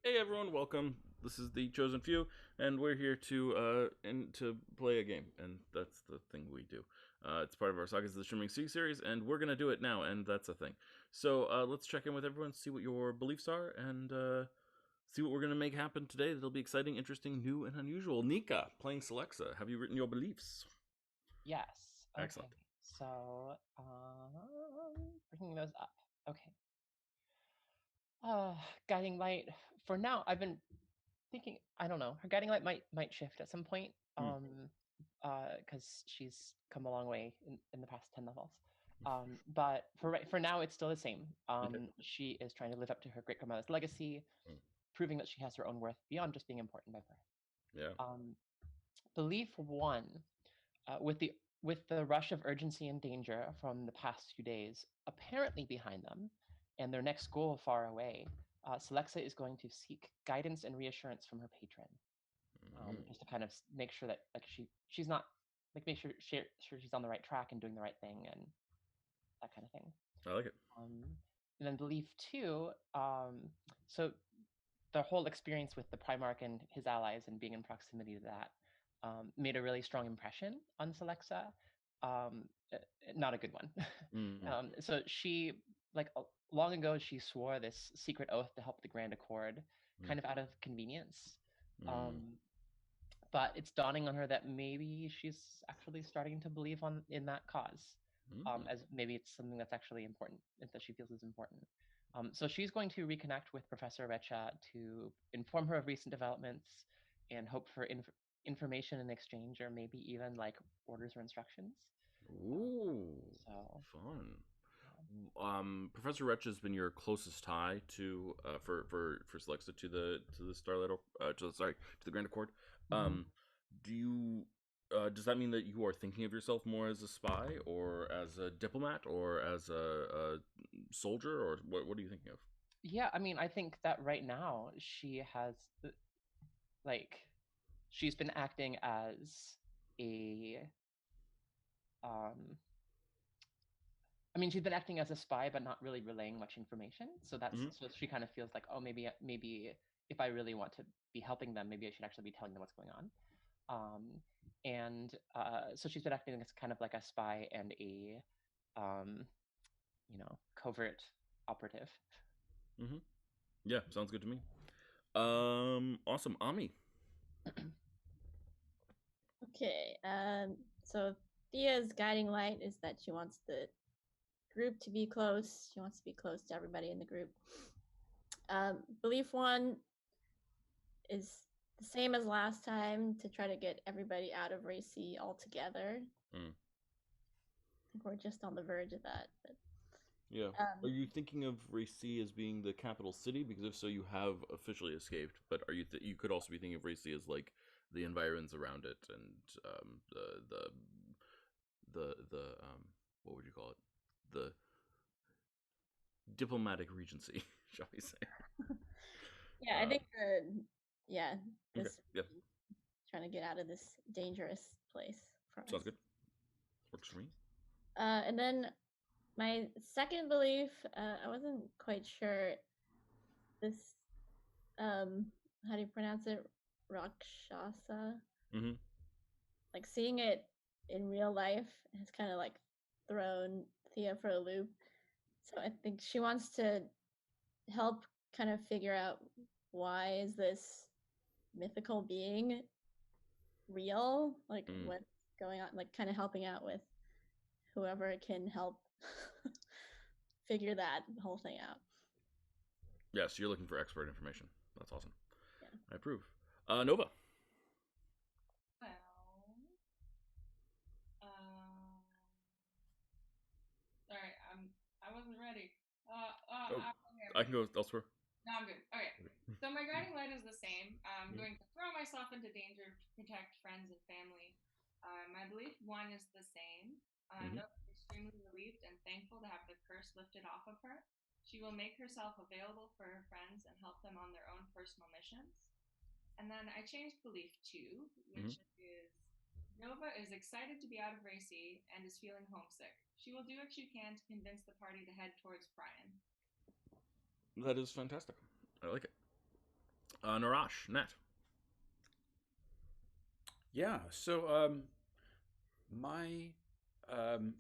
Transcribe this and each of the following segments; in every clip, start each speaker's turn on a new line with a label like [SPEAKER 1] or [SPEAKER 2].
[SPEAKER 1] Hey everyone, welcome. This is the Chosen Few, and we're here to play a game, and that's the thing we do. It's part of our Sagas of the Streaming Sea series, and we're gonna do it now, and that's a thing. So let's check in with everyone, see what your beliefs are, and see what we're gonna make happen today. That'll be exciting, interesting, new, and unusual. Nika, playing Celexa, have you written your beliefs?
[SPEAKER 2] Yes. Okay.
[SPEAKER 1] Excellent.
[SPEAKER 2] So, bringing those up. Okay. Guiding light. For now, I've been thinking. I don't know. Her guiding light might shift at some point.
[SPEAKER 1] Hmm.
[SPEAKER 2] Because she's come a long way in the past 10 levels. But for now, it's still the same.
[SPEAKER 1] Okay.
[SPEAKER 2] She is trying to live up to her great grandmother's legacy,
[SPEAKER 1] Mm.
[SPEAKER 2] proving that she has her own worth beyond just being important by birth.
[SPEAKER 1] Yeah.
[SPEAKER 2] Belief one. With the rush of urgency and danger from the past few days apparently behind them, and their next goal far away, Celexa is going to seek guidance and reassurance from her patron,
[SPEAKER 1] Mm.
[SPEAKER 2] just to kind of make sure that she's not make sure she's on the right track and doing the right thing and that kind of thing.
[SPEAKER 1] I like it.
[SPEAKER 2] Um, and then belief two, so the whole experience with the Primarch and his allies and being in proximity to that made a really strong impression on Celexa. Um, uh, Not a good one.
[SPEAKER 1] Mm.
[SPEAKER 2] So she, long ago, she swore this secret oath to help the Grand Accord,
[SPEAKER 1] Mm.
[SPEAKER 2] kind of out of convenience.
[SPEAKER 1] Mm.
[SPEAKER 2] Um, but it's dawning on her that maybe she's actually starting to believe in that cause,
[SPEAKER 1] Mm.
[SPEAKER 2] as maybe it's something that's actually important and that she feels is important. So she's going to reconnect with Professor Recha to inform her of recent developments and hope for information in exchange, or maybe even like orders or instructions. Um,
[SPEAKER 1] Ooh,
[SPEAKER 2] so
[SPEAKER 1] fun.
[SPEAKER 2] yeah.
[SPEAKER 1] Professor Wretch has been your closest tie to for Celexa to the Starlight to the Grand Accord.
[SPEAKER 2] Mhm.
[SPEAKER 1] Um, do you does that mean that you are thinking of yourself more as a spy or as a diplomat or as a soldier or what are you thinking of?
[SPEAKER 2] Yeah, I mean, I think that right now she has like she's been acting as a um she's been acting as a spy but not really relaying much information.
[SPEAKER 1] Hmm.
[SPEAKER 2] So she kind of feels like, oh, maybe if I really want to be helping them, maybe I should actually be telling them what's going on. Um and So she's been acting as kind of like a spy and a um covert operative.
[SPEAKER 1] Hmm. Yeah, sounds good to me. Awesome, Ami.
[SPEAKER 3] Okay, so Thea's guiding light is that she wants the group to be close. She wants to be close to everybody in the group. Belief one is the same as last time to try to get everybody out of Racy altogether.
[SPEAKER 1] Mm.
[SPEAKER 3] I think we're just on the verge of that. But,
[SPEAKER 1] Yeah. Are
[SPEAKER 3] um,
[SPEAKER 1] you thinking of Racy as being the capital city? Because if so, you have officially escaped. But are you could also be thinking of Racy as like the environs around it and the what would you call it? The diplomatic regency, shall we say?
[SPEAKER 3] yeah, I
[SPEAKER 1] Uh,
[SPEAKER 3] think yeah,
[SPEAKER 1] okay.
[SPEAKER 3] this
[SPEAKER 1] Yeah.
[SPEAKER 3] trying to get out of this dangerous place for us.
[SPEAKER 1] Sounds good. Works for me.
[SPEAKER 3] And then my second belief, I wasn't quite sure this how do you pronounce it? Rakshasa.
[SPEAKER 1] Mm-hmm.
[SPEAKER 3] Like seeing it in real life has kind of like thrown Thea for a loop. So I think she wants to help kind of figure out why is this mythical being real? Like
[SPEAKER 1] Mm.
[SPEAKER 3] what's going on? Like kind of helping out with whoever can help figure that whole thing out.
[SPEAKER 1] Yeah. So you're looking for expert information. That's awesome.
[SPEAKER 3] Yeah.
[SPEAKER 1] I approve. Nova.
[SPEAKER 4] Well, um, sorry, I wasn't ready.
[SPEAKER 1] Oh,
[SPEAKER 4] Okay, I'm
[SPEAKER 1] I can
[SPEAKER 4] ready.
[SPEAKER 1] go elsewhere.
[SPEAKER 4] No, I'm good. Okay. So my guiding light is the same. I'm
[SPEAKER 1] Mm-hmm.
[SPEAKER 4] going to throw myself into danger to protect friends and family. My belief one is the same.
[SPEAKER 1] Mm-hmm.
[SPEAKER 4] Nova is extremely relieved and thankful to have the curse lifted off of her. She will make herself available for her friends and help them on their own personal missions. And then I changed belief two,
[SPEAKER 1] Mm-hmm.
[SPEAKER 4] which is Nova is excited to be out of Racy and is feeling homesick. She will do what she can to convince the party to head towards Brian.
[SPEAKER 1] That is fantastic. I like it. Narash, Net.
[SPEAKER 5] Yeah. So my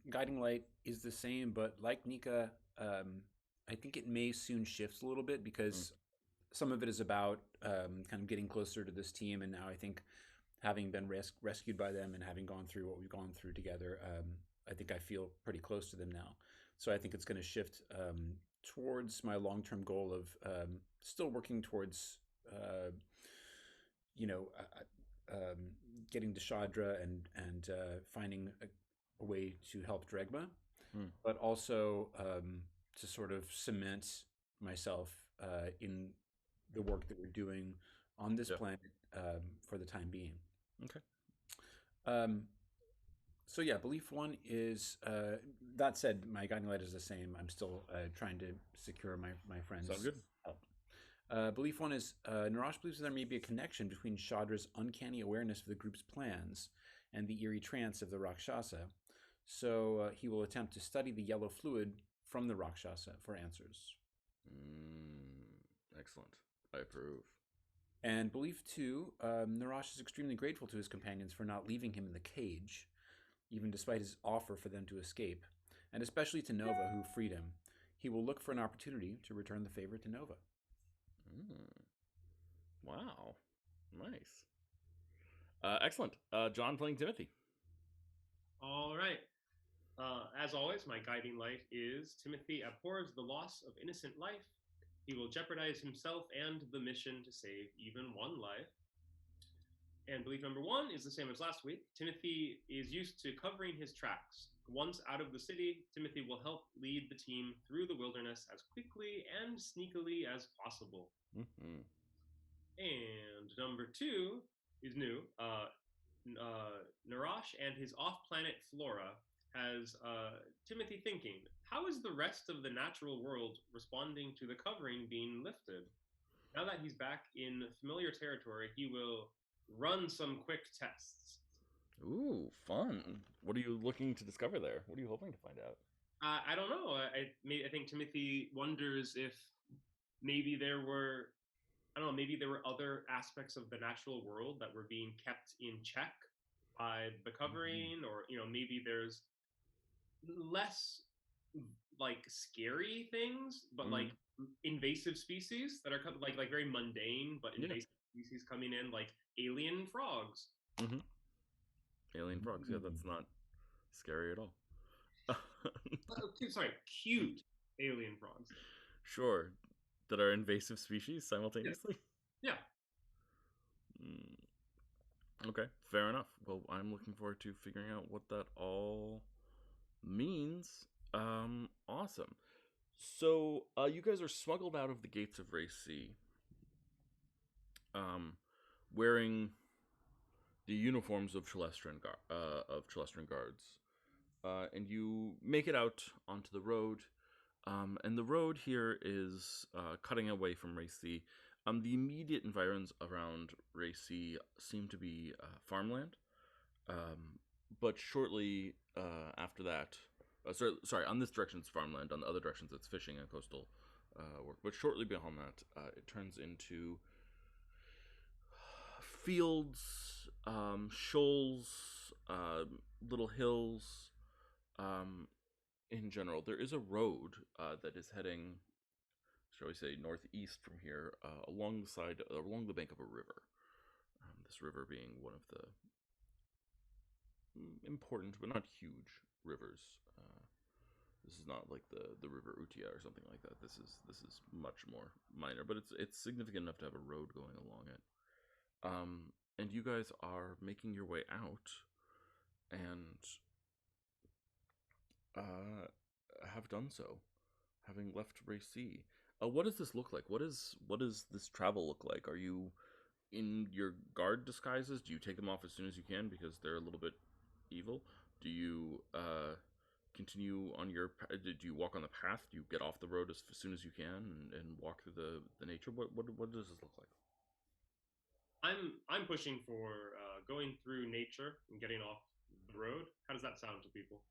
[SPEAKER 5] guiding light is the same, but like Nika, I think it may soon shift a little bit because some of it is about kind of getting closer to this team, and now I think having been rescued by them and having gone through what we've gone through together, I think I feel pretty close to them now. So I think it's going to shift towards my long-term goal of still working towards, you know, getting to Shadra and finding a way to help Dregma, but also to sort of cement myself in the work that we're doing on this planet for the time being.
[SPEAKER 1] Okay.
[SPEAKER 5] So yeah, belief one is that said, my guiding light is the same. I'm still trying to secure my friends'
[SPEAKER 1] Sounds good.
[SPEAKER 5] help. Belief one is Narash believes there may be a connection between Shadra's uncanny awareness of the group's plans and the eerie trance of the Rakshasa. So he will attempt to study the yellow fluid from the Rakshasa for answers.
[SPEAKER 1] Excellent. I approve.
[SPEAKER 5] And belief two, Narash is extremely grateful to his companions for not leaving him in the cage, even despite his offer for them to escape, and especially to Nova, who freed him. He will look for an opportunity to return the favor to Nova.
[SPEAKER 1] Wow. Nice. Excellent. John playing Timothy.
[SPEAKER 6] All right. As always, my guiding light is Timothy abhors the loss of innocent life. He will jeopardize himself and the mission to save even one life. And belief number one is the same as last week. Timothy is used to covering his tracks. Once out of the city, Timothy will help lead the team through the wilderness as quickly and sneakily as possible. And number two is new. Narash and his off-planet flora has Timothy thinking, how is the rest of the natural world responding to the covering being lifted? Now that he's back in familiar territory, he will run some quick tests.
[SPEAKER 1] Ooh, fun. What are you looking to discover there? What are you hoping to find out?
[SPEAKER 6] I don't know. I think Timothy wonders if maybe there were, maybe there were other aspects of the natural world that were being kept in check by the covering, or maybe there's less like scary things, but like invasive species that are like very mundane but invasive species coming in, like alien frogs.
[SPEAKER 1] Alien frogs. Yeah, that's not scary at all.
[SPEAKER 6] Sorry, cute alien frogs.
[SPEAKER 1] Sure, that are invasive species simultaneously.
[SPEAKER 6] Yeah.
[SPEAKER 1] Okay, fair enough. Well, I'm looking forward to figuring out what that all means. Awesome. So, you guys are smuggled out of the gates of Race C, wearing the uniforms of Celestran guards, and you make it out onto the road. And the road here is cutting away from Race C. The immediate environs around Race C seem to be farmland, but shortly after that, sorry, on this direction it's farmland. On the other directions it's fishing and coastal work. But shortly beyond that, it turns into fields, shoals, little hills. In general, there is a road that is heading, shall we say, northeast from here, along the bank of a river. This river being one of the important but not huge rivers. This is not like the River Utia or something like that. This is much more minor, but it's significant enough to have a road going along it. And you guys are making your way out, and have done so, having left Race C. What does this look like? What does this travel look like? Are you in your guard disguises? Do you take them off as soon as you can because they're a little bit evil? Do you continue on your? Do you walk on the path? Do you get off the road as soon as you can and walk through the nature? What does this look like?
[SPEAKER 6] I'm pushing for going through nature and getting off the road. How does that sound to people?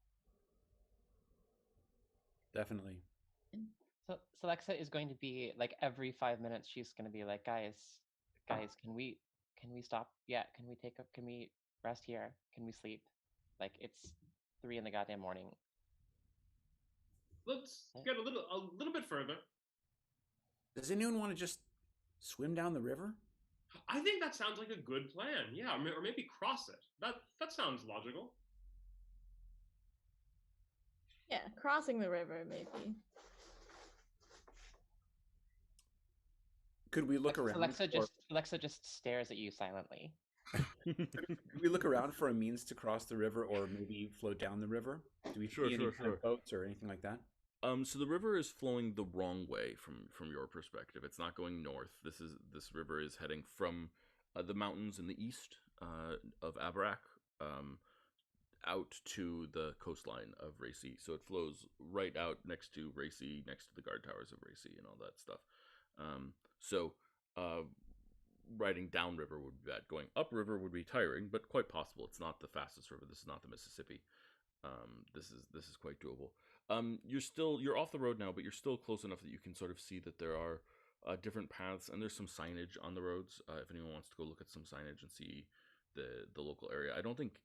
[SPEAKER 5] Definitely.
[SPEAKER 2] So Alexa is going to be like every 5 minutes she's going to be like, guys, guys, can we stop? Yeah, can we take up? Can we rest here? Can we sleep? Like it's 3 in the goddamn morning.
[SPEAKER 6] Let's get a little bit further.
[SPEAKER 5] Does anyone want to just swim down the river?
[SPEAKER 6] I think that sounds like a good plan. Yeah, or maybe cross it. That sounds logical.
[SPEAKER 3] Yeah, crossing the river, maybe.
[SPEAKER 5] Could we look around?
[SPEAKER 2] Alexa just stares at you silently.
[SPEAKER 5] Could we look around for a means to cross the river, or maybe float down the river? Do we see any kind of boats or anything like that?
[SPEAKER 1] So the river is flowing the wrong way from your perspective. It's not going north. This river is heading from the mountains in the east of Abarak out to the coastline of Racy. So it flows right out next to Racy, next to the guard towers of Racy and all that stuff. So riding downriver would be bad. Going upriver would be tiring, but quite possible. It's not the fastest river. This is not the Mississippi. This is quite doable. You're off the road now, but you're still close enough that you can sort of see that there are different paths, and there's some signage on the roads. If anyone wants to go look at some signage and see the local area, I don't think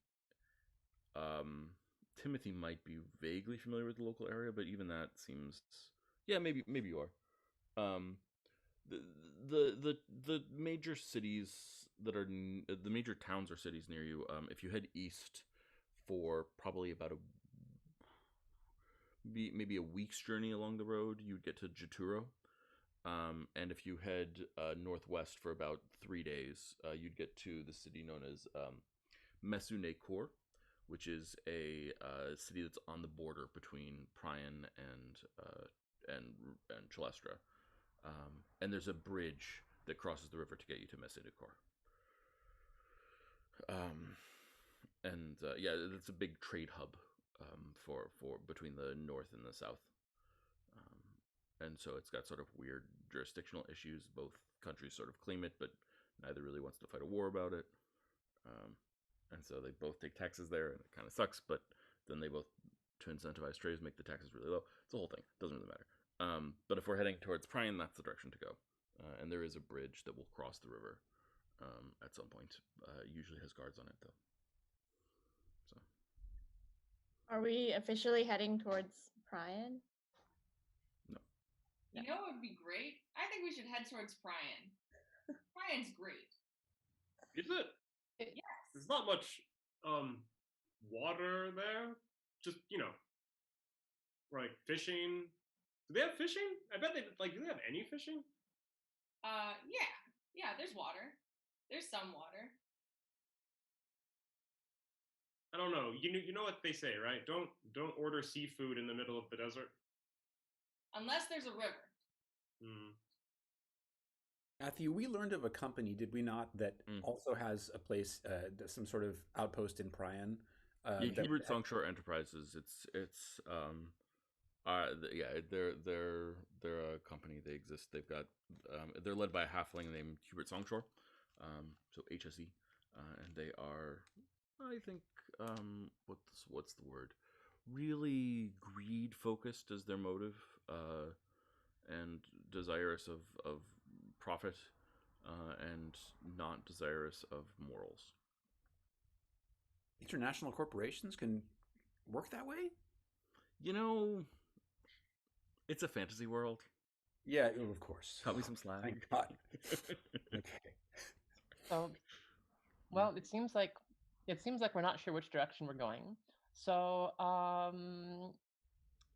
[SPEAKER 1] Timothy might be vaguely familiar with the local area, but even that seems, yeah, maybe you are. The major cities that are the major towns or cities near you. If you head east for probably about maybe a week's journey along the road, you'd get to Jaturo. And if you head northwest for about 3 days, you'd get to the city known as Mesunekur, which is a city that's on the border between Prion and Chalestra. And there's a bridge that crosses the river to get you to Mesunekur. Yeah, it's a big trade hub for between the north and the south. And so it's got sort of weird jurisdictional issues. Both countries sort of claim it, but neither really wants to fight a war about it. And so they both take taxes there, and it kind of sucks, but then they both, to incentivize trade, make the taxes really low. It's a whole thing. Doesn't really matter. But if we're heading towards Prion, that's the direction to go. And there is a bridge that will cross the river at some point. Usually has guards on it, though. So,
[SPEAKER 3] are we officially heading towards Prion?
[SPEAKER 1] No.
[SPEAKER 4] You know what would be great? I think we should head towards Prion. Prian's great.
[SPEAKER 6] Is it?
[SPEAKER 4] Yes.
[SPEAKER 6] There's not much water there. Just, like fishing. Do they have fishing? I bet do they have any fishing?
[SPEAKER 4] Yeah, there's water. There's some water.
[SPEAKER 6] I don't know. You know what they say, right? Don't order seafood in the middle of the desert.
[SPEAKER 4] Unless there's a river.
[SPEAKER 5] Matthew, we learned of a company, did we not, that also has a place, some sort of outpost in Prion?
[SPEAKER 1] Hubert Songshore Enterprises. They're a company. They exist. They've got they're led by a halfling named Hubert Songshore, so HSE, and they are, I think, what's the word? Really greed focused as their motive, and desirous of profit, and not desirous of morals.
[SPEAKER 5] International corporations can work that way?
[SPEAKER 1] It's a fantasy world.
[SPEAKER 5] Yeah, of course.
[SPEAKER 1] Cut me some slack.
[SPEAKER 5] Thank God. Okay.
[SPEAKER 2] So, well, it seems like we're not sure which direction we're going. So,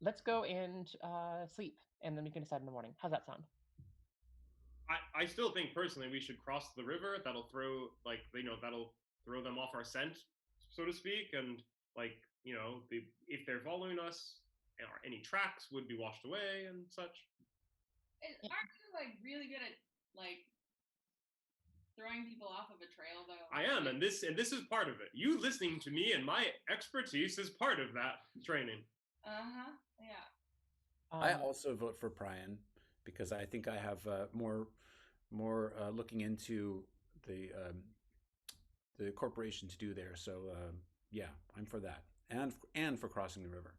[SPEAKER 2] let's go and sleep, and then we can decide in the morning. How's that sound?
[SPEAKER 6] I still think personally we should cross the river. That'll throw that'll throw them off our scent, so to speak, and if they're following us, any tracks would be washed away and such.
[SPEAKER 4] Aren't you really good at throwing people off of a trail, though?
[SPEAKER 6] I am, and this is part of it. You listening to me and my expertise is part of that training.
[SPEAKER 4] Yeah.
[SPEAKER 5] I also vote for Prion because I think I have more looking into the corporation to do there. So yeah, I'm for that, and for crossing the river.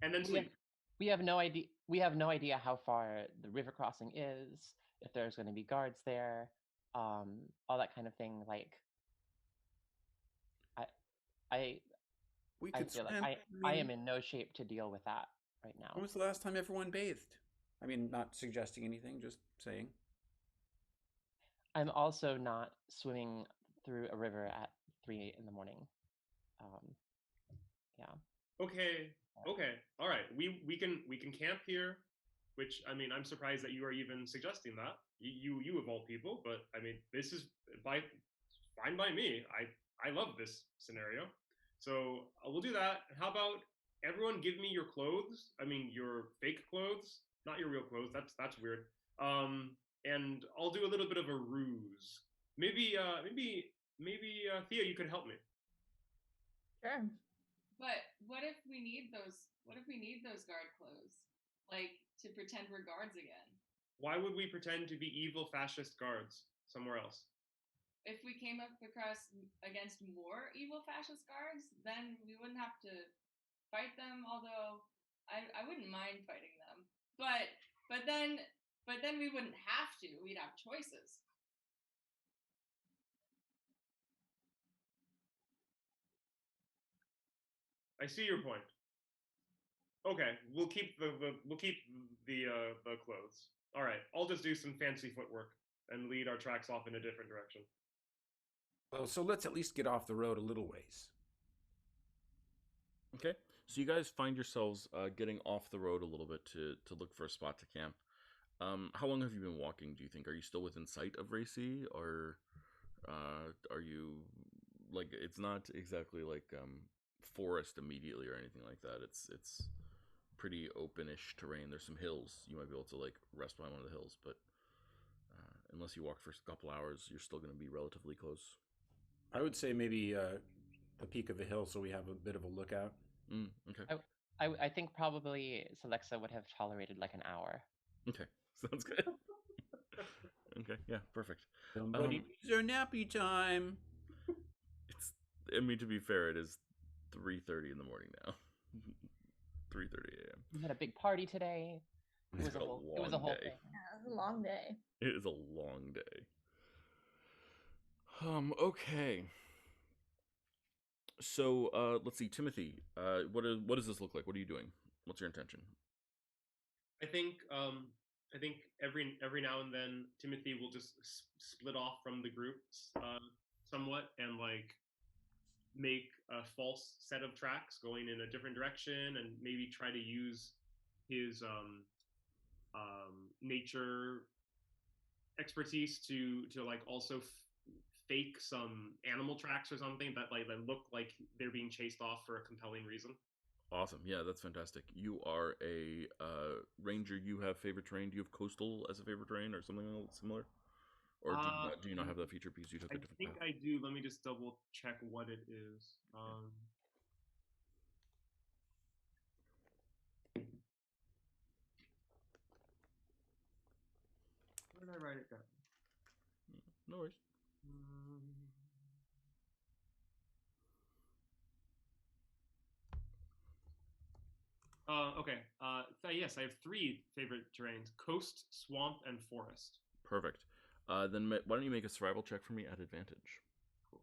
[SPEAKER 6] And then sleep.
[SPEAKER 2] We have no idea. We have no idea how far the river crossing is. If there's going to be guards there, all that kind of thing. Like, I
[SPEAKER 5] We
[SPEAKER 2] I
[SPEAKER 5] could
[SPEAKER 2] feel like
[SPEAKER 5] swim.
[SPEAKER 2] I am in no shape to deal with that right now.
[SPEAKER 5] When was the last time everyone bathed? I mean, not suggesting anything, just saying.
[SPEAKER 2] I'm also not swimming through a river at 3 in the morning. Yeah.
[SPEAKER 6] Okay. All right. We can camp here, which I mean, I'm surprised that you are even suggesting that. You of all people, but I mean, this is fine by me. I love this scenario. So we'll do that. How about everyone give me your clothes? I mean, your fake clothes, not your real clothes. That's weird. And I'll do a little bit of a ruse. Maybe Thea, you could help me.
[SPEAKER 3] Sure.
[SPEAKER 4] But what if we need those? What if we need those guard clothes, like to pretend we're guards again?
[SPEAKER 6] Why would we pretend to be evil fascist guards somewhere else?
[SPEAKER 4] If we came up across against more evil fascist guards, then we wouldn't have to fight them. Although I wouldn't mind fighting them, but then we wouldn't have to. We'd have choices.
[SPEAKER 6] I see your point. Okay, we'll keep the clothes. All right, I'll just do some fancy footwork and lead our tracks off in a different direction.
[SPEAKER 5] Well, so let's at least get off the road a little ways.
[SPEAKER 1] Okay, so you guys find yourselves getting off the road a little bit to look for a spot to camp. How long have you been walking, do you think? Are you still within sight of Racy, or are you, like, it's not exactly like forest immediately or anything like that. It's pretty openish terrain. There's some hills. You might be able to like rest behind one of the hills, but unless you walk for a couple hours, you're still going to be relatively close.
[SPEAKER 5] I would say maybe the peak of a hill so we have a bit of a lookout.
[SPEAKER 1] Okay.
[SPEAKER 2] I think probably Celexa would have tolerated like an hour.
[SPEAKER 1] Okay, sounds good. Okay, yeah, perfect.
[SPEAKER 5] Somebody needs their nappy time.
[SPEAKER 1] I mean, to be fair, it is 3:30 in the morning now. 3:30 a.m.
[SPEAKER 2] We had a big party today. It was a whole
[SPEAKER 1] day.
[SPEAKER 2] thing.
[SPEAKER 3] Yeah, it was a long day.
[SPEAKER 1] It is a long day. Okay. So, let's see, Timothy. What does this look like? What are you doing? What's your intention?
[SPEAKER 6] I think every now and then Timothy will just split off from the group somewhat and like make a false set of tracks going in a different direction and maybe try to use his nature expertise to like also fake some animal tracks or something that look like they're being chased off for a compelling reason.
[SPEAKER 1] Awesome. Yeah, that's fantastic. You are a ranger. You have favorite terrain. Do you have coastal as a favorite terrain or something similar? Or do you not have that feature because you took a different path?
[SPEAKER 6] I do. Let me just double check what it is. Where did I write it down?
[SPEAKER 1] No worries.
[SPEAKER 6] Okay. Yes, I have 3 favorite terrains: coast, swamp, and forest.
[SPEAKER 1] Perfect. Then why don't you make a survival check for me at advantage?
[SPEAKER 6] Cool.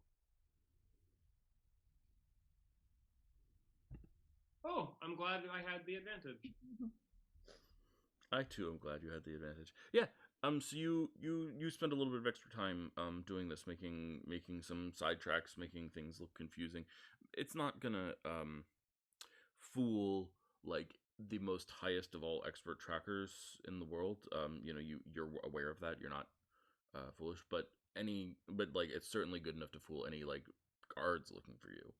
[SPEAKER 6] Oh, I'm glad I had the advantage.
[SPEAKER 1] I too am glad you had the advantage. Yeah. So you spend a little bit of extra time doing this, making some sidetracks, making things look confusing. It's not gonna fool like the most highest of all expert trackers in the world. You're aware of that. You're not foolish, but like it's certainly good enough to fool any like guards looking for you.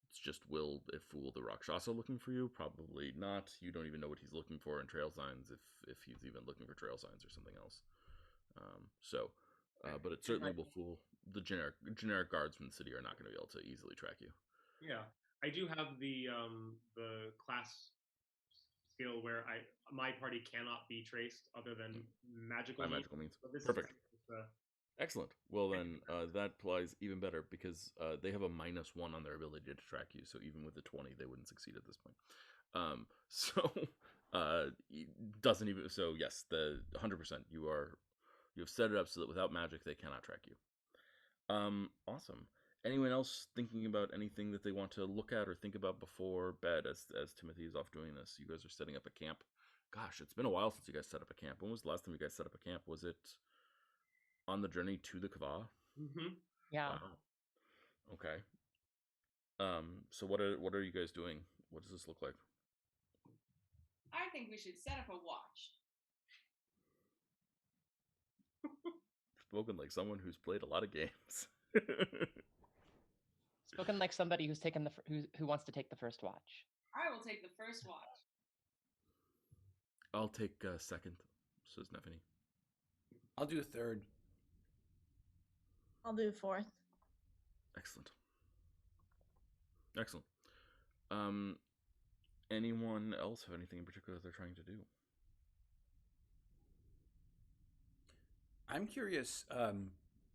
[SPEAKER 1] It's just, will it fool the Rakshasa looking for you? Probably not. You don't even know what he's looking for in trail signs, if he's even looking for trail signs or something else. But it certainly will fool the generic guardsmen in the city are not going to be able to easily track you.
[SPEAKER 6] Yeah, I do have the class skill where my party cannot be traced other than magical
[SPEAKER 1] by
[SPEAKER 6] means.
[SPEAKER 1] magical means. Perfect. Excellent. Well, then that applies even better because they have a -1 on their ability to track you. So even with a 20, they wouldn't succeed at this point. So doesn't even. So yes, the 100%. You are You have set it up so that without magic they cannot track you. Awesome. Anyone else thinking about anything that they want to look at or think about before bed as Timothy is off doing this? You guys are setting up a camp. Gosh, it's been a while since you guys set up a camp. When was the last time you guys set up a camp? Was it on the journey to the Kava?
[SPEAKER 6] Mm-hmm.
[SPEAKER 2] Yeah.
[SPEAKER 1] Wow. Okay. So what are you guys doing? What does this look like?
[SPEAKER 4] I think we should set up a watch.
[SPEAKER 1] Spoken like someone who's played a lot of games.
[SPEAKER 2] Spoken like somebody who's taken the who wants to take the first watch.
[SPEAKER 4] I will take the first watch.
[SPEAKER 1] I'll take second, says Neffany.
[SPEAKER 5] I'll do third.
[SPEAKER 3] I'll do fourth.
[SPEAKER 1] Excellent. Excellent. Anyone else have anything in particular they're trying to do?
[SPEAKER 5] I'm curious.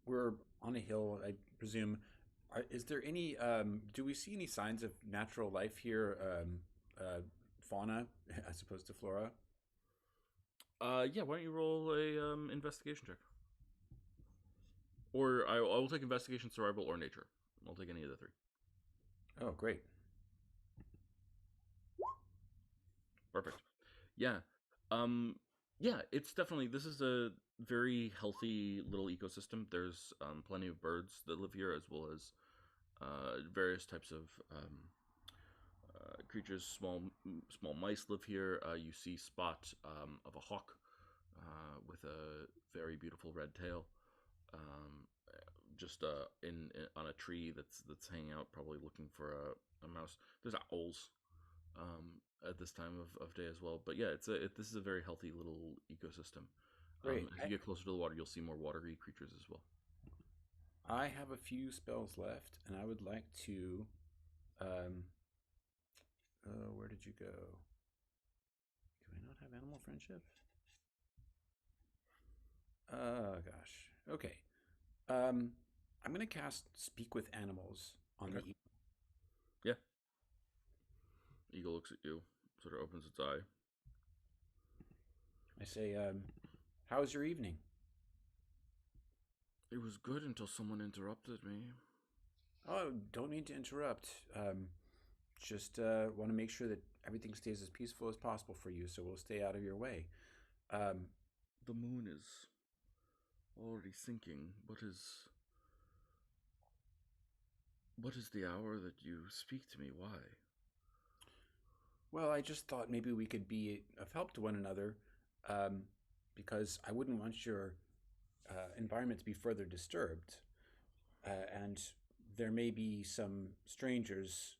[SPEAKER 5] We're on a hill, I presume. Is there any? Do we see any signs of natural life here? Fauna as opposed to flora.
[SPEAKER 1] Yeah. Why don't you roll a investigation check? Or I will take investigation, survival, or nature. I'll take any of the three.
[SPEAKER 5] Oh, great.
[SPEAKER 1] Perfect. Yeah. Yeah, it's definitely, this is a very healthy little ecosystem. There's plenty of birds that live here, as well as various types of creatures. Small mice live here. You see spot of a hawk with a very beautiful red tail, just on a tree that's hanging out, probably looking for a mouse. There's owls at this time of day as well. But yeah, this is a very healthy little ecosystem.
[SPEAKER 5] Great.
[SPEAKER 1] As you get closer to the water, you'll see more watery creatures as well.
[SPEAKER 5] I have a few spells left, and I would like to. Where did you go? Do I not have animal friendship? Gosh. Okay. I'm gonna cast Speak with Animals on the
[SPEAKER 1] Okay.
[SPEAKER 5] eagle.
[SPEAKER 1] Yeah. Eagle looks at you, sort of opens its eye.
[SPEAKER 5] I say, "How was your evening?"
[SPEAKER 1] It was good until someone interrupted me.
[SPEAKER 5] Oh, don't mean to interrupt. Just want to make sure that everything stays as peaceful as possible for you, so we'll stay out of your way.
[SPEAKER 1] The moon is already sinking. What is the hour that you speak to me? Why?
[SPEAKER 5] Well, I just thought maybe we could be of help to one another, because I wouldn't want your environment to be further disturbed, and there may be some strangers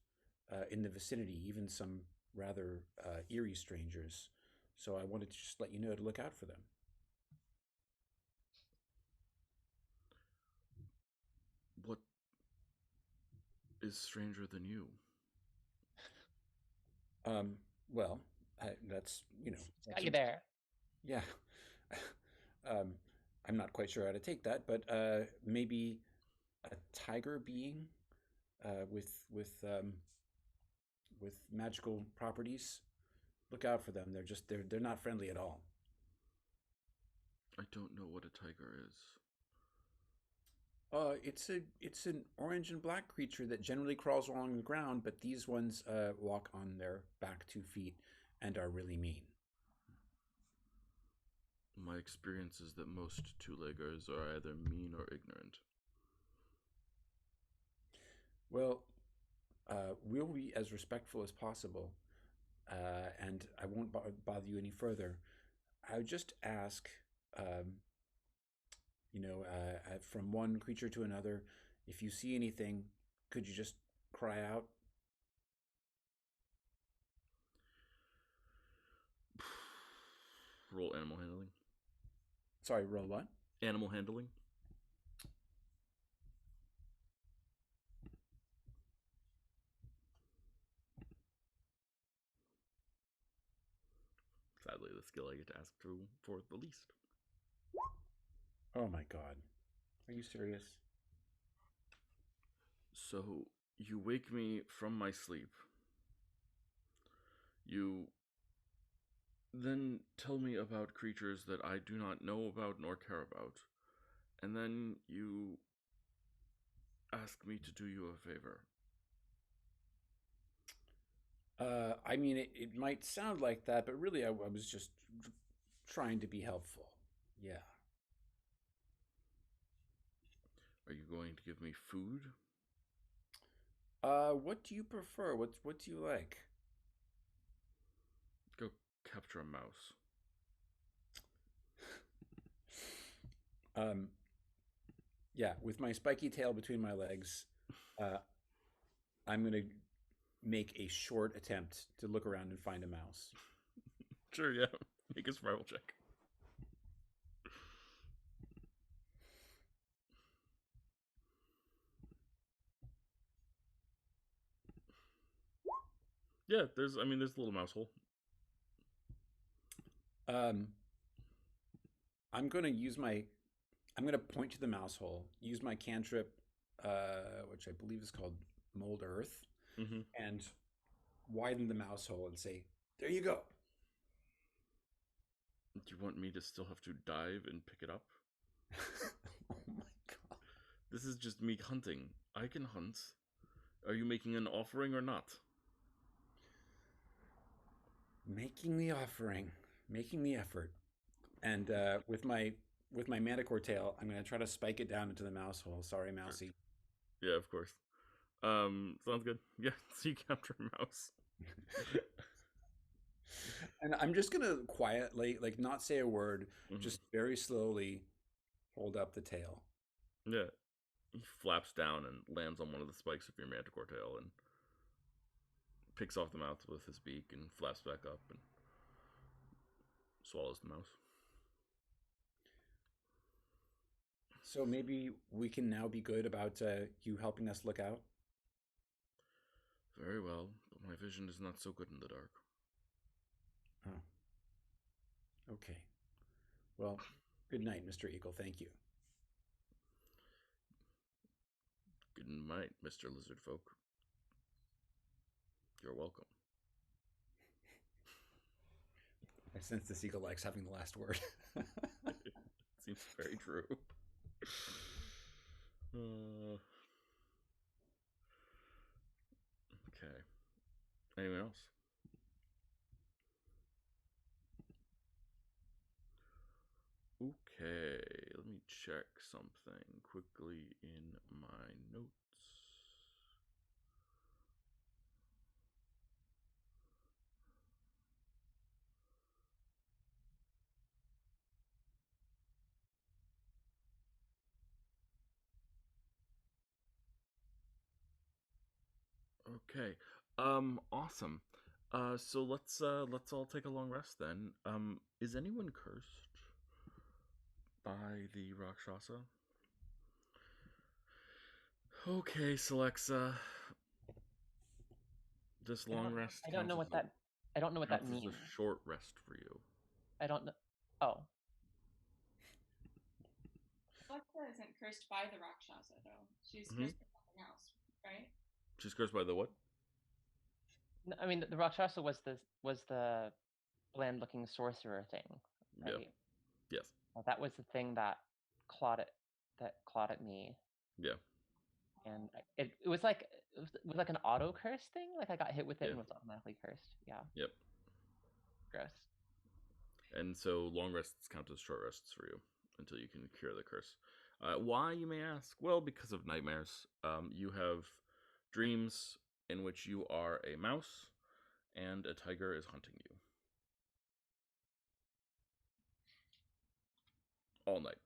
[SPEAKER 5] in the vicinity, even some rather eerie strangers. So I wanted to just let you know to look out for them.
[SPEAKER 1] What is stranger than you?
[SPEAKER 5] Well, that's
[SPEAKER 2] Got
[SPEAKER 5] that's
[SPEAKER 2] you there.
[SPEAKER 5] yeah. I'm not quite sure how to take that, but maybe a tiger being with magical properties. Look out for them. They're not friendly at all.
[SPEAKER 1] I don't know what a tiger is.
[SPEAKER 5] It's an orange and black creature that generally crawls along the ground, but these ones walk on their back 2 feet and are really mean.
[SPEAKER 1] My experience is that most two-leggers are either mean or ignorant.
[SPEAKER 5] Well, we'll be as respectful as possible, and I won't bother you any further. I would just ask, from one creature to another, if you see anything, could you just cry out?
[SPEAKER 1] Roll animal handling.
[SPEAKER 5] Sorry, roll what?
[SPEAKER 1] Animal handling. Sadly, the skill I get to ask for the least.
[SPEAKER 5] Oh my god. Are you serious?
[SPEAKER 1] So, you wake me from my sleep. You Then tell me about creatures that I do not know about nor care about. And then you ask me to do you a favor.
[SPEAKER 5] I mean, it might sound like that, but really, I was just trying to be helpful. Yeah.
[SPEAKER 1] Are you going to give me food?
[SPEAKER 5] What do you prefer? What do you like?
[SPEAKER 1] Go capture a mouse.
[SPEAKER 5] Yeah, with my spiky tail between my legs, I'm gonna make a short attempt to look around and find a mouse.
[SPEAKER 1] Sure, yeah. Make a survival check. Yeah, there's a little mouse hole.
[SPEAKER 5] I'm gonna point to the mouse hole, use my cantrip, which I believe is called Mold Earth, and widen the mouse hole and say, "There you go."
[SPEAKER 1] Do you want me to still have to dive and pick it up?
[SPEAKER 5] Oh my god!
[SPEAKER 1] This is just me hunting. I can hunt. Are you making an offering or not?
[SPEAKER 5] Making the offering, making the effort, and with my manticore tail, I'm gonna try to spike it down into the mouse hole. Sorry, mousy.
[SPEAKER 1] Yeah, of course. Sounds good. Yeah, so you capture a mouse.
[SPEAKER 5] And I'm just gonna quietly, like, not say a word, just very slowly hold up the tail.
[SPEAKER 1] Yeah. He flaps down and lands on one of the spikes of your manticore tail and picks off the mouth with his beak and flaps back up and swallows the mouse.
[SPEAKER 5] So maybe we can now be good about you helping us look out?
[SPEAKER 1] Very well, but my vision is not so good in the dark.
[SPEAKER 5] Oh. Okay. Well, good night, Mr. Eagle. Thank you.
[SPEAKER 1] Good night, Mr. Lizard Folk. You're welcome.
[SPEAKER 5] I sense this eagle likes having the last word.
[SPEAKER 1] Seems very true. Okay. Anyone else? Okay, let me check something quickly in my notes. Okay. Awesome. So let's all take a long rest then. Is anyone cursed by the Rakshasa? Okay, Celexa. This long rest.
[SPEAKER 2] I don't know what that. I don't know what that means.
[SPEAKER 1] It's a short rest for you.
[SPEAKER 2] I don't know. Oh.
[SPEAKER 4] Alexa isn't cursed by the Rakshasa, though. She's cursed by something else, right?
[SPEAKER 1] She's cursed by the what?
[SPEAKER 2] I mean, the Rakshasa was the bland-looking sorcerer thing, right?
[SPEAKER 1] Yeah. Yes.
[SPEAKER 2] That was the thing that clawed at me.
[SPEAKER 1] Yeah.
[SPEAKER 2] And it was like an auto curse thing. Like I got hit with it and was automatically cursed. Yeah.
[SPEAKER 1] Yep.
[SPEAKER 2] Gross.
[SPEAKER 1] And so long rests count as short rests for you until you can cure the curse. Why, you may ask? Well, because of nightmares. You have dreams in which you are a mouse and a tiger is hunting you. All night.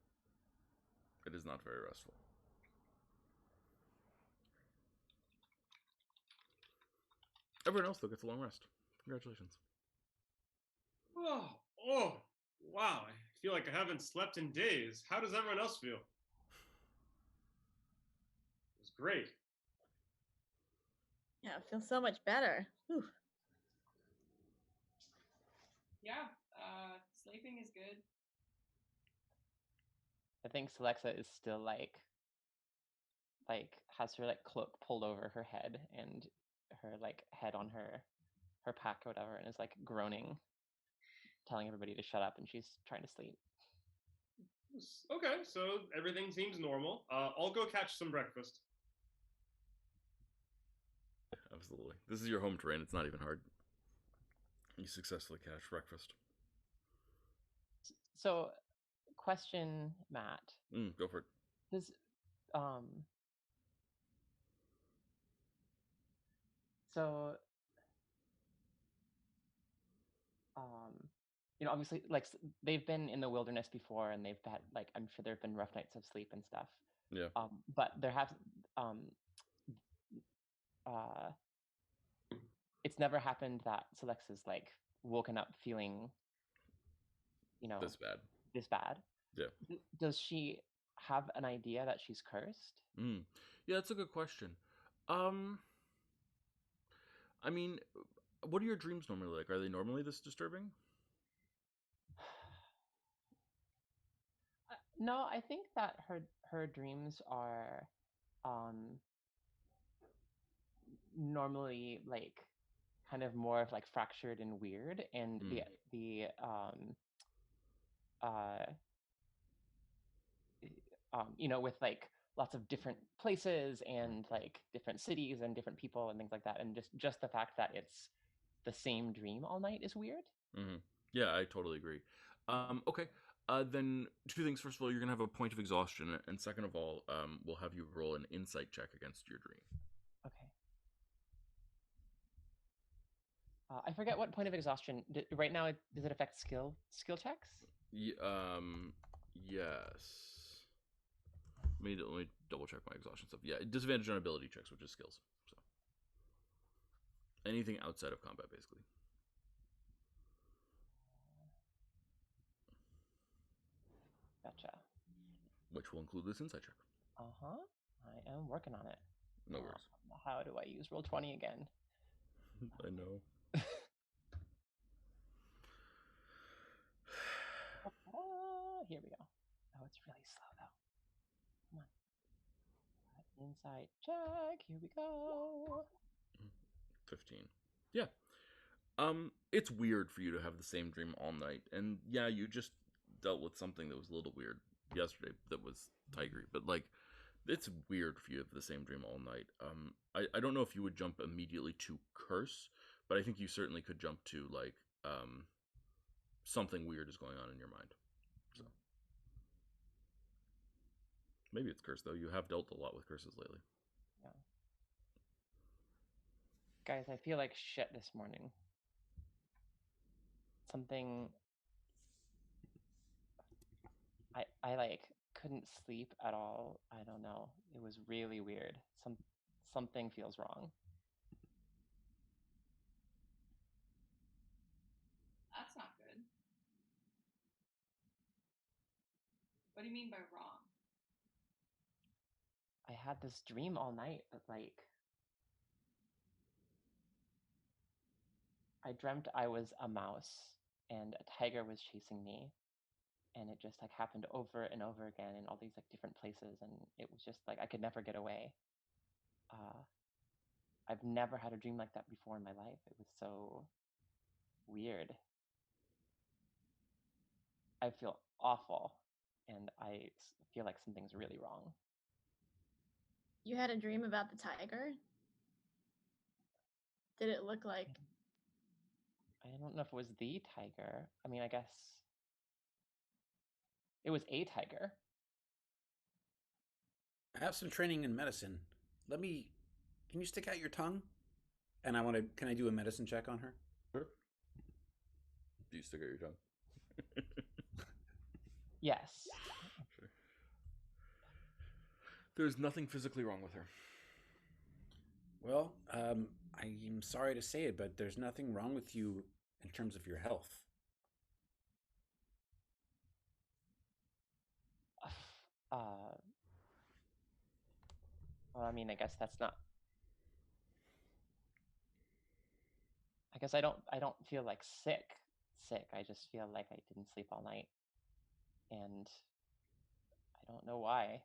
[SPEAKER 1] It is not very restful. Everyone else, though, gets a long rest. Congratulations.
[SPEAKER 6] Oh, wow. I feel like I haven't slept in days. How does everyone else feel? It was great.
[SPEAKER 3] Yeah, it feels so much better. Whew.
[SPEAKER 4] Yeah, sleeping is good.
[SPEAKER 2] I think Celexa is still like has her like cloak pulled over her head and her like head on her pack or whatever, and is like groaning. telling everybody to shut up, and she's trying to sleep.
[SPEAKER 6] Okay, so everything seems normal. I'll go catch some breakfast.
[SPEAKER 1] Absolutely. This is your home terrain. It's not even hard. You successfully catch breakfast.
[SPEAKER 2] So, question, Matt.
[SPEAKER 1] Go for it.
[SPEAKER 2] Does so obviously, like they've been in the wilderness before, and they've had like I'm sure there've been rough nights of sleep and stuff.
[SPEAKER 1] Yeah.
[SPEAKER 2] But there have it's never happened that Selex is like woken up feeling,
[SPEAKER 1] This bad.
[SPEAKER 2] This bad.
[SPEAKER 1] Yeah.
[SPEAKER 2] Does she have an idea that she's cursed?
[SPEAKER 1] Yeah, that's a good question. I mean, what are your dreams normally like? Are they normally this disturbing?
[SPEAKER 2] No, I think that her dreams are normally like kind of more of like fractured and weird, and with like lots of different places and like different cities and different people and things like that, and just the fact that it's the same dream all night is weird.
[SPEAKER 1] Yeah, I totally agree. Okay. Then two things. First of all, you're gonna have a point of exhaustion, and second of all, we'll have you roll an insight check against your dream.
[SPEAKER 2] Okay. I forget what point of exhaustion right now. Does it affect skill checks?
[SPEAKER 1] Yes. Let me double check my exhaustion stuff. Yeah, disadvantage on ability checks, which is skills. So anything outside of combat, basically.
[SPEAKER 2] Gotcha.
[SPEAKER 1] Which will include this insight check.
[SPEAKER 2] I am working on it.
[SPEAKER 1] No worries.
[SPEAKER 2] How do I use Roll20 again?
[SPEAKER 1] I know.
[SPEAKER 2] Here we go. Oh, it's really slow though. Come on. Insight check. Here we go.
[SPEAKER 1] 15. Yeah. It's weird for you to have the same dream all night, and yeah, you just dealt with something that was a little weird yesterday that was tigery, but like, it's weird for you to have the same dream all night. I don't know if you would jump immediately to curse, but I think you certainly could jump to like, something weird is going on in your mind. So maybe it's curse though. You have dealt a lot with curses lately.
[SPEAKER 2] Yeah. Guys, I feel like shit this morning. Something I like couldn't sleep at all. I don't know. It was really weird. Something feels wrong.
[SPEAKER 4] That's not good. What do you mean by wrong?
[SPEAKER 2] I had this dream all night, but like I dreamt I was a mouse and a tiger was chasing me, and it just like happened over and over again in all these like different places, and it was just like I could never get away. I've never had a dream like that before in my life. It was so weird. I feel awful, and I feel like something's really wrong.
[SPEAKER 3] You had a dream about the tiger? Did it look like...
[SPEAKER 2] I don't know if it was the tiger. I mean, I guess it was a tiger.
[SPEAKER 5] I have some training in medicine. Can you stick out your tongue? And can I do a medicine check on her?
[SPEAKER 1] Sure. Do you stick out your tongue?
[SPEAKER 2] Yes.
[SPEAKER 1] Sure. There's nothing physically wrong with her.
[SPEAKER 5] Well, I'm sorry to say it, but there's nothing wrong with you in terms of your health.
[SPEAKER 2] Well, I mean, I guess that's not. I guess I don't feel like sick. I just feel like I didn't sleep all night, and I don't know why.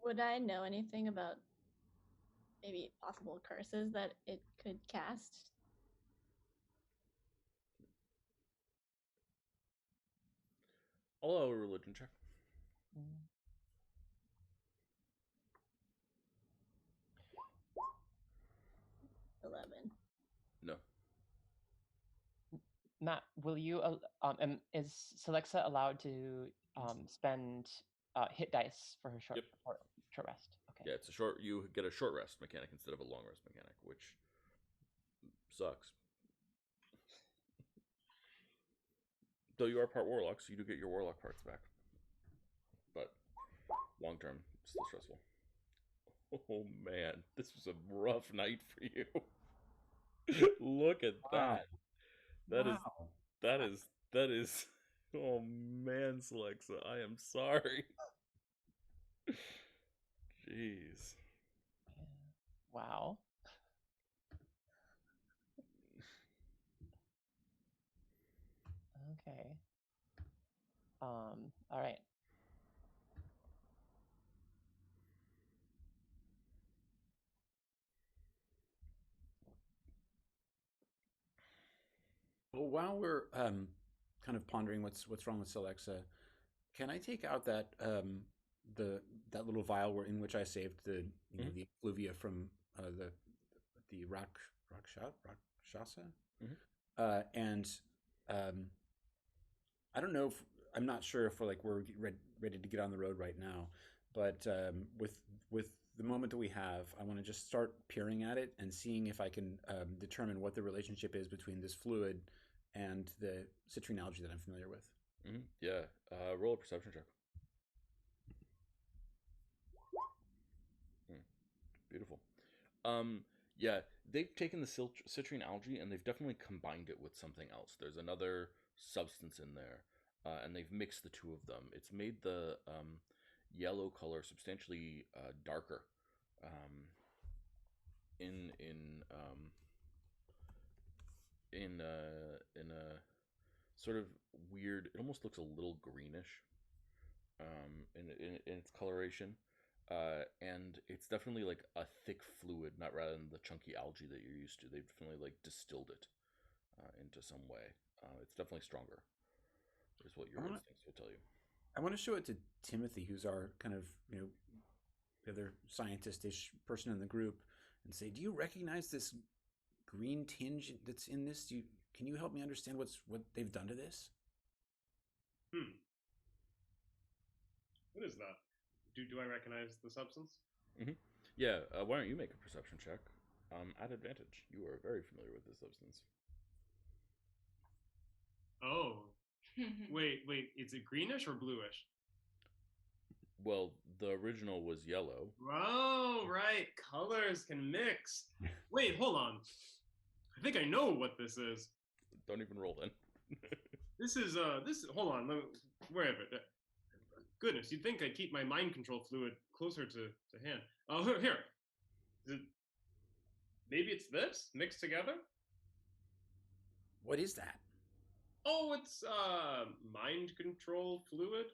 [SPEAKER 3] Would I know anything about maybe possible curses that it could cast?
[SPEAKER 1] I'll allow a religion check.
[SPEAKER 2] Mm.
[SPEAKER 1] No.
[SPEAKER 2] Matt, will you is Celexa allowed to spend hit dice for her short
[SPEAKER 1] Yep.
[SPEAKER 2] for short rest? Okay.
[SPEAKER 1] Yeah, it's a short. You get a short rest mechanic instead of a long rest mechanic, which sucks. Though you are part warlock, so you do get your warlock parts back. But long term, still stressful. Oh man, this was a rough night for you. Look at that. That is. Oh man, Celexa, I am sorry. Jeez.
[SPEAKER 2] Wow. Okay. All right.
[SPEAKER 5] Well, while we're kind of pondering what's wrong with Celexa, can I take out the that little vial in which I saved the the effluvia from the Rakshasa? And I don't know if I'm not sure if we're ready to get on the road right now, but with the moment that we have, I want to just start peering at it and seeing if I can determine what the relationship is between this fluid and the citrine algae that I'm familiar with.
[SPEAKER 1] Yeah, roll a perception check. Beautiful. Yeah, they've taken the citrine algae and they've definitely combined it with something else. There's another substance in there, and they've mixed the two of them. It's made the yellow color substantially darker. In in a sort of weird. It almost looks a little greenish. In its coloration. And it's definitely like a thick fluid, not rather than the chunky algae that you're used to. They've definitely like distilled it into some way. It's definitely stronger, is what your instincts will tell you.
[SPEAKER 5] I want to show it to Timothy, who's our kind of the other scientist-ish person in the group, and say, "Do you recognize this green tinge that's in this? Can you help me understand what they've done to this?"
[SPEAKER 6] What is that? Do I recognize the substance?
[SPEAKER 1] Yeah. Why don't you make a perception check? At advantage. You are very familiar with this substance.
[SPEAKER 6] Oh. Wait. Is it greenish or bluish?
[SPEAKER 1] Well, the original was yellow.
[SPEAKER 6] Oh, right. Colors can mix. Wait, hold on. I think I know what this is.
[SPEAKER 1] Don't even roll then.
[SPEAKER 6] This is hold on. Where is it? Goodness, you'd think I'd keep my mind control fluid closer to hand. Oh, here. Maybe it's this mixed together?
[SPEAKER 5] What is that?
[SPEAKER 6] Oh, it's mind control fluid.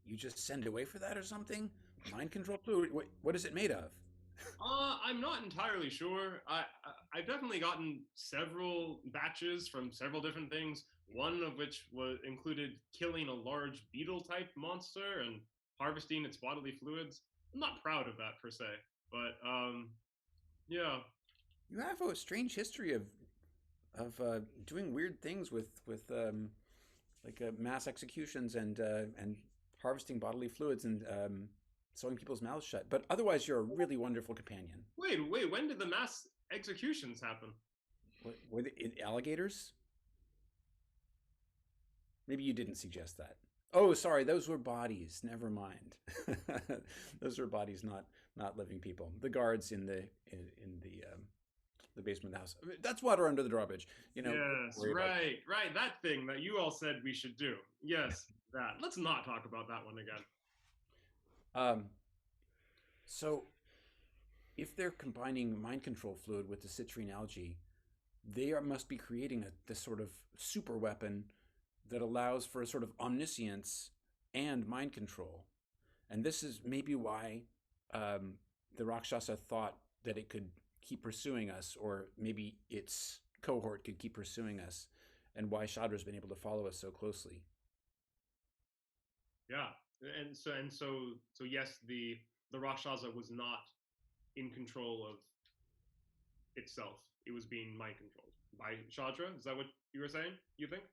[SPEAKER 5] You just send it away for that or something? Mind control fluid? What is it made of?
[SPEAKER 6] I'm not entirely sure. I've definitely gotten several batches from several different things. One of which included killing a large beetle-type monster and harvesting its bodily fluids. I'm not proud of that per se, but yeah.
[SPEAKER 5] You have a strange history of doing weird things with mass executions and harvesting bodily fluids and sewing people's mouths shut. But otherwise, you're a really wonderful companion.
[SPEAKER 6] Wait. When did the mass executions happen?
[SPEAKER 5] Were they alligators? Maybe you didn't suggest that. Oh, sorry, those were bodies. Never mind. Those were bodies, not living people. The guards in the basement of the house. That's water under the drawbridge.
[SPEAKER 6] Yes, right. That thing that you all said we should do. Yes, that. Let's not talk about that one again.
[SPEAKER 5] So, if they're combining mind control fluid with the citrine algae, they must be creating this sort of super weapon that allows for a sort of omniscience and mind control. And this is maybe why the Rakshasa thought that it could keep pursuing us, or maybe its cohort could keep pursuing us. and why Shadra's been able to follow us so closely.
[SPEAKER 6] Yeah, and so yes, the Rakshasa was not in control of itself. It was being mind controlled by Shadra. Is that what you were saying? You think?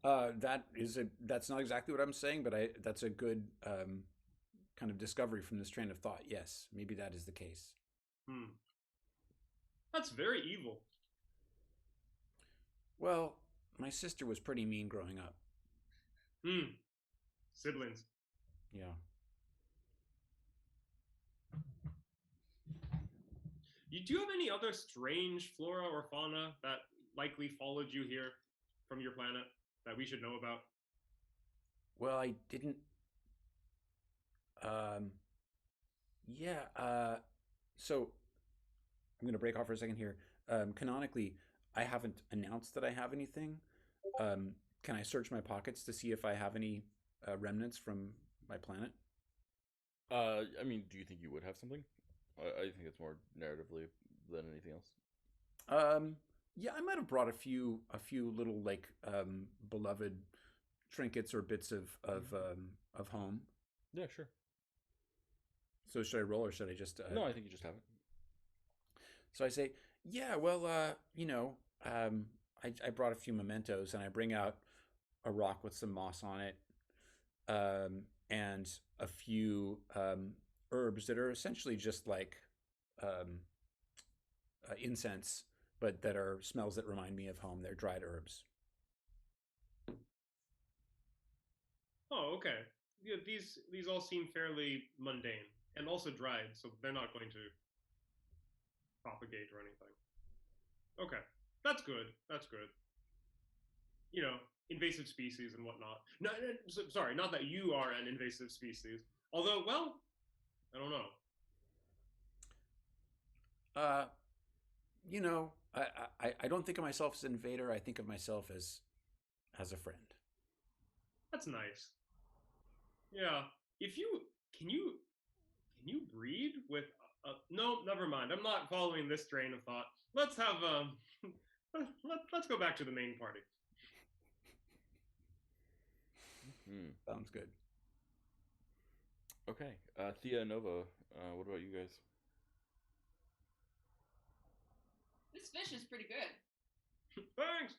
[SPEAKER 5] That's not exactly what I'm saying, but that's a good kind of discovery from this train of thought. Yes, maybe that is the case.
[SPEAKER 6] That's very evil.
[SPEAKER 5] Well, my sister was pretty mean growing up.
[SPEAKER 6] Siblings.
[SPEAKER 5] Yeah.
[SPEAKER 6] Do you have any other strange flora or fauna that likely followed you here from your planet that we should know about?
[SPEAKER 5] Well, I didn't. Yeah. So I'm going to break off for a second here. Canonically, I haven't announced that I have anything. Can I search my pockets to see if I have any remnants from my planet?
[SPEAKER 1] I mean, do you think you would have something? I think it's more narratively than anything else.
[SPEAKER 5] Yeah, I might have brought a few little like beloved trinkets or bits of home.
[SPEAKER 1] Yeah, sure.
[SPEAKER 5] So should I roll or should I just?
[SPEAKER 1] No, I think you just have it.
[SPEAKER 5] So I say, yeah, well, I brought a few mementos, and I bring out a rock with some moss on it, and a few herbs that are essentially just like incense, but that are smells that remind me of home. They're dried herbs.
[SPEAKER 6] Oh, okay. Yeah, these all seem fairly mundane and also dried, so they're not going to propagate or anything. Okay, that's good. That's good. You know, invasive species and whatnot. No, sorry, not that you are an invasive species. Although, well, I don't know.
[SPEAKER 5] I don't think of myself as an invader. I think of myself as a friend.
[SPEAKER 6] That's nice. Yeah. If you can you breed with no, never mind. I'm not following this train of thought. Let's have let's go back to the main party.
[SPEAKER 5] Sounds good.
[SPEAKER 1] Okay. Thea, Nova, what about you guys?
[SPEAKER 4] This fish is pretty good.
[SPEAKER 6] Thanks.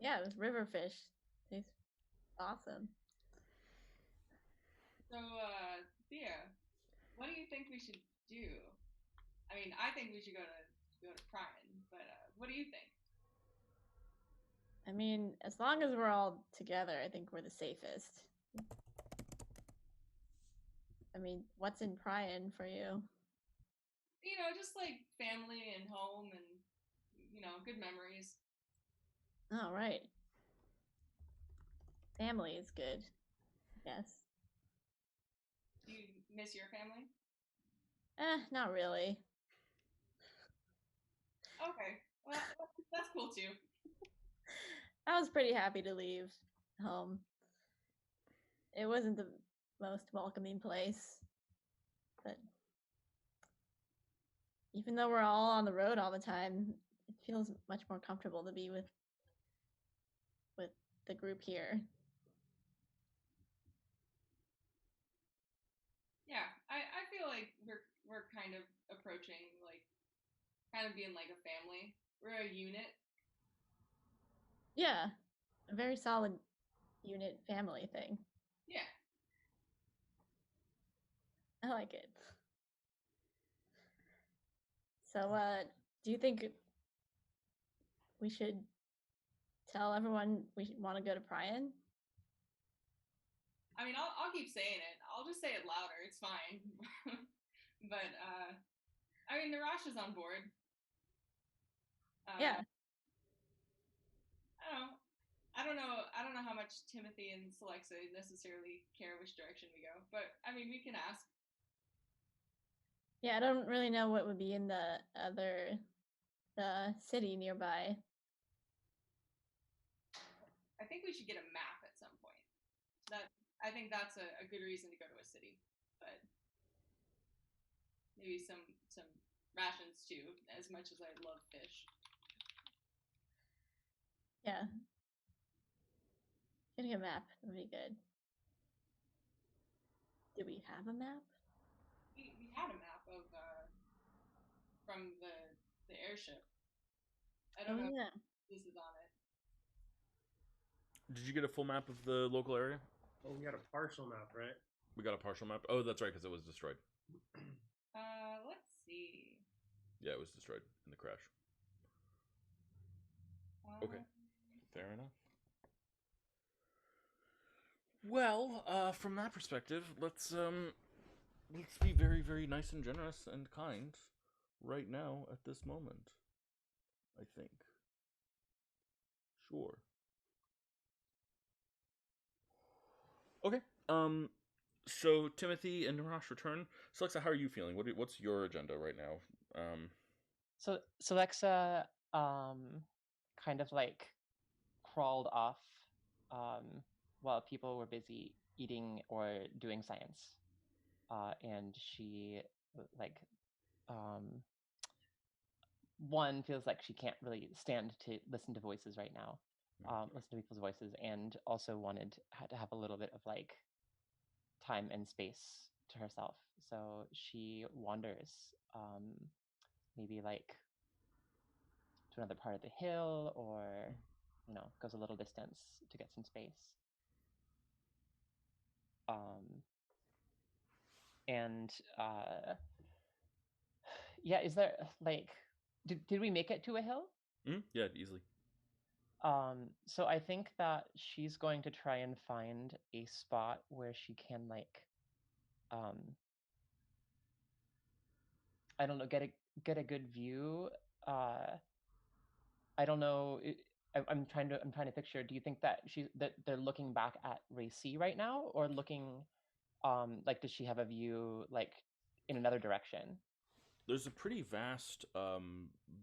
[SPEAKER 3] Yeah, it was river fish. Tastes awesome.
[SPEAKER 4] So, Thea, what do you think we should do? I mean, I think we should go to Prime, but what do you think?
[SPEAKER 3] I mean, as long as we're all together, I think we're the safest. I mean, what's in Pryan for you?
[SPEAKER 4] You know, just like family and home and, you know, good memories.
[SPEAKER 3] Oh, right. Family is good. Yes.
[SPEAKER 4] Do you miss your family?
[SPEAKER 3] Not really.
[SPEAKER 4] Okay. Well, that's cool too.
[SPEAKER 3] I was pretty happy to leave home. It wasn't the most welcoming place, but even though we're all on the road all the time, it feels much more comfortable to be with the group here.
[SPEAKER 4] Yeah, I feel like we're kind of approaching like kind of being like a family. We're a unit.
[SPEAKER 3] Yeah, a very solid unit family thing.
[SPEAKER 4] Yeah.
[SPEAKER 3] I like it. So, do you think we should tell everyone we want to go to Pryan?
[SPEAKER 4] I mean, I'll keep saying it. I'll just say it louder. It's fine. But I mean, Narash is on board.
[SPEAKER 3] Yeah.
[SPEAKER 4] I don't know how much Timothy and Celexa necessarily care which direction we go, but I mean, we can ask.
[SPEAKER 3] Yeah, I don't really know what would be in the city nearby.
[SPEAKER 4] I think we should get a map at some point. I think that's a good reason to go to a city, but maybe some rations too. As much as I love fish.
[SPEAKER 3] Yeah. Getting a map would be good. Do we have a map?
[SPEAKER 4] We had a map of from the airship. I don't
[SPEAKER 3] Oh
[SPEAKER 4] know
[SPEAKER 3] yeah.
[SPEAKER 4] if this is on it.
[SPEAKER 1] Did you get a full map of the local area?
[SPEAKER 6] Oh, we got a partial map, right?
[SPEAKER 1] We got a partial map. Oh, that's right, because it was destroyed.
[SPEAKER 4] Let's see.
[SPEAKER 1] Yeah, it was destroyed in the crash. Okay, fair enough. Well, from that perspective, let's be very, very nice and generous and kind right now at this moment. I think. Sure. Okay. So Timothy and Narash return. So Alexa, how are you feeling? What's your agenda right now?
[SPEAKER 2] So Lexa kind of like crawled off while people were busy eating or doing science. And she like um one feels like she can't really stand to listen to voices right now. Listen to people's voices, and also had to have a little bit of like time and space to herself. So she wanders, maybe like to another part of the hill, or goes a little distance to get some space. And yeah, is there like did we make it to a hill?
[SPEAKER 1] Yeah, easily.
[SPEAKER 2] So I think that she's going to try and find a spot where she can like I don't know, get a good view. I don't know. I'm trying to picture. Do you think that they're looking back at Racy right now, or looking like does she have a view like in another direction?
[SPEAKER 1] There's a pretty vast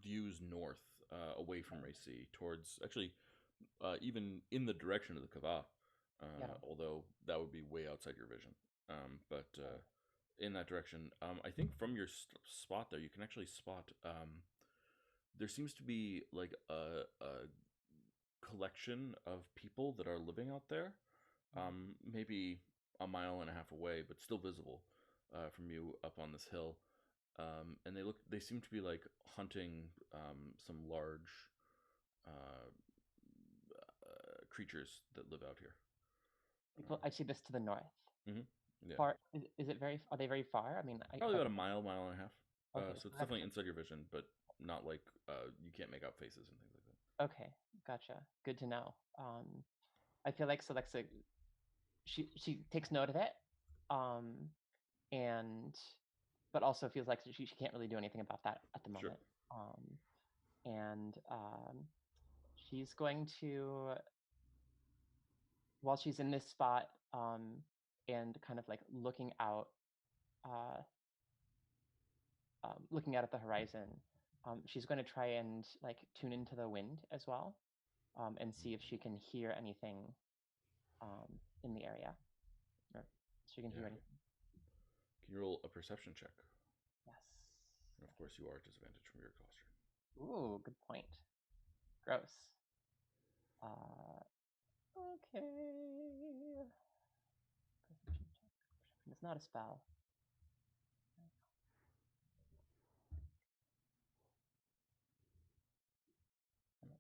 [SPEAKER 1] views north, away from Racy, towards actually even in the direction of the Kava.
[SPEAKER 2] Yeah.
[SPEAKER 1] Although that would be way outside your vision. But in that direction, I think from your spot there, you can actually spot. There seems to be like a collection of people that are living out there, maybe a mile and a half away, but still visible from you up on this hill. And they seem to be like hunting some large uh, creatures that live out here.
[SPEAKER 2] I see this to the north.
[SPEAKER 1] Yeah.
[SPEAKER 2] Far is it very? Are they very far? I mean,
[SPEAKER 1] Probably about a mile and a half.
[SPEAKER 2] Okay,
[SPEAKER 1] So it's definitely inside your vision, but not like you can't make out faces and things like that.
[SPEAKER 2] Okay, gotcha. Good to know. I feel like Celexa, she takes note of it, and but also feels like she can't really do anything about that at the
[SPEAKER 1] Sure.
[SPEAKER 2] moment. And she's going to, while she's in this spot, and kind of like looking out at the horizon, she's going to try and like tune into the wind as well, and see if she can hear anything in the area, or she can hear anything.
[SPEAKER 1] Can you roll a perception check?
[SPEAKER 2] Yes.
[SPEAKER 1] And of course, you are at disadvantage from your exhaustion.
[SPEAKER 2] Ooh, good point. Gross. Okay. Perception check. Perception is not a spell.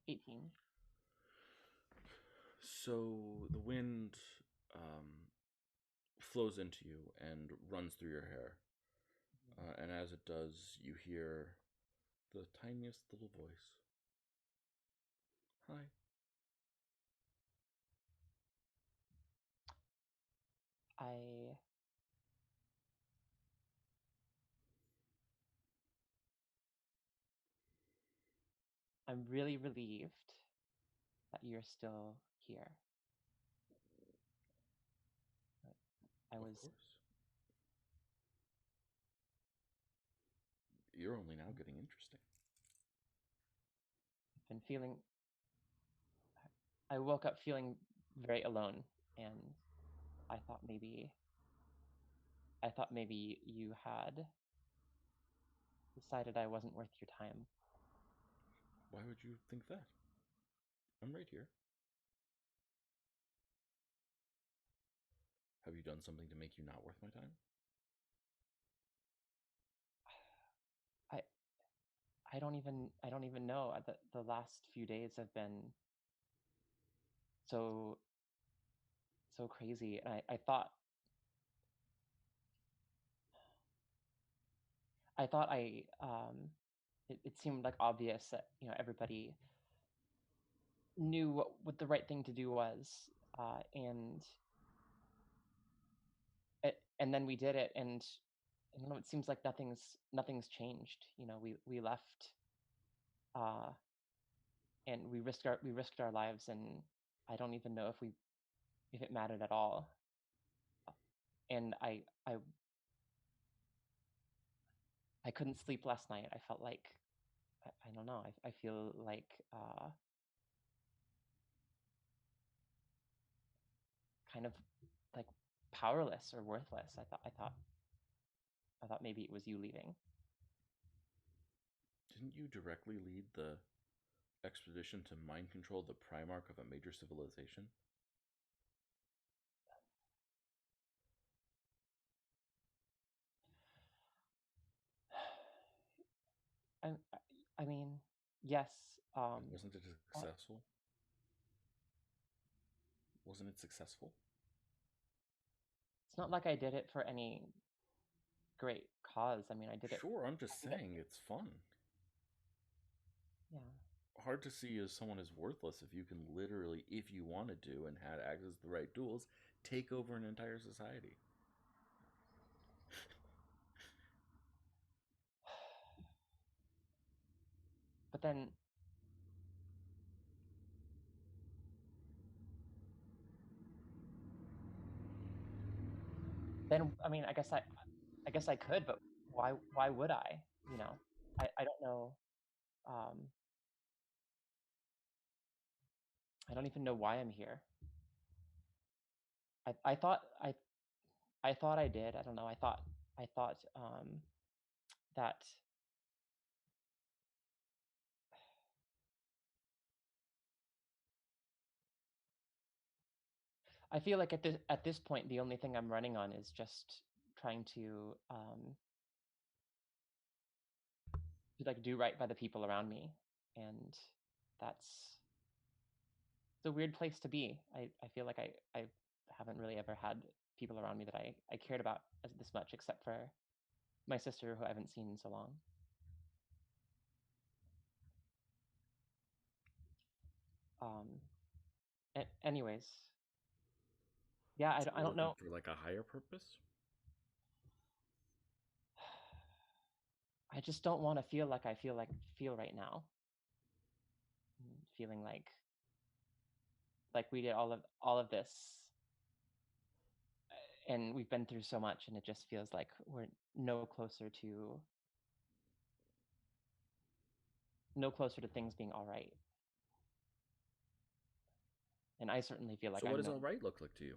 [SPEAKER 2] 18.
[SPEAKER 1] So the wind flows into you and runs through your hair. And as it does, you hear the tiniest little voice. Hi.
[SPEAKER 2] I'm really relieved that you're still here.
[SPEAKER 1] Of course. You're only now getting interesting.
[SPEAKER 2] been feeling I woke up feeling very alone, and I thought maybe you had decided I wasn't worth your time.
[SPEAKER 1] Why would you think that? I'm right here. Have you done something to make you not worth my time?
[SPEAKER 2] I don't even know. The last few days have been so crazy. And I thought it seemed like obvious that everybody knew what the right thing to do was, and and then we did it, and I don't know, it seems like nothing's changed. We left, and we risked our lives, and I don't even know if it mattered at all. And I couldn't sleep last night. I felt like I don't know. I feel like kind of like powerless or worthless. I thought maybe it was you leaving.
[SPEAKER 1] Didn't you directly lead the expedition to mind control the Primarch of a major civilization?
[SPEAKER 2] I mean, yes.
[SPEAKER 1] Wasn't it successful? Wasn't it successful?
[SPEAKER 2] It's not like I did it for any great cause. I mean, I did it.
[SPEAKER 1] Sure, I'm just saying it's fun.
[SPEAKER 2] Yeah.
[SPEAKER 1] Hard to see as someone as worthless if you can literally, if you wanted to and had access to the right tools, take over an entire society.
[SPEAKER 2] But then I mean, I guess I could, but why would I? I don't know. I don't even know why I'm here. I thought I thought I did. I don't know. I thought that I feel like at this point the only thing I'm running on is just trying to like do right by the people around me, and that's it's a weird place to be. I feel like I haven't really ever had people around me that I cared about this much, except for my sister, who I haven't seen in so long. Anyways, yeah, I don't know.
[SPEAKER 1] For like a higher purpose?
[SPEAKER 2] I just don't want to feel like I feel right now. Feeling like we did all of this, and we've been through so much, and it just feels like we're no closer to things being all right. And I certainly feel like
[SPEAKER 1] So what does all right look like to you?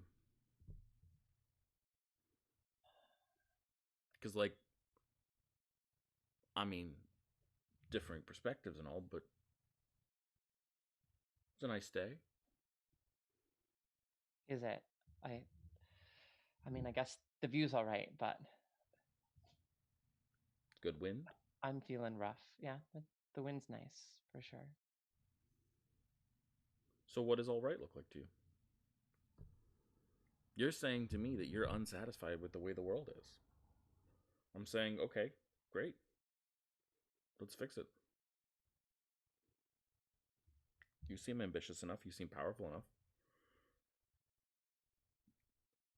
[SPEAKER 1] Because, like, I mean, differing perspectives and all, but it's a nice day.
[SPEAKER 2] Is it? I mean, I guess the view's all right, but
[SPEAKER 1] good wind.
[SPEAKER 2] I'm feeling rough. Yeah, the wind's nice for sure.
[SPEAKER 1] So what does all right look like to you? You're saying to me that you're unsatisfied with the way the world is. I'm saying, okay, great. Let's fix it. You seem ambitious enough. You seem powerful enough.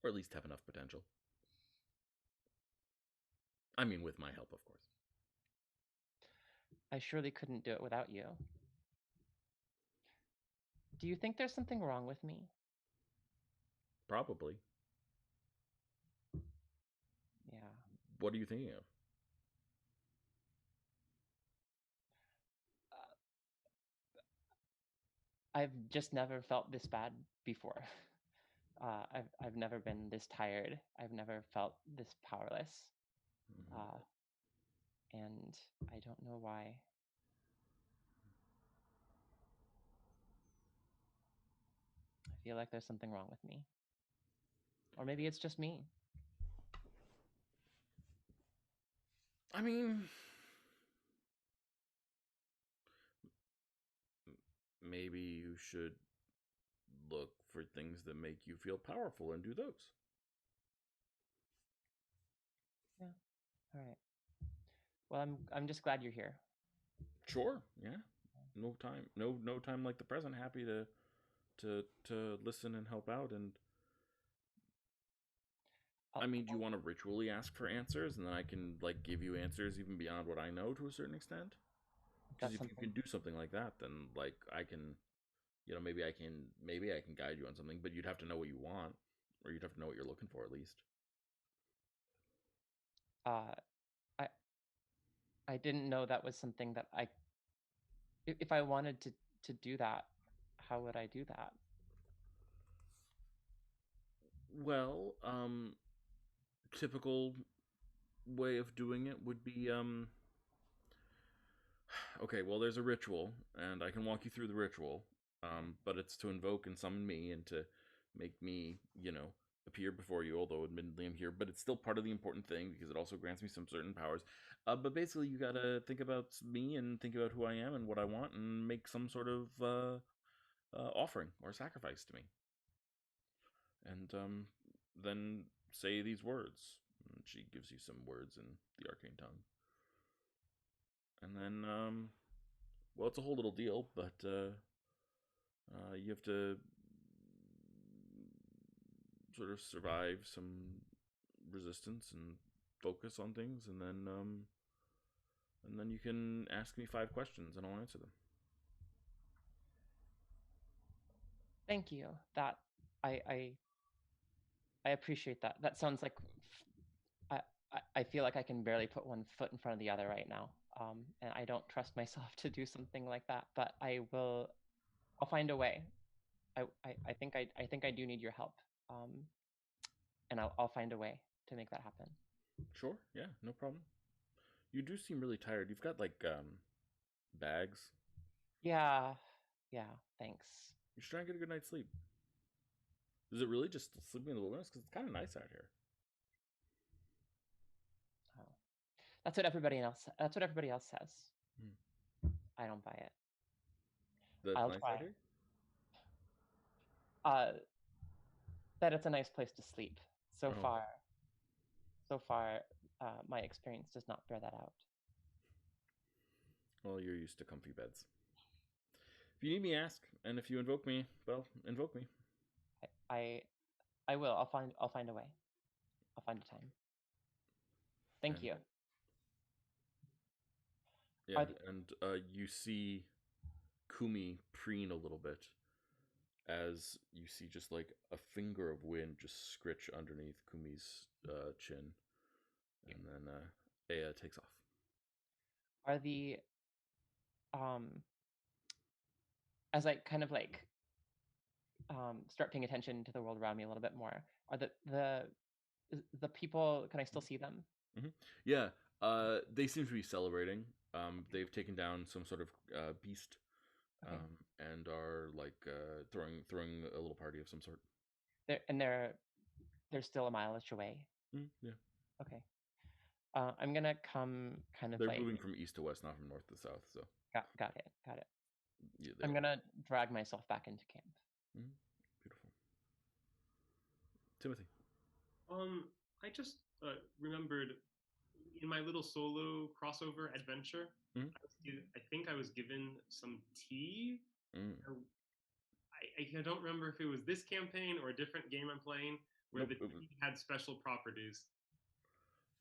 [SPEAKER 1] Or at least have enough potential. I mean, with my help, of course.
[SPEAKER 2] I surely couldn't do it without you. Do you think there's something wrong with me?
[SPEAKER 1] Probably.
[SPEAKER 2] Yeah.
[SPEAKER 1] What are you thinking of?
[SPEAKER 2] I've just never felt this bad before. I've never been this tired. I've never felt this powerless. And I don't know why. feel like there's something wrong with me. Or maybe it's just me.
[SPEAKER 1] I mean, maybe you should look for things that make you feel powerful and do those.
[SPEAKER 2] Yeah. All right. Well, I'm just glad you're here.
[SPEAKER 1] Sure, yeah. No time like the present. Happy to listen and help out. And I mean, do you want to ritually ask for answers, and then I can like give you answers even beyond what I know to a certain extent? Because if you can do something like that, then like I can, maybe I can guide you on something, but you'd have to know what you want, or you'd have to know what you're looking for at least.
[SPEAKER 2] I didn't know that was something that if I wanted to do that, how would I do that?
[SPEAKER 1] Well, typical way of doing it would be okay, well, there's a ritual, and I can walk you through the ritual, but it's to invoke and summon me and to make me, appear before you, although admittedly I'm here, but it's still part of the important thing because it also grants me some certain powers. But basically, you gotta think about me and think about who I am and what I want and make some sort of offering or sacrifice to me. And then say these words. And she gives you some words in the arcane tongue. And then, well, it's a whole little deal, but you have to sort of survive some resistance and focus on things, and then you can ask me 5 questions and I'll answer them.
[SPEAKER 2] Thank you. That I appreciate that. That sounds like I feel like I can barely put one foot in front of the other right now. And I don't trust myself to do something like that, but I'll find a way. I think I do need your help. And I'll find a way to make that happen.
[SPEAKER 1] Sure, yeah, no problem. You do seem really tired. You've got like bags.
[SPEAKER 2] Yeah, thanks.
[SPEAKER 1] You should try and get a good night's sleep. Is it really just sleeping in the wilderness? Because it's kind of nice out here.
[SPEAKER 2] Oh. That's what everybody else says. I don't buy it. I'll
[SPEAKER 1] nice
[SPEAKER 2] try.
[SPEAKER 1] out here?
[SPEAKER 2] That it's a nice place to sleep. So far, my experience does not bear that out.
[SPEAKER 1] Well, you're used to comfy beds. If you need me, ask, and if you invoke me, well, invoke me.
[SPEAKER 2] I will. I'll find a way. I'll find a time. Thank you.
[SPEAKER 1] Yeah, and you see Kumi preen a little bit as you see just like a finger of wind just scritch underneath Kumi's chin, and then Aya takes off.
[SPEAKER 2] Are the as I kind of like start paying attention to the world around me a little bit more, are the people, can I still see them?
[SPEAKER 1] Mm-hmm. Yeah, they seem to be celebrating. They've taken down some sort of beast, okay. And are like throwing a little party of some sort.
[SPEAKER 2] They're still a mile-ish away.
[SPEAKER 1] Yeah.
[SPEAKER 2] Okay. I'm gonna come kind of.
[SPEAKER 1] They're moving from east to west, not from north to south. So.
[SPEAKER 2] Got it.
[SPEAKER 1] Yeah,
[SPEAKER 2] I'm gonna drag myself back into camp.
[SPEAKER 1] Beautiful. Timothy.
[SPEAKER 6] I just remembered in my little solo crossover adventure, I think I was given some tea. I don't remember if it was this campaign or a different game I'm playing where the tea had special properties.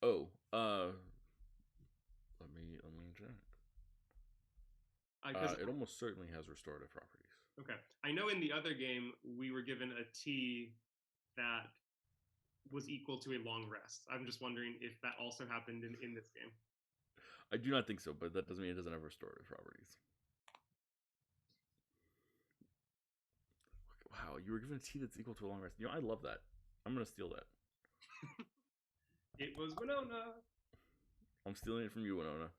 [SPEAKER 1] Oh, let me check. It almost certainly has restorative properties.
[SPEAKER 6] Okay, I know in the other game we were given a tea that was equal to a long rest. I'm just wondering if that also happened in this game.
[SPEAKER 1] I do not think so, but that doesn't mean it doesn't have restorative properties. Wow, you were given a tea that's equal to a long rest. I love that. I'm going to steal that.
[SPEAKER 6] It was Winona.
[SPEAKER 1] I'm stealing it from you, Winona.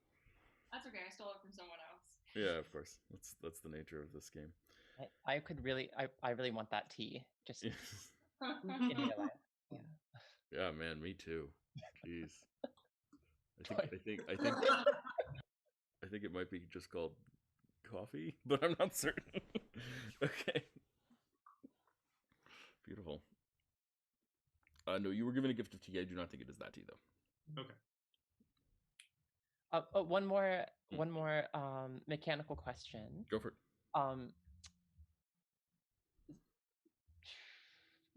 [SPEAKER 4] That's okay. I stole it from someone else.
[SPEAKER 1] Yeah, of course. That's the nature of this game.
[SPEAKER 2] I could really, I really want that tea. Just give me a line. Yeah.
[SPEAKER 1] Yeah, man, me too. Jeez. I
[SPEAKER 2] Joy.
[SPEAKER 1] think it might be just called coffee, but I'm not certain. Okay. Beautiful. No, you were given a gift of tea. I do not think it is that tea, though.
[SPEAKER 6] Okay.
[SPEAKER 2] One more mechanical question.
[SPEAKER 1] Go for it.
[SPEAKER 2] Um,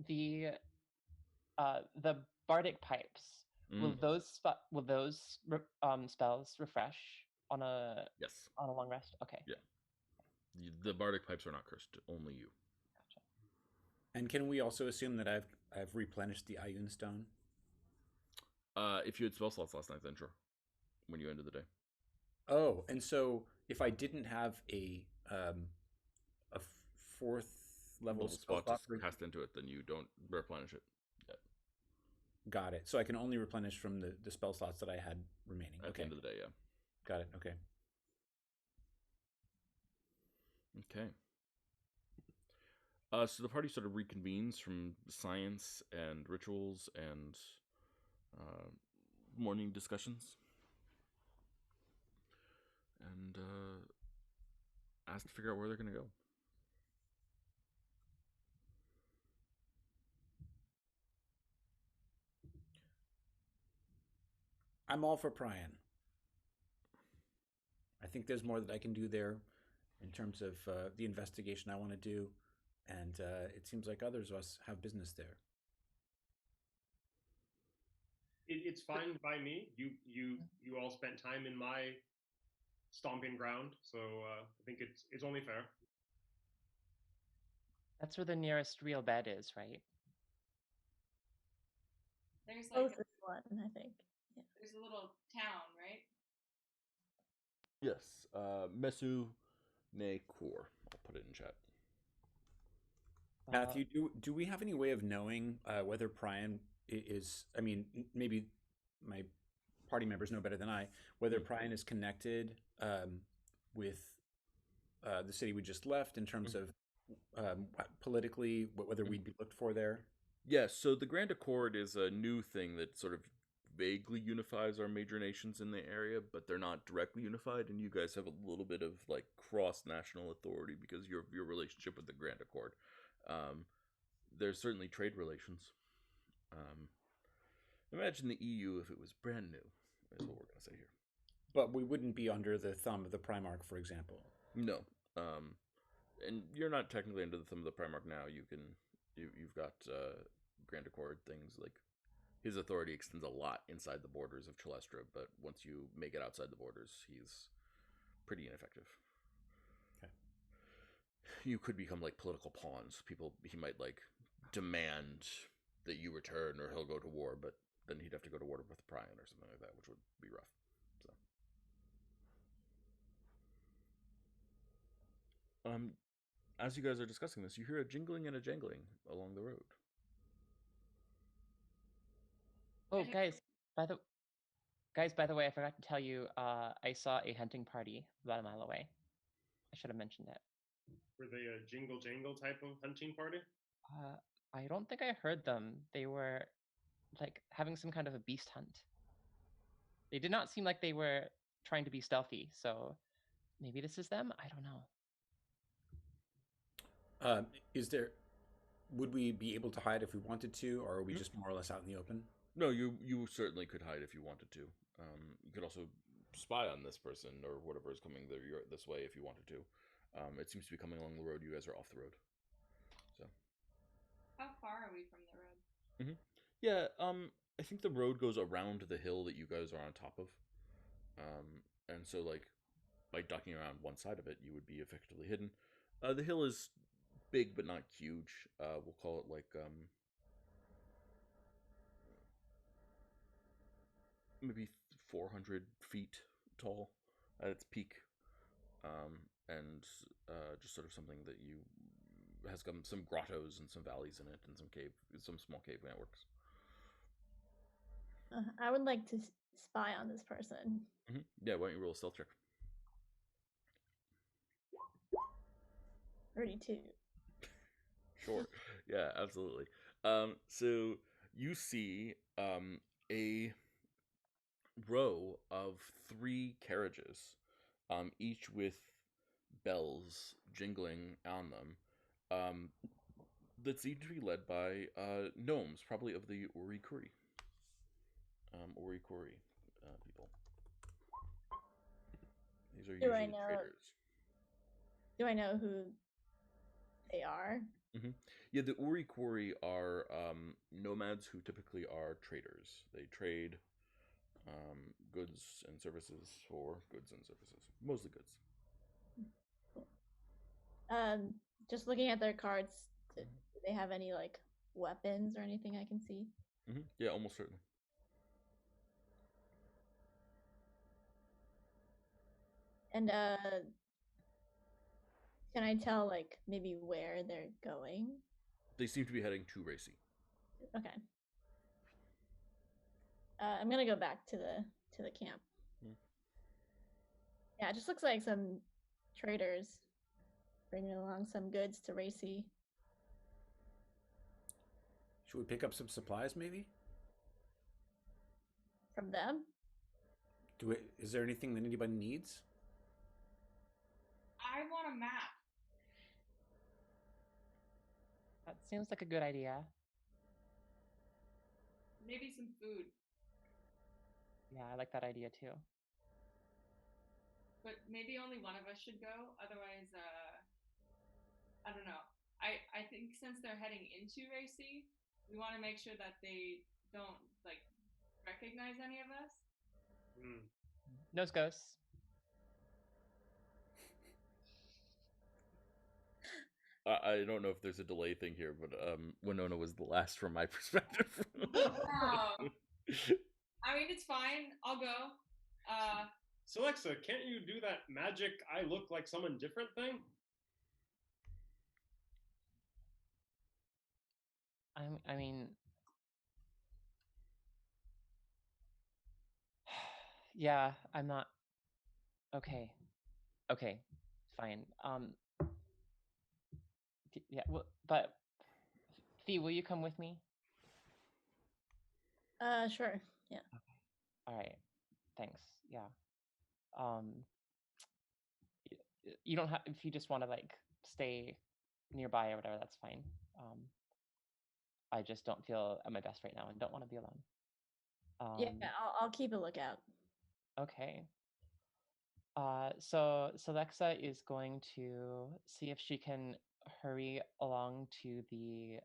[SPEAKER 2] the bardic pipes. Will those spells refresh on a
[SPEAKER 1] Yes.
[SPEAKER 2] long rest? Okay.
[SPEAKER 1] Yeah. The bardic pipes are not cursed. Only you.
[SPEAKER 2] Gotcha.
[SPEAKER 5] And can we also assume that I've replenished the Ioun Stone?
[SPEAKER 1] If you had spell slots last night, then sure. When you ended the day.
[SPEAKER 5] Oh, and so if I didn't have a fourth level spell
[SPEAKER 1] spot to
[SPEAKER 5] slot
[SPEAKER 1] cast into it, then you don't replenish it. Yet.
[SPEAKER 5] Got it. So I can only replenish from the spell slots that I had remaining.
[SPEAKER 1] At the end of the day, yeah.
[SPEAKER 5] Got it. Okay.
[SPEAKER 1] Okay. So the party sort of reconvenes from science and rituals and morning discussions, and ask to figure out where they're going to go.
[SPEAKER 5] I'm all for Prian. I think there's more that I can do there in terms of the investigation I want to do, and it seems like others of us have business there.
[SPEAKER 6] It's fine by me. You all spent time in my stomping ground, so I think it's only fair.
[SPEAKER 2] That's where the nearest real bed is, right?
[SPEAKER 4] There's like
[SPEAKER 3] Closest one, I think. Yeah.
[SPEAKER 4] there's a little town, right?
[SPEAKER 1] Yes, Mesu Ne Kor. I'll put it in chat.
[SPEAKER 5] Matthew, do we have any way of knowing whether Prian is? I mean, maybe my party members know better than I. Whether Prian is connected with the city we just left in terms of politically, whether we'd be looked for there.
[SPEAKER 1] Yes, so the Grand Accord is a new thing that sort of vaguely unifies our major nations in the area, but they're not directly unified, and you guys have a little bit of like cross-national authority because your relationship with the Grand Accord. There's certainly trade relations. Imagine the EU if it was brand new, is what we're going to say here.
[SPEAKER 5] But we wouldn't be under the thumb of the Primarch, for example.
[SPEAKER 1] No. And you're not technically under the thumb of the Primarch now. You've got Grand Accord things like his authority extends a lot inside the borders of Chalestra, but once you make it outside the borders, he's pretty ineffective.
[SPEAKER 5] Okay.
[SPEAKER 1] You could become like political pawns. He might like demand that you return or he'll go to war, but then he'd have to go to war with Prian or something like that, which would be rough. So as you guys are discussing this, you hear a jingling and a jangling along the road.
[SPEAKER 2] Oh, guys, by the way, I forgot to tell you, I saw a hunting party about a mile away. I should have mentioned it.
[SPEAKER 6] Were they a jingle jangle type of hunting party?
[SPEAKER 2] I don't think I heard them. They were like having some kind of a beast hunt. They did not seem like they were trying to be stealthy, so maybe this is them? I don't know.
[SPEAKER 5] Would we be able to hide if we wanted to, or are we just more or less out in the open?
[SPEAKER 1] No, you certainly could hide if you wanted to. You could also spy on this person or whatever is coming this way if you wanted to. It seems to be coming along the road. You guys are off the road. So.
[SPEAKER 4] How far are we from the road?
[SPEAKER 1] Mm-hmm. Yeah, I think the road goes around the hill that you guys are on top of. And so, like, by ducking around one side of it, you would be effectively hidden. The hill is big but not huge. We'll call it like maybe 400 feet tall at its peak, and just sort of something that has some grottos and some valleys in it, and some small cave networks.
[SPEAKER 3] I would like to spy on this person.
[SPEAKER 1] Mm-hmm. Yeah, why don't you roll a stealth check?
[SPEAKER 3] 32.
[SPEAKER 1] Sure. Yeah, absolutely. So you see a row of 3 carriages, each with bells jingling on them, um, that seem to be led by gnomes, probably of the Orikuri. Orikuri people. These are
[SPEAKER 3] Do I
[SPEAKER 1] usually
[SPEAKER 3] know?
[SPEAKER 1] traders.
[SPEAKER 3] Do I know who they are?
[SPEAKER 1] Yeah, the Orikuri are nomads who typically are traders. They trade goods and services for goods and services, mostly goods.
[SPEAKER 3] Just looking at their cards, do they have any like weapons or anything I can see?
[SPEAKER 1] Yeah, almost certainly.
[SPEAKER 3] And can I tell like maybe where they're going?
[SPEAKER 1] They seem to be heading to Racy.
[SPEAKER 3] Okay. I'm gonna go back to the camp. Yeah, it just looks like some traders bringing along some goods to Racy.
[SPEAKER 5] Should we pick up some supplies, maybe?
[SPEAKER 3] From them?
[SPEAKER 5] Is there anything that anybody needs?
[SPEAKER 4] I want a map.
[SPEAKER 2] That seems like a good idea.
[SPEAKER 4] Maybe some food.
[SPEAKER 2] Yeah, I like that idea too.
[SPEAKER 4] But maybe only one of us should go. Otherwise, I don't know. I think since they're heading into Racy, we want to make sure that they don't like recognize any of us.
[SPEAKER 2] Nose goes.
[SPEAKER 1] I don't know if there's a delay thing here, but Winona was the last from my perspective.
[SPEAKER 4] Oh. I mean, it's fine. I'll go.
[SPEAKER 6] So, Alexa, can't you do that magic I look like someone different thing?
[SPEAKER 2] I mean, yeah, I'm not. Okay, okay, fine. Yeah, well, but Fee, will you come with me?
[SPEAKER 3] Sure. Yeah.
[SPEAKER 2] All right, thanks. Yeah. Um, you don't have if you just want to like stay nearby or whatever. That's fine. I just don't feel at my best right now and don't want to be alone.
[SPEAKER 3] Yeah, I'll keep a lookout.
[SPEAKER 2] Okay. So Lexa is going to see if she can hurry along to the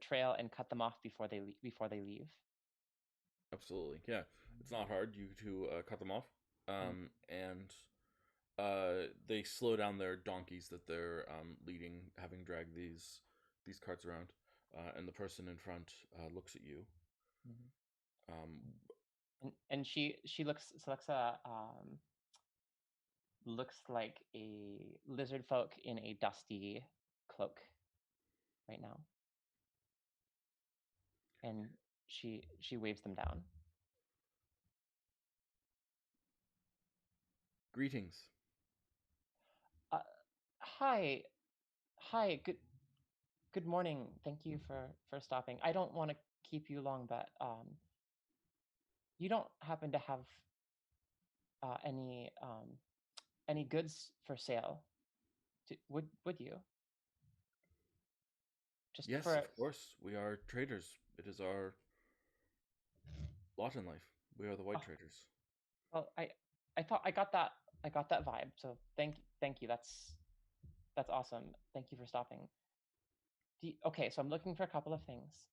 [SPEAKER 2] trail and cut them off before they leave.
[SPEAKER 1] Absolutely, yeah. It's not hard you to cut them off, and they slow down their donkeys that they're leading, having dragged these carts around, and the person in front looks at you.
[SPEAKER 2] And she looks Lexa looks like a lizard folk in a dusty cloak right now, and she waves them down.
[SPEAKER 1] Greetings.
[SPEAKER 2] Hi, good morning. Thank you for stopping. I don't want to keep you long, but you don't happen to have any goods for sale? Would you? Just
[SPEAKER 1] Yes,
[SPEAKER 2] for
[SPEAKER 1] of course. We are traders. It is our lot in life. We are the white traders.
[SPEAKER 2] well, I thought I got that vibe. So thank you. That's awesome. Thank you for stopping. Okay, so I'm looking for a couple of things.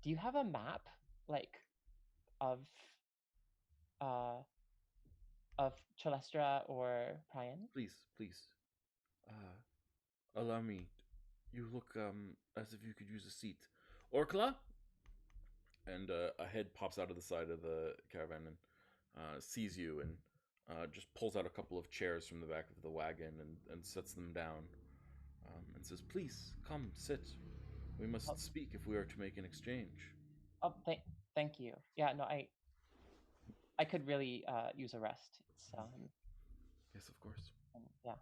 [SPEAKER 2] Do you have a map like of Chalestra or Prian?
[SPEAKER 1] Please, please. Allow me. You look as if you could use a seat. Orkla? And a head pops out of the side of the caravan and sees you and just pulls out a couple of chairs from the back of the wagon and sets them down and says, "Please come sit. We must speak if we are to make an exchange."
[SPEAKER 2] Oh, thank you. Yeah, no, I could really use a rest. It's
[SPEAKER 1] Yes, of course.
[SPEAKER 2] yeah.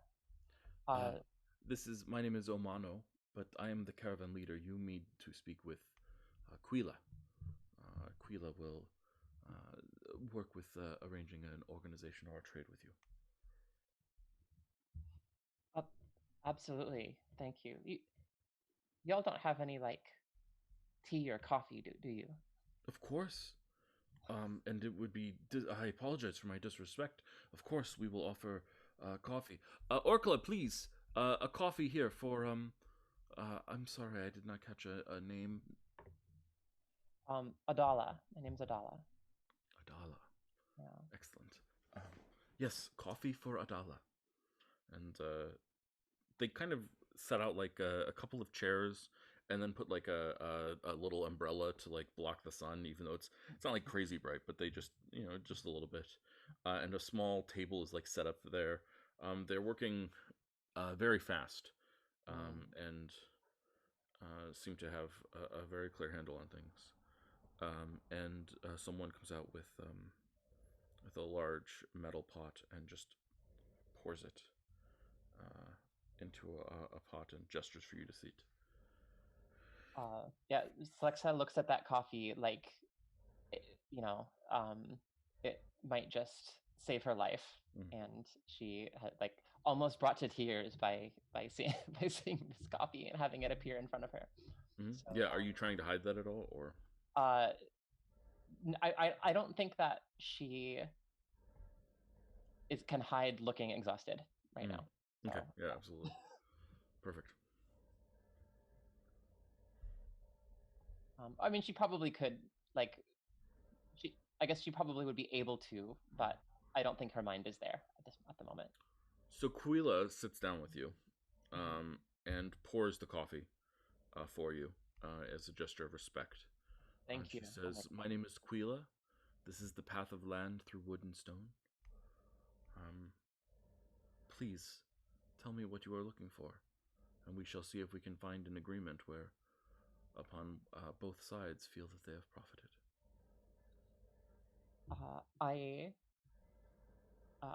[SPEAKER 1] My name is Omano, but I am the caravan leader. You need to speak with Quila. Quila will work with arranging an organization or a trade with you.
[SPEAKER 2] Absolutely. Thank you. Y'all don't have any like tea or coffee, do you?
[SPEAKER 1] Of course. And it would be. I apologize for my disrespect. Of course, we will offer coffee. Orkla, please, a coffee here for. I'm sorry, I did not catch a name.
[SPEAKER 2] Adala. My name's Adala.
[SPEAKER 1] Adala.
[SPEAKER 2] Yeah.
[SPEAKER 1] Excellent. Yes, coffee for Adala. And they kind of set out like a couple of chairs and then put like a little umbrella to like block the sun, even though it's not like crazy bright, but they just just a little bit. And a small table is like set up there. They're working very fast, and seem to have a very clear handle on things. And someone comes out with a large metal pot and just pours it into a pot and gestures for you to seat.
[SPEAKER 2] Yeah, Slexa looks at that coffee like, it might just save her life, and she had like almost brought to tears by seeing by seeing this coffee and having it appear in front of her.
[SPEAKER 1] So, yeah, are you trying to hide that at all, or?
[SPEAKER 2] I don't think that she can hide looking exhausted right now. So.
[SPEAKER 1] Okay, yeah, absolutely. Perfect.
[SPEAKER 2] I mean, she probably could, like, I guess she probably would be able to, but I don't think her mind is there at the moment.
[SPEAKER 1] So Quila sits down with you, and pours the coffee for you as a gesture of respect.
[SPEAKER 2] Thank you.
[SPEAKER 1] She says, "My name is Quila. This is the path of land through wood and stone. Please tell me what you are looking for, and we shall see if we can find an agreement where upon both sides feel that they have profited."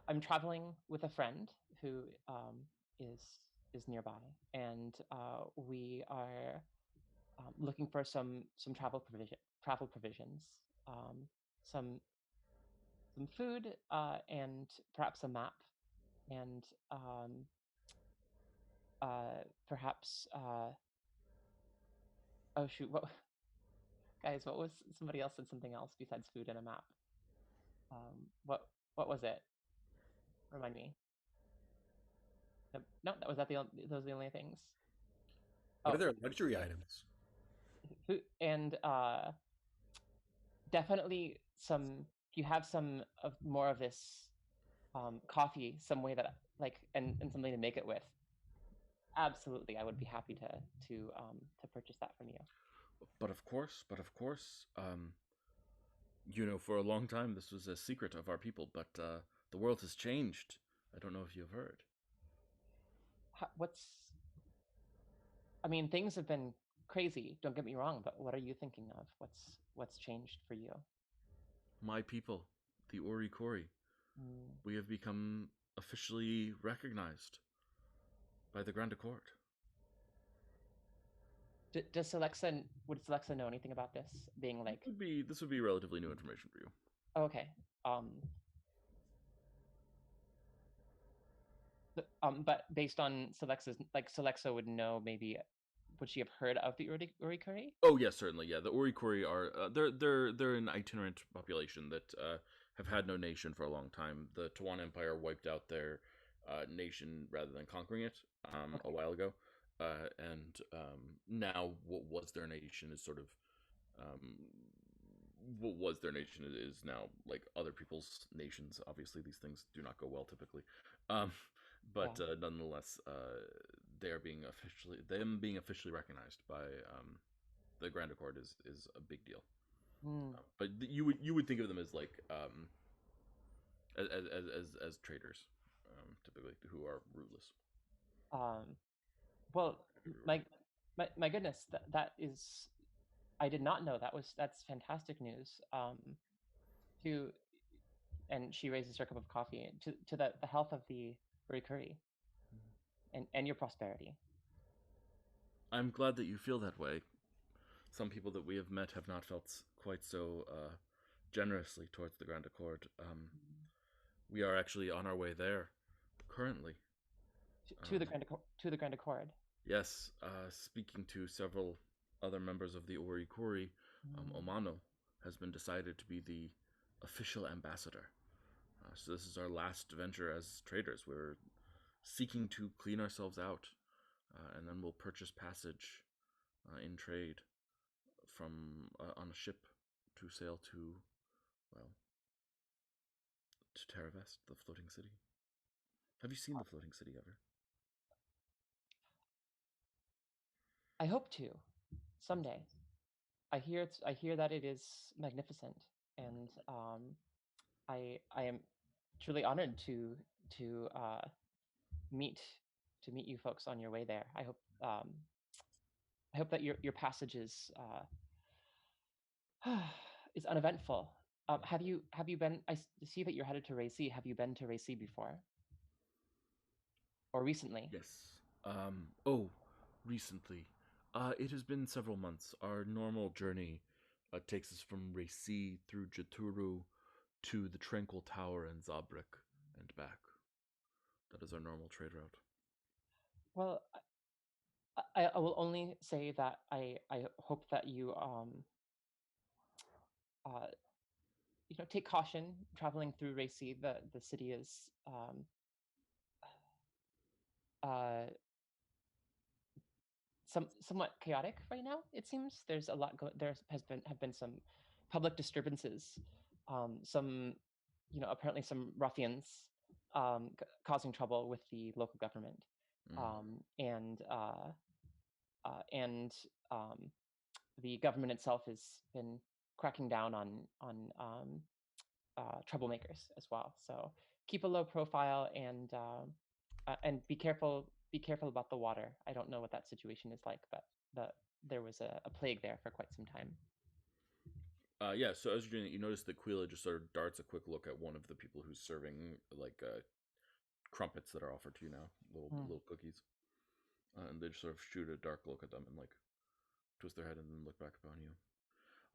[SPEAKER 2] I'm traveling with a friend who is nearby, and we are looking for some travel provisions, some food, and perhaps a map, and perhaps oh shoot, what guys, what was, somebody else said something else besides food and a map. What was it? Remind me. No, those are the only things.
[SPEAKER 5] What are their luxury items?
[SPEAKER 2] And definitely some. If you have some of more of this coffee, some way that like and something to make it with. Absolutely, I would be happy to purchase that from you.
[SPEAKER 1] But of course, for a long time this was a secret of our people. But the world has changed. I don't know if you've heard.
[SPEAKER 2] I mean, things have been crazy. Don't get me wrong, but what are you thinking of? What's changed for you?
[SPEAKER 1] My people, the Orikori, we have become officially recognized by the Grand Accord.
[SPEAKER 2] Would Celexa know anything about this? Being like,
[SPEAKER 1] this would be relatively new information for you.
[SPEAKER 2] Oh, okay. But based on Celexa's, like, Celexa would know, maybe would she have heard of the Orikuri?
[SPEAKER 1] Oh yes, certainly. Yeah, the Orikuri are they're an itinerant population that have had no nation for a long time. The Tawan Empire wiped out their nation rather than conquering it a while ago, and now what was their nation is sort of what was their nation is now like other people's nations. Obviously, these things do not go well typically, but nonetheless, them being officially recognized by the Grand Accord is a big deal. But you would think of them as like as traders, typically, who are rootless.
[SPEAKER 2] Well, my goodness, that is, I did not know that's fantastic news. And she raises her cup of coffee to the health of the Orikuri. and your prosperity.
[SPEAKER 1] I'm glad that you feel that way. Some people that we have met have not felt quite so generously towards the Grand Accord. We are actually on our way there currently.
[SPEAKER 2] To the Grand Accord.
[SPEAKER 1] Yes, speaking to several other members of the Orikuri, Omano has been decided to be the official ambassador. So this is our last venture as traders. We're seeking to clean ourselves out, and then we'll purchase passage in trade from on a ship to sail to, well, to Terravest, the floating city. Have you seen the floating city ever?
[SPEAKER 2] I hope to someday. I hear that it is magnificent, and I am truly honored to meet you folks on your way there. I hope that your passage is is uneventful. Have you been? See that you're headed to Racy. Have you been to Racy before, or recently?
[SPEAKER 1] Yes. Recently. It has been several months. Our normal journey takes us from Racy through Jaturu to the Tranquil Tower in Zabrik and back. That is our normal trade route.
[SPEAKER 2] Well, I will only say that I hope that you take caution traveling through Racy. The city is somewhat chaotic right now. It seems there's a lot. There have been some public disturbances. Some apparently some ruffians causing trouble with the local government, and the government itself has been cracking down on troublemakers as well. So keep a low profile and be careful. Be careful about the water. I don't know what that situation is like, but there was a plague there for quite some time.
[SPEAKER 1] Yeah, so as you're doing it, you notice that Quila just sort of darts a quick look at one of the people who's serving like crumpets that are offered to you now, little cookies, and they just sort of shoot a dark look at them and like twist their head and then look back upon you.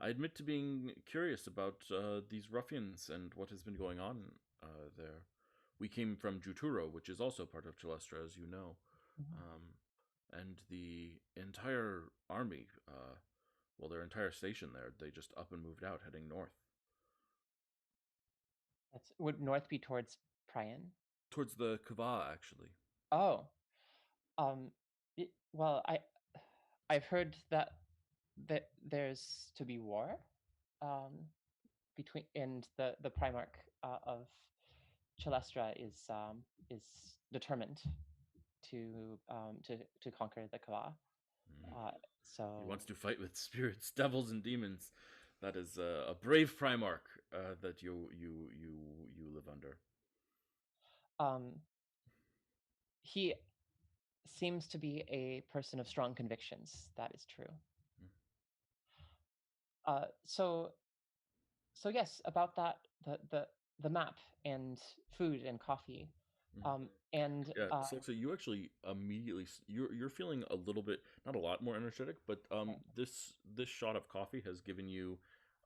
[SPEAKER 1] I admit to being curious about these ruffians and what has been going on there. We came from Juturo, which is also part of Chalestra, as you know, and the entire army, their entire station there, they just up and moved out, heading north.
[SPEAKER 2] Would north be towards Prian?
[SPEAKER 1] Towards the Kava, actually.
[SPEAKER 2] Oh, well, I've heard that there's to be war between, and the Primarch of Chalestra is determined to conquer the Kava. So
[SPEAKER 1] he wants to fight with spirits, devils, and demons. That is a brave Primarch that you live under.
[SPEAKER 2] He seems to be a person of strong convictions. That is true. So yes, about that, the map and food and coffee. And
[SPEAKER 1] yeah, so you actually immediately you're feeling a little bit, not a lot more energetic, but this shot of coffee has given you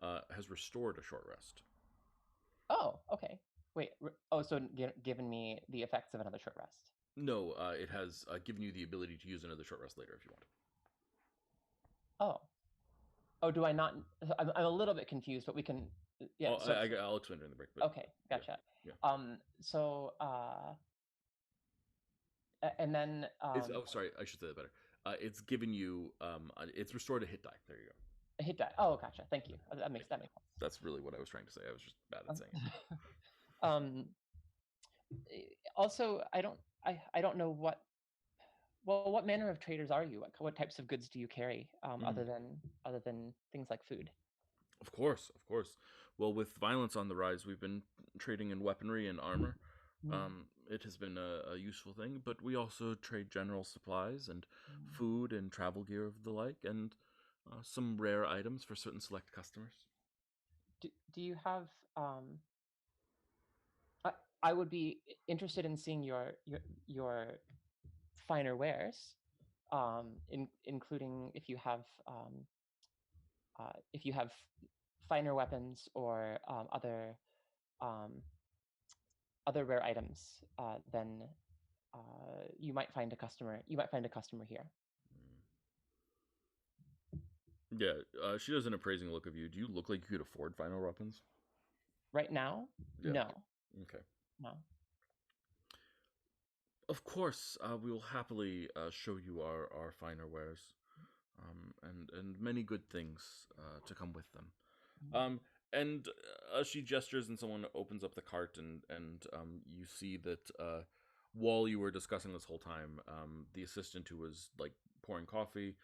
[SPEAKER 1] has restored a short rest.
[SPEAKER 2] Oh, okay. Wait. So given me the effects of another short rest.
[SPEAKER 1] No, it has given you the ability to use another short rest later if you
[SPEAKER 2] want. Oh, do I not? I'm a little bit confused, but we can. Yeah.
[SPEAKER 1] I'll explain during the break. But
[SPEAKER 2] okay, gotcha.
[SPEAKER 1] Yeah.
[SPEAKER 2] So. And then.
[SPEAKER 1] Sorry, I should say that better. It's given you. It's restored a hit die. There you go.
[SPEAKER 2] A hit die. Oh, gotcha. Thank you. That makes sense.
[SPEAKER 1] That's really what I was trying to say. I was just bad at saying
[SPEAKER 2] it. Also, I don't know what. Well, what manner of traders are you? What types of goods do you carry, other than things like food?
[SPEAKER 1] Of course. Well, with violence on the rise, we've been trading in weaponry and armor. It has been a useful thing, but we also trade general supplies and food and travel gear of the like, and some rare items for certain select customers.
[SPEAKER 2] Do you have? I would be interested in seeing your finer wares, including if you have finer weapons or um, other rare items, then you might find a customer. You might find a customer here.
[SPEAKER 1] Yeah, she does an appraising look of you. Do you look like you could afford finer weapons?
[SPEAKER 2] Right now,
[SPEAKER 1] Yeah.
[SPEAKER 2] no,
[SPEAKER 1] Okay.
[SPEAKER 2] no.
[SPEAKER 1] Of course, we will happily show you our finer wares, and many good things to come with them. And she gestures, and someone opens up the cart, and you see that while you were discussing this whole time, the assistant who was like pouring coffee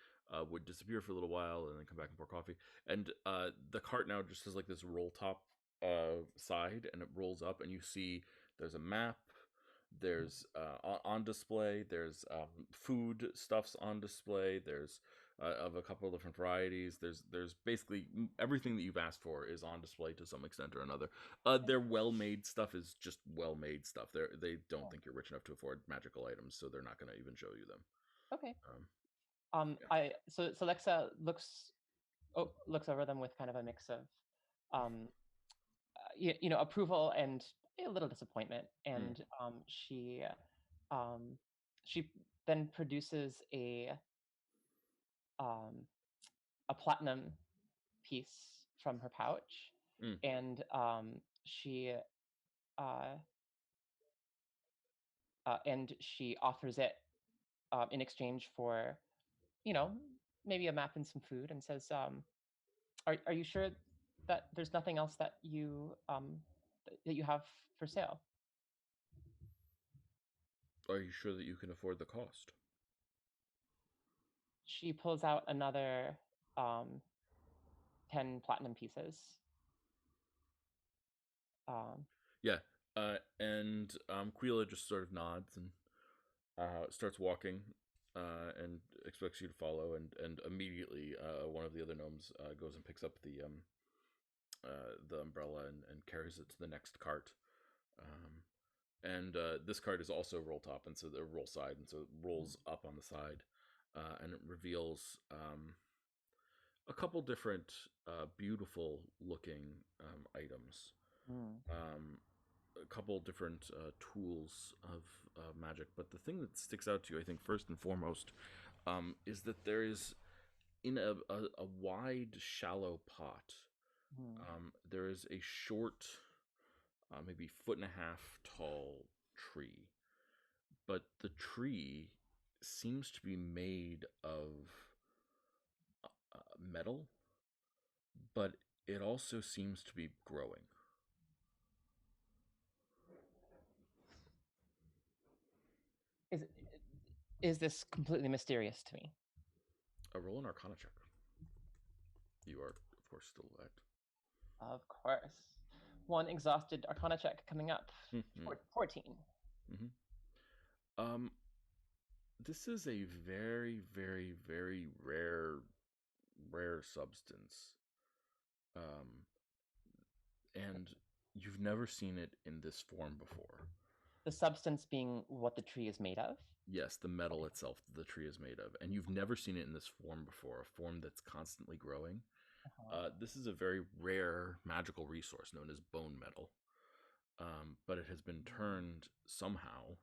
[SPEAKER 1] would disappear for a little while, and then come back and pour coffee. And the cart now just has like this roll top side, and it rolls up, and you see there's a map. There's on display. There's food stuffs on display. There's of a couple of different varieties. There's basically everything that you've asked for is on display to some extent or another. Their well-made stuff is just well-made stuff. They don't think you're rich enough to afford magical items, so they're not going to even show you them.
[SPEAKER 2] Okay.
[SPEAKER 1] Yeah.
[SPEAKER 2] So Lexa looks over them with kind of a mix of approval and a little disappointment, and she then produces a platinum piece from her pouch, and she offers it in exchange for, maybe a map and some food, and says, "Are you sure that there's nothing else that you have for sale?"
[SPEAKER 1] Are you sure that you can afford the cost?
[SPEAKER 2] She pulls out another 10 platinum pieces.
[SPEAKER 1] Yeah, and Quila just sort of nods and starts walking, and expects you to follow, and immediately one of the other gnomes goes and picks up the umbrella and carries it to the next cart. And this cart is also roll top, and so the roll side, and so it rolls up on the side, and it reveals a couple different beautiful looking items. A couple different tools of magic, but the thing that sticks out to you, I think, first and foremost, is that there is in a wide, shallow pot. There is a short, maybe 1.5 foot tall tree, but the tree seems to be made of metal, but it also seems to be growing.
[SPEAKER 2] Is this completely mysterious to me?
[SPEAKER 1] Roll an Arcana check. You are, of course, still at.
[SPEAKER 2] Of course. One exhausted Arcana check coming up. 14.
[SPEAKER 1] This is a very, very, very rare substance. And you've never seen it in this form before.
[SPEAKER 2] The substance being what the tree is made of?
[SPEAKER 1] Yes, the metal itself that the tree is made of. And you've never seen it in this form before, a form that's constantly growing. This is a very rare magical resource known as bone metal. But it has been turned somehow,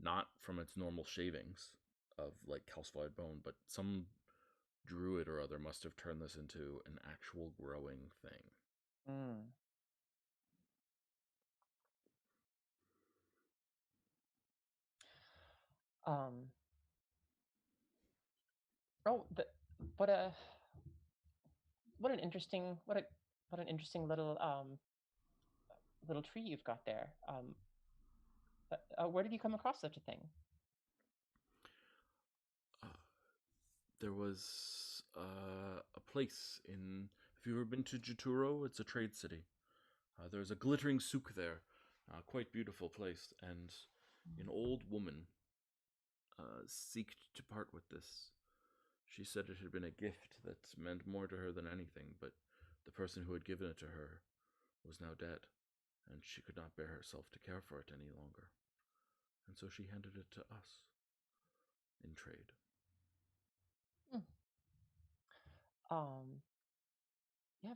[SPEAKER 1] not from its normal shavings of like calcified bone, but some druid or other must have turned this into an actual growing thing.
[SPEAKER 2] What an interesting little tree you've got there. Where did you come across such a thing?
[SPEAKER 1] There was a place in. Have you ever been to Jaturo? It's a trade city. There's a glittering souk there, quite beautiful place, and an old woman seeked to part with this. She said it had been a gift that meant more to her than anything, but the person who had given it to her was now dead, and she could not bear herself to care for it any longer. And so she handed it to us. in trade.
[SPEAKER 2] Yeah,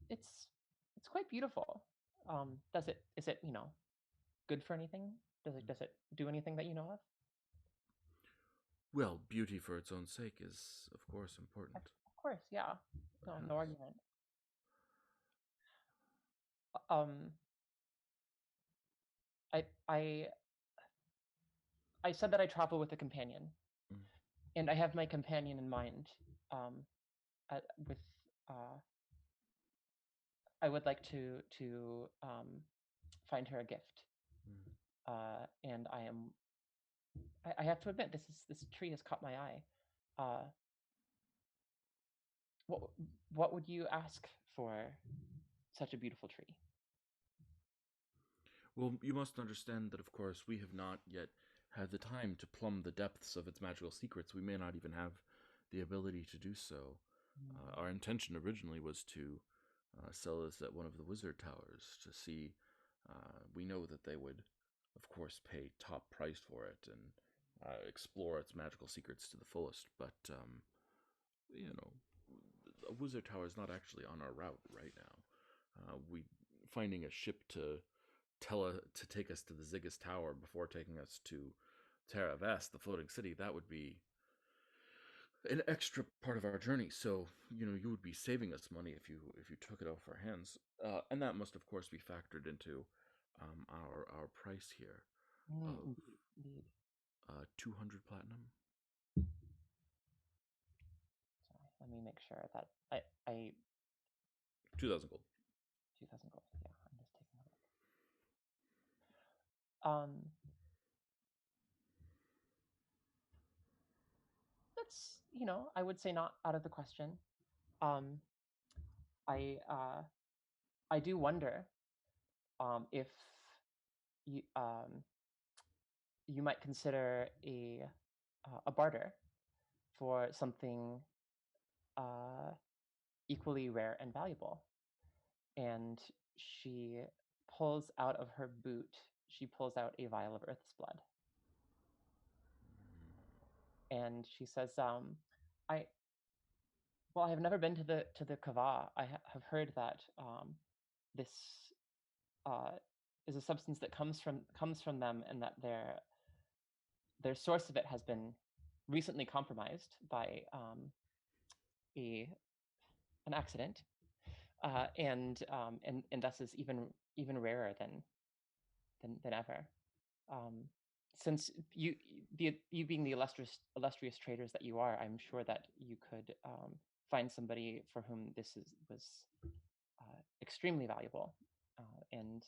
[SPEAKER 2] it's quite beautiful. Is it good for anything? Does it do anything that you know of?
[SPEAKER 1] Well, beauty for its own sake is, of course, important.
[SPEAKER 2] Of course, yeah. No,
[SPEAKER 1] Yes.
[SPEAKER 2] no argument. Um, I I I said that I travel with a companion,
[SPEAKER 1] Mm.
[SPEAKER 2] and I have my companion in mind. Um, with uh, I would like to find her a gift. And I have to admit this tree has caught my eye. Uh, what what would you ask for such a beautiful tree?
[SPEAKER 1] Well, you must understand that, of course, we have not yet had the time to plumb the depths of its magical secrets. We may not even have the ability to do so. Our intention originally was to sell this at one of the wizard towers to see. We know that they would, of course, pay top price for it and explore its magical secrets to the fullest. But you know, a wizard tower is not actually on our route right now. We finding a ship to to take us to the Ziggis Tower before taking us to Terra Vest, the floating city. That would be an extra part of our journey. So you would be saving us money if you took it off our hands, and that must of course be factored into our price here of
[SPEAKER 2] Indeed.
[SPEAKER 1] 200 platinum.
[SPEAKER 2] Sorry, let me make sure that I
[SPEAKER 1] 2,000 gold.
[SPEAKER 2] 2,000 gold. Yeah, I'm just taking a look. That's I would say not out of the question. Um, I I do wonder if you you might consider a barter for something uh, equally rare and valuable. And she pulls out of her boot. She pulls out a vial of Earth's blood, and she says, "I well, I have never been to the Kava. I have heard that this uh, is a substance that comes from them, and that their source of it has been recently compromised by a an accident, and thus is even rarer than ever. Since you being the illustrious traders that you are, I'm sure that you could find somebody for whom was extremely valuable, and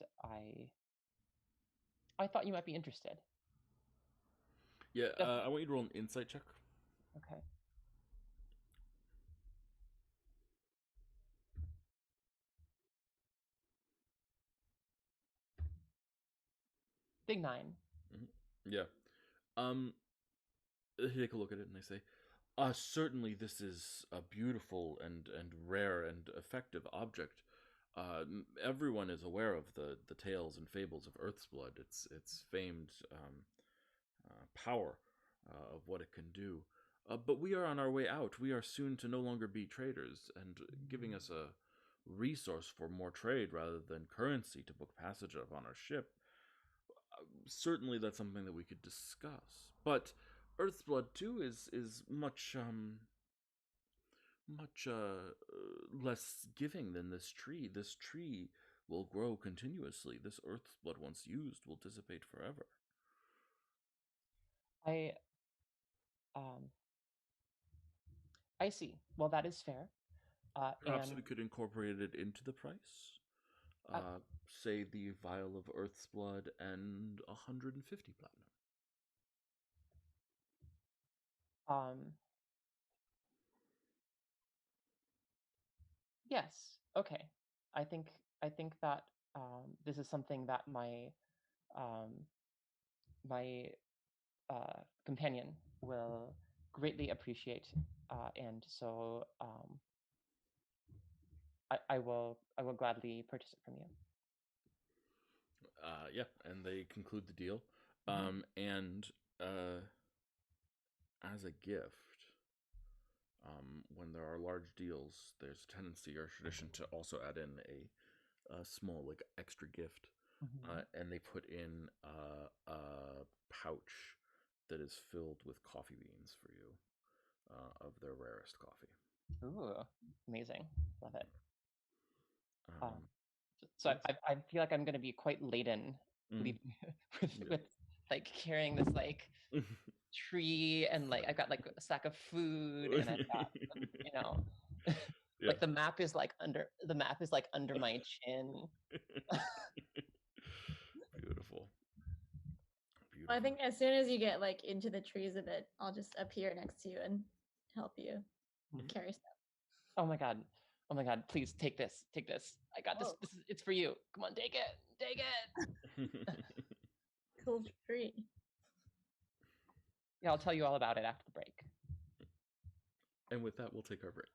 [SPEAKER 2] I thought you might be interested.
[SPEAKER 1] Yeah, I want you to roll an insight check.
[SPEAKER 2] Okay. Big 9.
[SPEAKER 1] Mm-hmm. Yeah. They take a look at it and they say, certainly this is a beautiful and rare and effective object. Everyone is aware of the tales and fables of Earth's Blood, its famed power of what it can do. But we are on our way out. We are soon to no longer be traders, and giving us a resource for more trade rather than currency to book passage of on our ship. Certainly, that's something that we could discuss. But Earth's Blood too is much less giving than this tree. This tree will grow continuously. This Earth's Blood, once used, will dissipate forever.
[SPEAKER 2] I um, I see. Well, that is fair.
[SPEAKER 1] Perhaps
[SPEAKER 2] And
[SPEAKER 1] we could incorporate it into the price. Say the vial of Earth's Blood and 150 platinum.
[SPEAKER 2] um, yes. Okay. I think that this is something that um, my companion will greatly appreciate, and so I will gladly purchase it from you.
[SPEAKER 1] Yeah, and they conclude the deal.
[SPEAKER 2] Mhm.
[SPEAKER 1] And as a gift, when there are large deals, there's a tendency or tradition to also add in a small, like, extra gift. And they put in a pouch that is filled with coffee beans for you, of their rarest coffee.
[SPEAKER 2] Ooh, amazing. Love it.
[SPEAKER 1] Um,
[SPEAKER 2] So
[SPEAKER 1] yes.
[SPEAKER 2] I feel like I'm going to be quite laden with,
[SPEAKER 1] Yeah.
[SPEAKER 2] with like carrying this like tree, and like I've got like a sack of food, and I've got you know
[SPEAKER 1] Yeah.
[SPEAKER 2] like the map is like under my chin.
[SPEAKER 1] Beautiful.
[SPEAKER 3] Well, I think as soon as you get like into the trees a bit, I'll just appear next to you and help you carry stuff.
[SPEAKER 2] Oh my god. Oh my god, please take this. Take this. I got this.
[SPEAKER 3] Whoa.
[SPEAKER 2] This is it's for you. Come on, take it. Take it.
[SPEAKER 3] Cool tree.
[SPEAKER 2] Yeah, I'll tell you all about it after the break.
[SPEAKER 1] And with that, we'll take our break.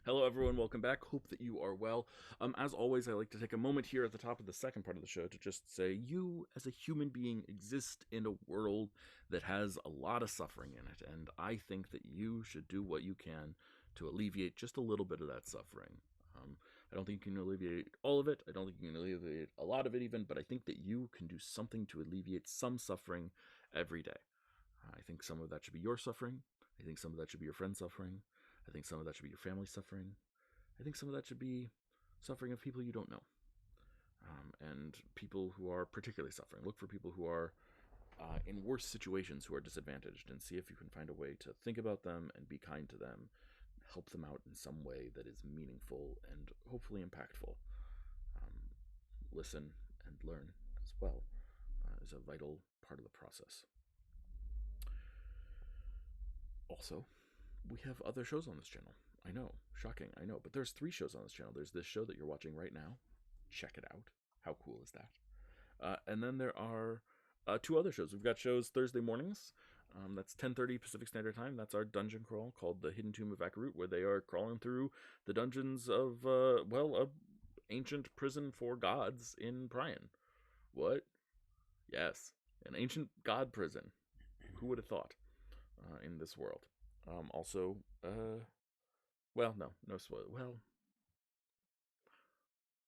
[SPEAKER 1] Hello, everyone. Welcome back. Hope that you are well. As always, I like to take a moment here at the top of the second part of the show to just say you, as a human being, exist in a world that has a lot of suffering in it, and I think that you should do what you can to alleviate just a little bit of that suffering. I don't think you can alleviate all of it. I don't think you can alleviate a lot of it even, but I think that you can do something to alleviate some suffering every day. I think some of that should be your suffering. I think some of that should be your friend's suffering. I think some of that should be your family suffering. I think some of that should be suffering of people you don't know. And people who are particularly suffering. Look for people who are in worse situations, who are disadvantaged, and see if you can find a way to think about them and be kind to them, help them out in some way that is meaningful and hopefully impactful. Listen and learn as well is a vital part of the process. Also, we have other shows on this channel. I know, shocking, I know, but there's 3 shows on this channel. There's this show that you're watching right now. Check it out. How cool is that? And then there are 2 other shows. We've got shows Thursday mornings. That's 10:30 Pacific Standard Time. That's our dungeon crawl called The Hidden Tomb of Akarut, where they are crawling through the dungeons of, a ancient prison for gods in Prion. What? Yes, an ancient god prison. Who would have thought in this world? Also, well, no spoiler. Well,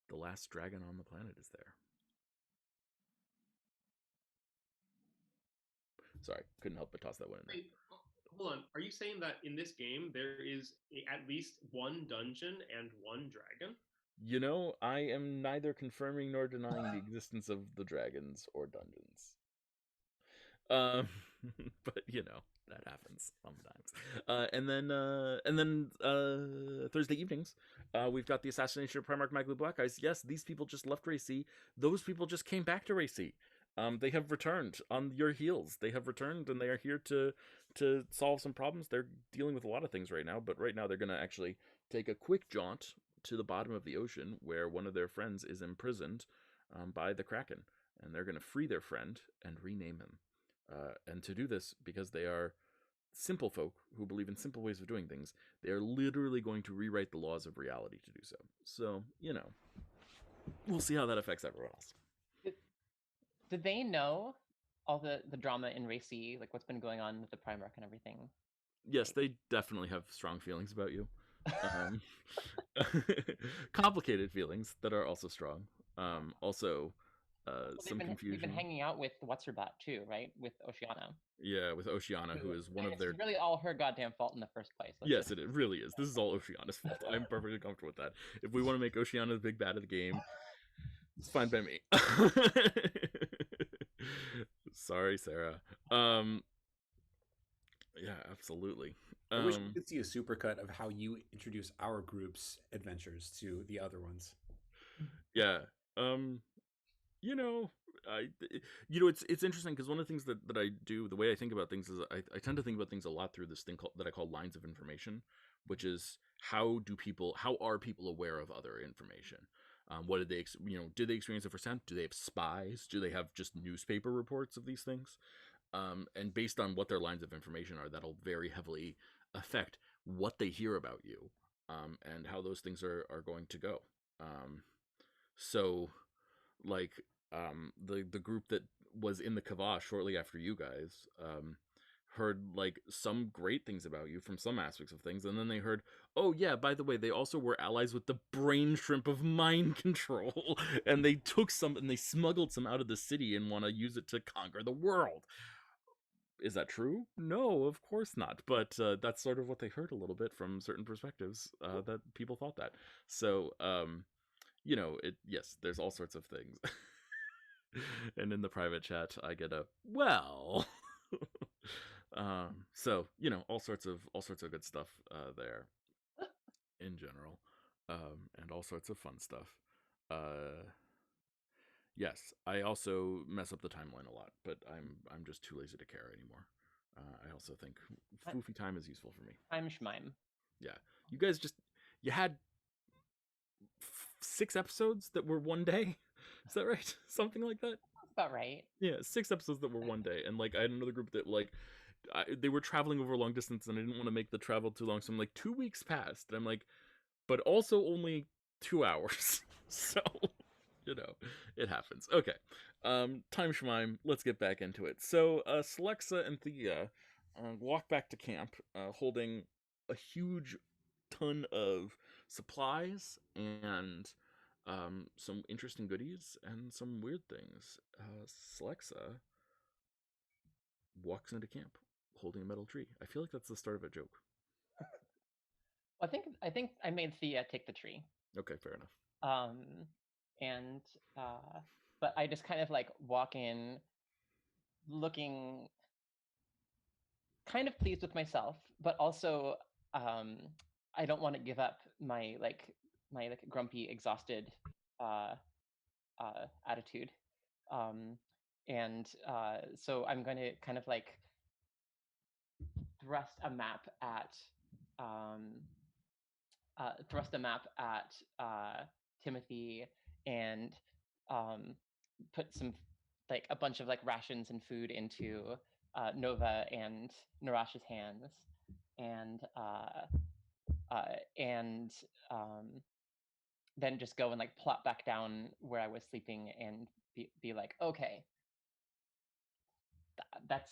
[SPEAKER 1] the last dragon on the planet is there. Sorry, couldn't help but toss that one in there.
[SPEAKER 6] Wait, hold on. Are you saying that in this game there is at least one dungeon and one dragon?
[SPEAKER 1] You know, I am neither confirming nor denying the existence of the dragons or dungeons. But you know, that happens sometimes. And then Thursday evenings, we've got the assassination of Primarch Maglu Black Eyes. Yes, these people just left Racy. Those people just came back to Racy. They have returned on your heels. They have returned, and they are here to solve some problems. They're dealing with a lot of things right now, but right now they're going to actually take a quick jaunt to the bottom of the ocean, where one of their friends is imprisoned by the Kraken, and they're going to free their friend and rename him. And to do this, because they are simple folk who believe in simple ways of doing things, they are literally going to rewrite the laws of reality to do so. So, you know, we'll see how that affects everyone else.
[SPEAKER 2] Did they know all the drama in Racy, like what's been going on with the Primarch and everything?
[SPEAKER 1] Yes, they definitely have strong feelings about you. Complicated feelings that are also strong. Also, some confusion.
[SPEAKER 2] They've been hanging out with what's her butt too, right? With Oceana.
[SPEAKER 1] Yeah, with Oceana, who is one of their.
[SPEAKER 2] It's really all her goddamn fault in the first place.
[SPEAKER 1] Yes, it really is. This is all Oceana's fault. I'm perfectly comfortable with that. If we want to make Oceana the big bad of the game, it's fine by me. Sorry, Sarah. Yeah, absolutely.
[SPEAKER 5] I wish we could see a supercut of how you introduce our group's adventures to the other ones.
[SPEAKER 1] Yeah. You know, it's interesting because one of the things that I do, the way I think about things is I tend to think about things a lot through this thing that I call lines of information, which is how are people aware of other information? What did they, did they experience it firsthand? Do they have spies? Do they have just newspaper reports of these things? And based on what their lines of information are, that'll very heavily affect what they hear about you, and how those things are going to go. So, like, the group that was in the Kavash shortly after you guys, heard like some great things about you from some aspects of things, and then they heard, oh yeah, by the way, they also were allies with the brain shrimp of mind control, and they took some and they smuggled some out of the city and want to use it to conquer the world. Is that true? No, of course not. But that's sort of what they heard a little bit from certain perspectives, that people thought that. So, yes, there's all sorts of things. And in the private chat, I get a, well. So, all sorts of good stuff there in general. And all sorts of fun stuff. Yes, I also mess up the timeline a lot, but I'm just too lazy to care anymore. I also think foofy time is useful for me.
[SPEAKER 2] I'm schmime.
[SPEAKER 1] Yeah, you guys you had 6 episodes that were one day. Is that right? Something like that.
[SPEAKER 2] That's about right.
[SPEAKER 1] Yeah, 6 episodes that were one day, and like I had another group that like they were traveling over a long distance, and I didn't want to make the travel too long, so I'm like 2 weeks passed, and I'm like, but also only 2 hours. So, it happens. Okay. Time Schmime, let's get back into it. So, Celexa and Thea walk back to camp, holding a huge ton of supplies and some interesting goodies and some weird things. Celexa walks into camp holding a metal tree. I feel like that's the start of a joke.
[SPEAKER 2] I think I made Thea take the tree.
[SPEAKER 1] Okay, fair enough.
[SPEAKER 2] And but I just kind of like walk in looking kind of pleased with myself, but also I don't want to give up my grumpy, exhausted attitude. And so I'm going to kind of like thrust a map at Timothy and put some like a bunch of like rations and food into Nova and Narash's hands, and and then just go and like plop back down where I was sleeping and be like, okay, that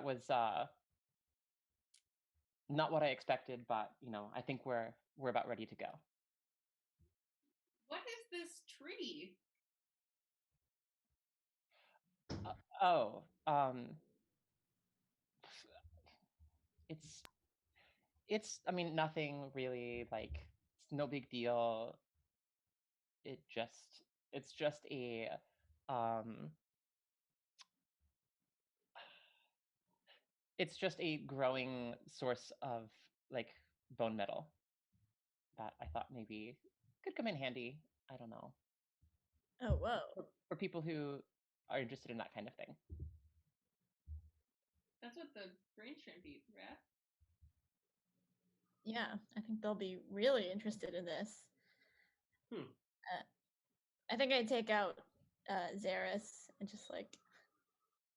[SPEAKER 2] was not what I expected, but I think we're about ready to go.
[SPEAKER 4] What is this tree?
[SPEAKER 2] It's I mean nothing really, like it's no big deal. It's just a it's just a growing source of like bone metal that I thought maybe could come in handy. I don't know.
[SPEAKER 3] Oh, whoa.
[SPEAKER 2] For people who are interested in that kind of thing.
[SPEAKER 4] That's what the brain shrimp eat, right?
[SPEAKER 3] Yeah, I think they'll be really interested in this. I think I'd take out Zaris and just like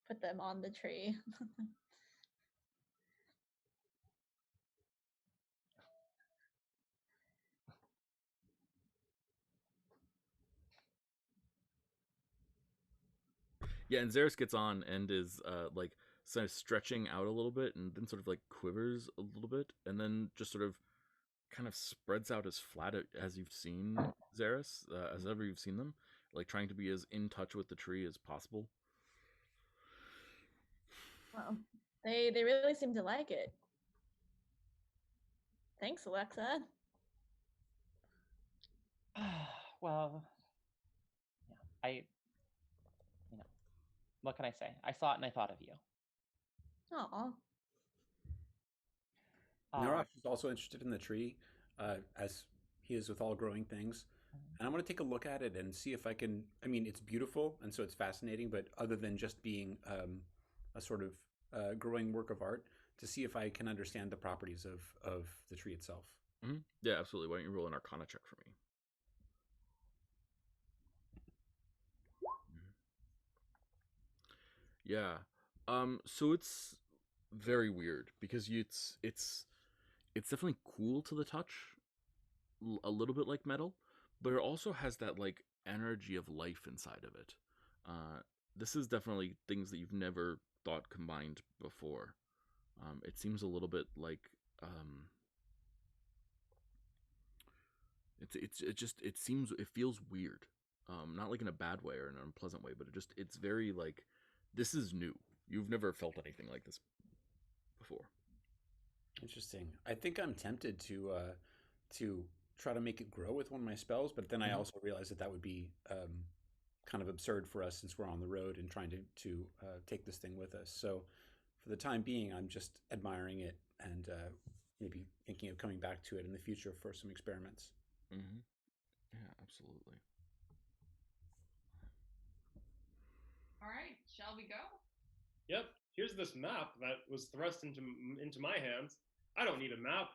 [SPEAKER 3] put them on the tree.
[SPEAKER 1] Yeah, and Zaris gets on and is like sort of stretching out a little bit, and then sort of like quivers a little bit, and then just sort of kind of spreads out as flat as you've seen Zaris, as ever you've seen them, like trying to be as in touch with the tree as possible.
[SPEAKER 3] Well, they really seem to like it. Thanks, Alexa.
[SPEAKER 2] Well, yeah, what can I say? I saw it and I thought of you.
[SPEAKER 3] Aw.
[SPEAKER 5] Narash is also interested in the tree, as he is with all growing things. And I'm going to take a look at it and see if I can. I mean, it's beautiful, and so it's fascinating, but other than just being a sort of growing work of art, to see if I can understand the properties of the tree itself.
[SPEAKER 1] Mm-hmm. Yeah, absolutely. Why don't you roll an Arcana check for me? Yeah. So it's very weird because it's definitely cool to the touch, a little bit like metal, but it also has that like energy of life inside of it. This is definitely things that you've never thought combined before. It seems a little bit like it feels weird. Not like in a bad way or an unpleasant way, but it's very like this is new. You've never felt anything like this before.
[SPEAKER 5] Interesting. I think I'm tempted to try to make it grow with one of my spells, but then I also realize that would be kind of absurd for us since we're on the road and trying to take this thing with us. So for the time being, I'm just admiring it and maybe thinking of coming back to it in the future for some experiments.
[SPEAKER 1] Mm-hmm. Yeah, absolutely.
[SPEAKER 4] All right, shall we go?
[SPEAKER 6] Yep. Here's this map that was thrust into my hands. I don't need a map.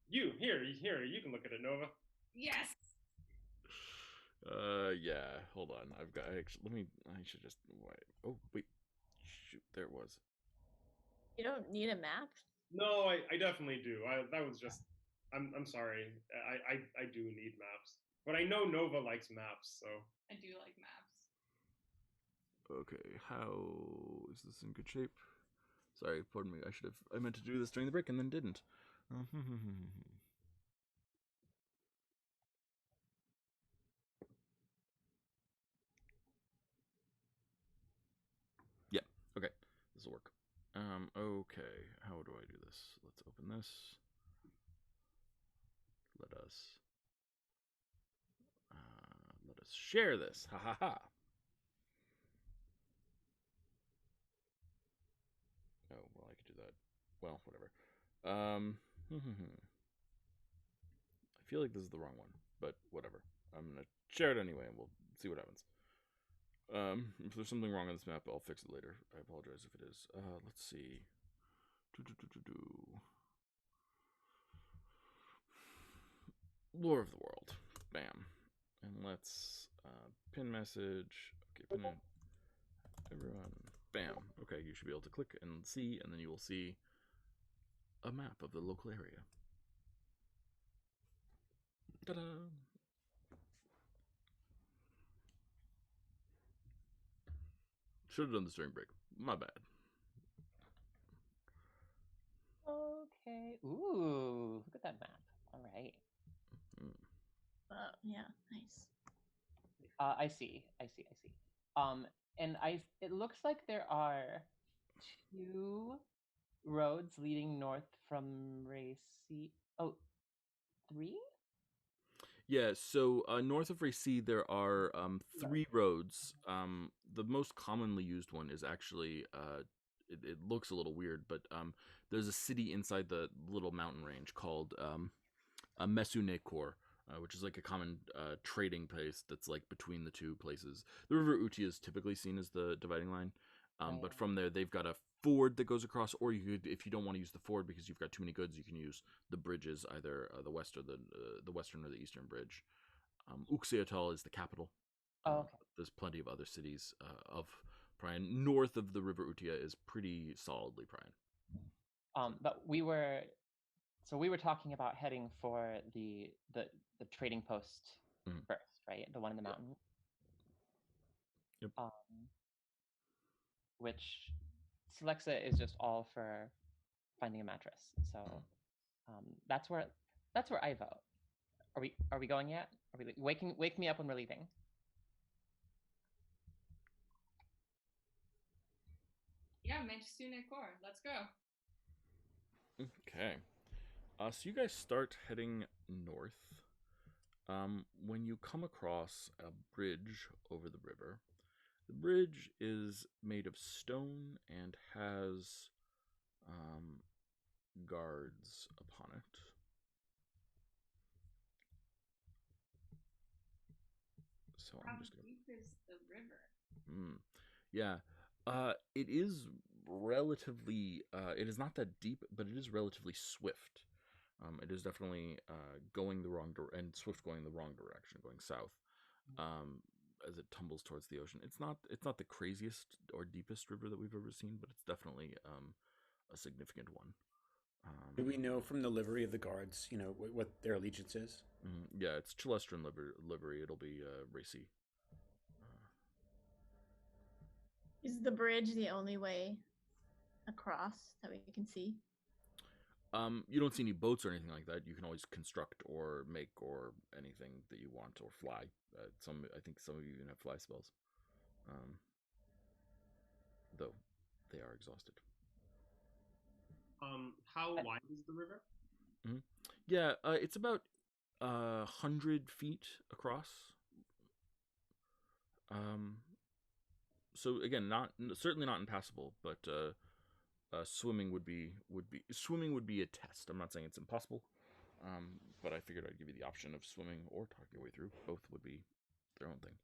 [SPEAKER 6] You you can look at it, Nova.
[SPEAKER 4] Yes.
[SPEAKER 1] Yeah. Hold on. I should just wait. Oh wait. Shoot, there it was.
[SPEAKER 3] You don't need a map?
[SPEAKER 6] No, I definitely do. That was just. I'm sorry. I do need maps, but I know Nova likes maps, so.
[SPEAKER 4] I do like maps.
[SPEAKER 1] Okay, how is this in good shape? Sorry, pardon me. I meant to do this during the break and then didn't. Yeah. Okay. This will work. Okay. How do I do this? Let's open this. Let us share this. Ha ha ha. Oh well, I could do that. Well, whatever. I feel like this is the wrong one, but whatever. I'm gonna share it anyway, and we'll see what happens. If there's something wrong on this map, I'll fix it later. I apologize if it is. Let's see. Lore of the world. Bam. And let's pin message. Okay, pin it. Everyone. Bam. Okay, you should be able to click and see, and then you will see a map of the local area. Ta-da! Should have done this during break. My bad.
[SPEAKER 2] Okay. Ooh, look at that map. All right.
[SPEAKER 3] Yeah, nice.
[SPEAKER 2] I see. And it looks like there are 2 roads leading north from Racy. Oh, 3?
[SPEAKER 1] Yeah, so north of Racy, there are 3 roads. The most commonly used one is actually, it looks a little weird, but there's a city inside the little mountain range called Mesunekor, which is like a common trading place that's like between the 2 places. The River Uti is typically seen as the dividing line, but from there they've got a ford that goes across, or you could, if you don't want to use the ford because you've got too many goods, you can use the bridges, either the west or the western or the eastern bridge. Uxietal is the capital.
[SPEAKER 2] Oh, okay.
[SPEAKER 1] There's plenty of other cities of Prion. North of the River Utia is pretty solidly Prion.
[SPEAKER 2] But we were talking about heading for the trading post first, right? The one in the mountain.
[SPEAKER 1] Yep.
[SPEAKER 2] Which Celexa is just all for finding a mattress. So that's where I vote. Are we going yet? Are we wake me up when we're leaving?
[SPEAKER 4] Yeah, Manchester Core. Let's go.
[SPEAKER 1] Okay. So you guys start heading north. When you come across a bridge over the river, the bridge is made of stone and has guards upon it. So
[SPEAKER 4] How
[SPEAKER 1] I'm just gonna.
[SPEAKER 4] deep is the river?
[SPEAKER 1] Yeah, it is relatively. It is not that deep, but it is relatively swift. It is definitely going the wrong direction, and swift going the wrong direction, going south. As it tumbles towards the ocean, it's not the craziest or deepest river that we've ever seen, but it's definitely a significant one.
[SPEAKER 5] Do we know from the livery of the guards, what their allegiance is?
[SPEAKER 1] Yeah, it's Celestrin livery. It'll be racy.
[SPEAKER 3] Is the bridge the only way across that we can see?
[SPEAKER 1] You don't see any boats or anything like that. You can always construct or make or anything that you want or fly. I think some of you even have fly spells. Though they are exhausted.
[SPEAKER 6] How wide is the river?
[SPEAKER 1] Yeah, it's about 100 feet across. So again, certainly not impassable, but swimming would be a test. I'm not saying it's impossible, but I figured I'd give you the option of swimming or talking your way through. Both would be their own thing.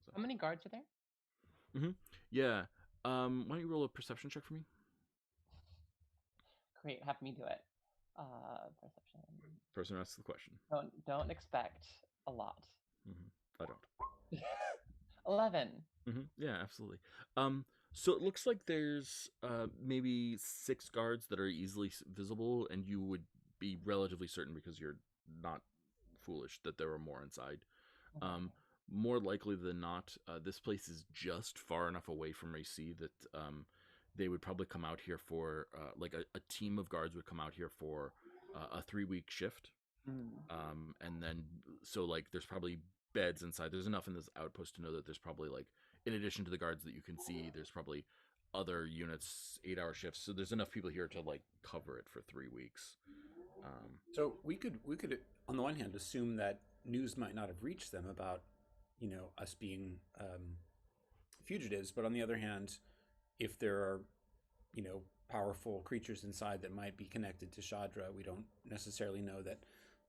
[SPEAKER 1] So.
[SPEAKER 2] How many guards are there?
[SPEAKER 1] Yeah. Why don't you roll a perception check for me?
[SPEAKER 2] Great, have me do it. Perception.
[SPEAKER 1] Person asks the question.
[SPEAKER 2] Don't expect a lot.
[SPEAKER 1] I don't.
[SPEAKER 2] 11.
[SPEAKER 1] Yeah, absolutely. So it looks like there's maybe 6 guards that are easily visible, and you would be relatively certain because you're not foolish that there are more inside. Um, more likely than not, this place is just far enough away from AC that they would probably come out here for like a team of guards would come out here for a 3-week shift. And then so like there's probably beds inside. There's enough in this outpost to know that there's probably like, in addition to the guards that you can see, there's probably other units, 8-hour shifts. So there's enough people here to like cover it for 3 weeks.
[SPEAKER 5] So we could on the one hand assume that news might not have reached them about, you know, us being fugitives, but on the other hand, if there are, you know, powerful creatures inside that might be connected to Shadra, we don't necessarily know that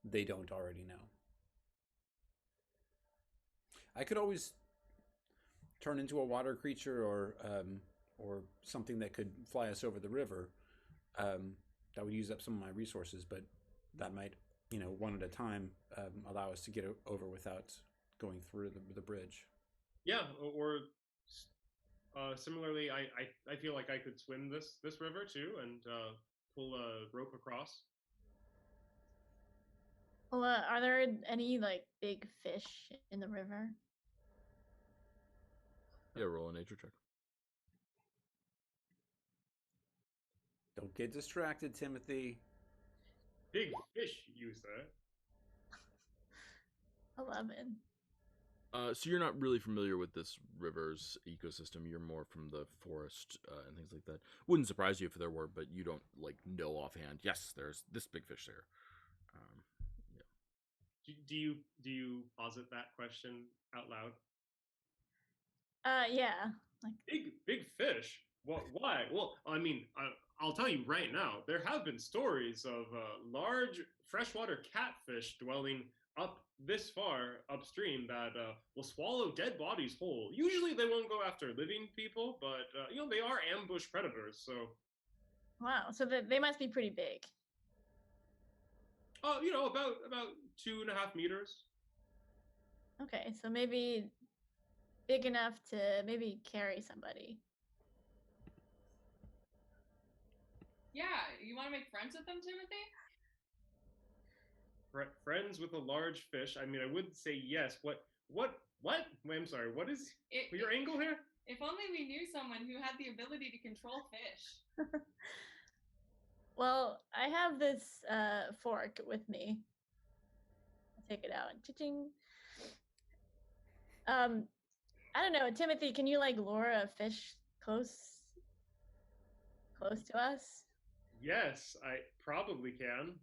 [SPEAKER 5] they don't already know. I could always turn into a water creature or something that could fly us over the river. That would use up some of my resources, but that might, you know, one at a time, allow us to get over without going through the bridge.
[SPEAKER 6] Yeah, or similarly, I feel like I could swim this river too and pull a rope across.
[SPEAKER 3] Well, are there any like big fish in the river?
[SPEAKER 1] Yeah, roll a nature check.
[SPEAKER 5] Don't get distracted, Timothy.
[SPEAKER 6] Big fish, you say?
[SPEAKER 3] 11.
[SPEAKER 1] So you're not really familiar with this river's ecosystem. You're more from the forest and things like that. Wouldn't surprise you if there were, but you don't like know offhand. Yes, there's this big fish there. Yeah.
[SPEAKER 6] Do you posit that question out loud?
[SPEAKER 3] Yeah. Like
[SPEAKER 6] Big fish. What? Why? Well, I mean, I'll tell you right now. There have been stories of large freshwater catfish dwelling up this far upstream that will swallow dead bodies whole. Usually, they won't go after living people, but you know, they are ambush predators. So,
[SPEAKER 3] wow. So they must be pretty big.
[SPEAKER 6] you know, about 2.5 meters.
[SPEAKER 3] Okay, so maybe big enough to maybe carry somebody.
[SPEAKER 4] Yeah, you want to make friends with them, Timothy?
[SPEAKER 6] Friends with a large fish. I mean, I would say yes. What? Wait, I'm sorry. What is your angle here?
[SPEAKER 4] If only we knew someone who had the ability to control fish.
[SPEAKER 3] Well, I have this fork with me. I'll take it out and cha-ching. I don't know, Timothy, can you like lure a fish close to us?
[SPEAKER 6] Yes, I probably can.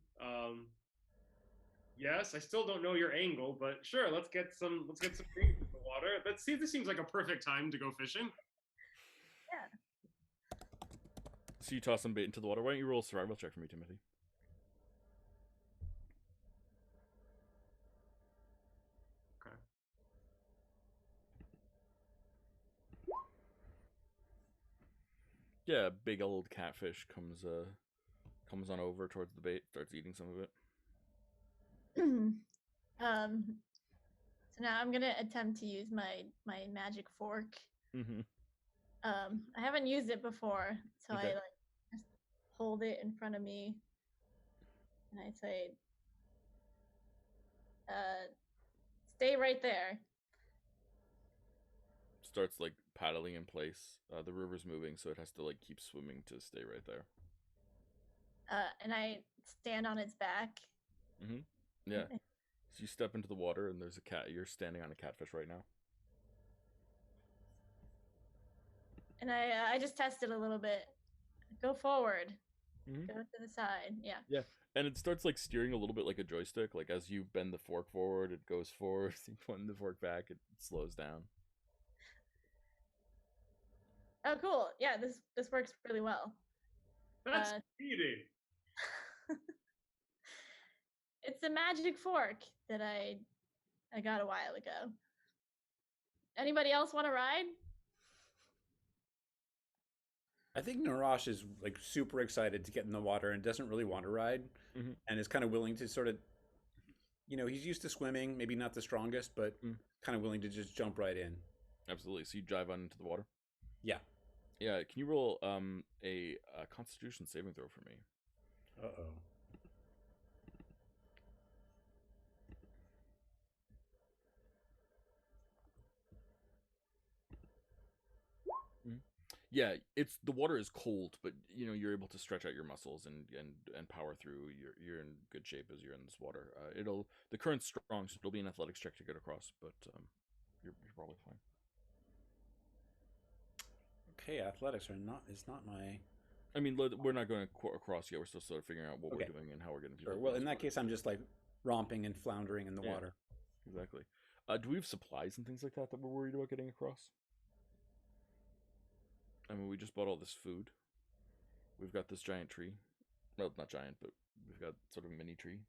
[SPEAKER 6] Yes, I still don't know your angle, but sure, let's get some things in the water. Let's see. This seems like a perfect time to go fishing.
[SPEAKER 3] Yeah.
[SPEAKER 1] So you toss some bait into the water. Why don't you roll a survival check for me, Timothy?
[SPEAKER 6] Okay.
[SPEAKER 1] Yeah, a big old catfish comes on over towards the bait, starts eating some of it.
[SPEAKER 3] So now I'm gonna attempt to use my magic fork.
[SPEAKER 1] Mm-hmm.
[SPEAKER 3] I haven't used it before, so
[SPEAKER 1] Okay.
[SPEAKER 3] I like just hold it in front of me, and I say, "Stay right there."
[SPEAKER 1] Starts like paddling in place. The river's moving, so it has to like keep swimming to stay right there.
[SPEAKER 3] And I stand on its back.
[SPEAKER 1] Mm-hmm. Yeah. So you step into the water, and there's a cat. You're standing on a catfish right now.
[SPEAKER 3] And I just test it a little bit. Go forward.
[SPEAKER 1] Mm-hmm.
[SPEAKER 3] Go to the side. Yeah.
[SPEAKER 1] Yeah. And it starts like steering a little bit like a joystick. Like as you bend the fork forward, it goes forward. You bend the fork back, it slows down.
[SPEAKER 3] Oh, cool. Yeah, this works really well.
[SPEAKER 6] That's cheating.
[SPEAKER 3] It's a magic fork that I got a while ago. Anybody else want to ride?
[SPEAKER 5] I think Narash is like super excited to get in the water and doesn't really want to ride, and is kind of willing to sort of, you know, he's used to swimming, maybe not the strongest, but kind of willing to just jump right in.
[SPEAKER 1] Absolutely. So you dive on into the water?
[SPEAKER 5] Yeah.
[SPEAKER 1] Yeah, can you roll a Constitution saving throw for me?
[SPEAKER 5] Uh-oh.
[SPEAKER 1] Yeah, it's the water is cold, but you're able to stretch out your muscles and power through. You're in good shape as you're in this water. The current's strong, so it'll be an athletics check to get across, but you're probably fine.
[SPEAKER 5] Okay, athletics is not my.
[SPEAKER 1] I mean, we're not going across yet. We're still sort of figuring out what we're doing and how we're getting people.
[SPEAKER 5] Sure. Well, in that case, I'm just like romping and floundering in the water.
[SPEAKER 1] Exactly. Do we have supplies and things like that we're worried about getting across? I mean, we just bought all this food. We've got this giant tree. Well, not giant, but we've got sort of a mini tree.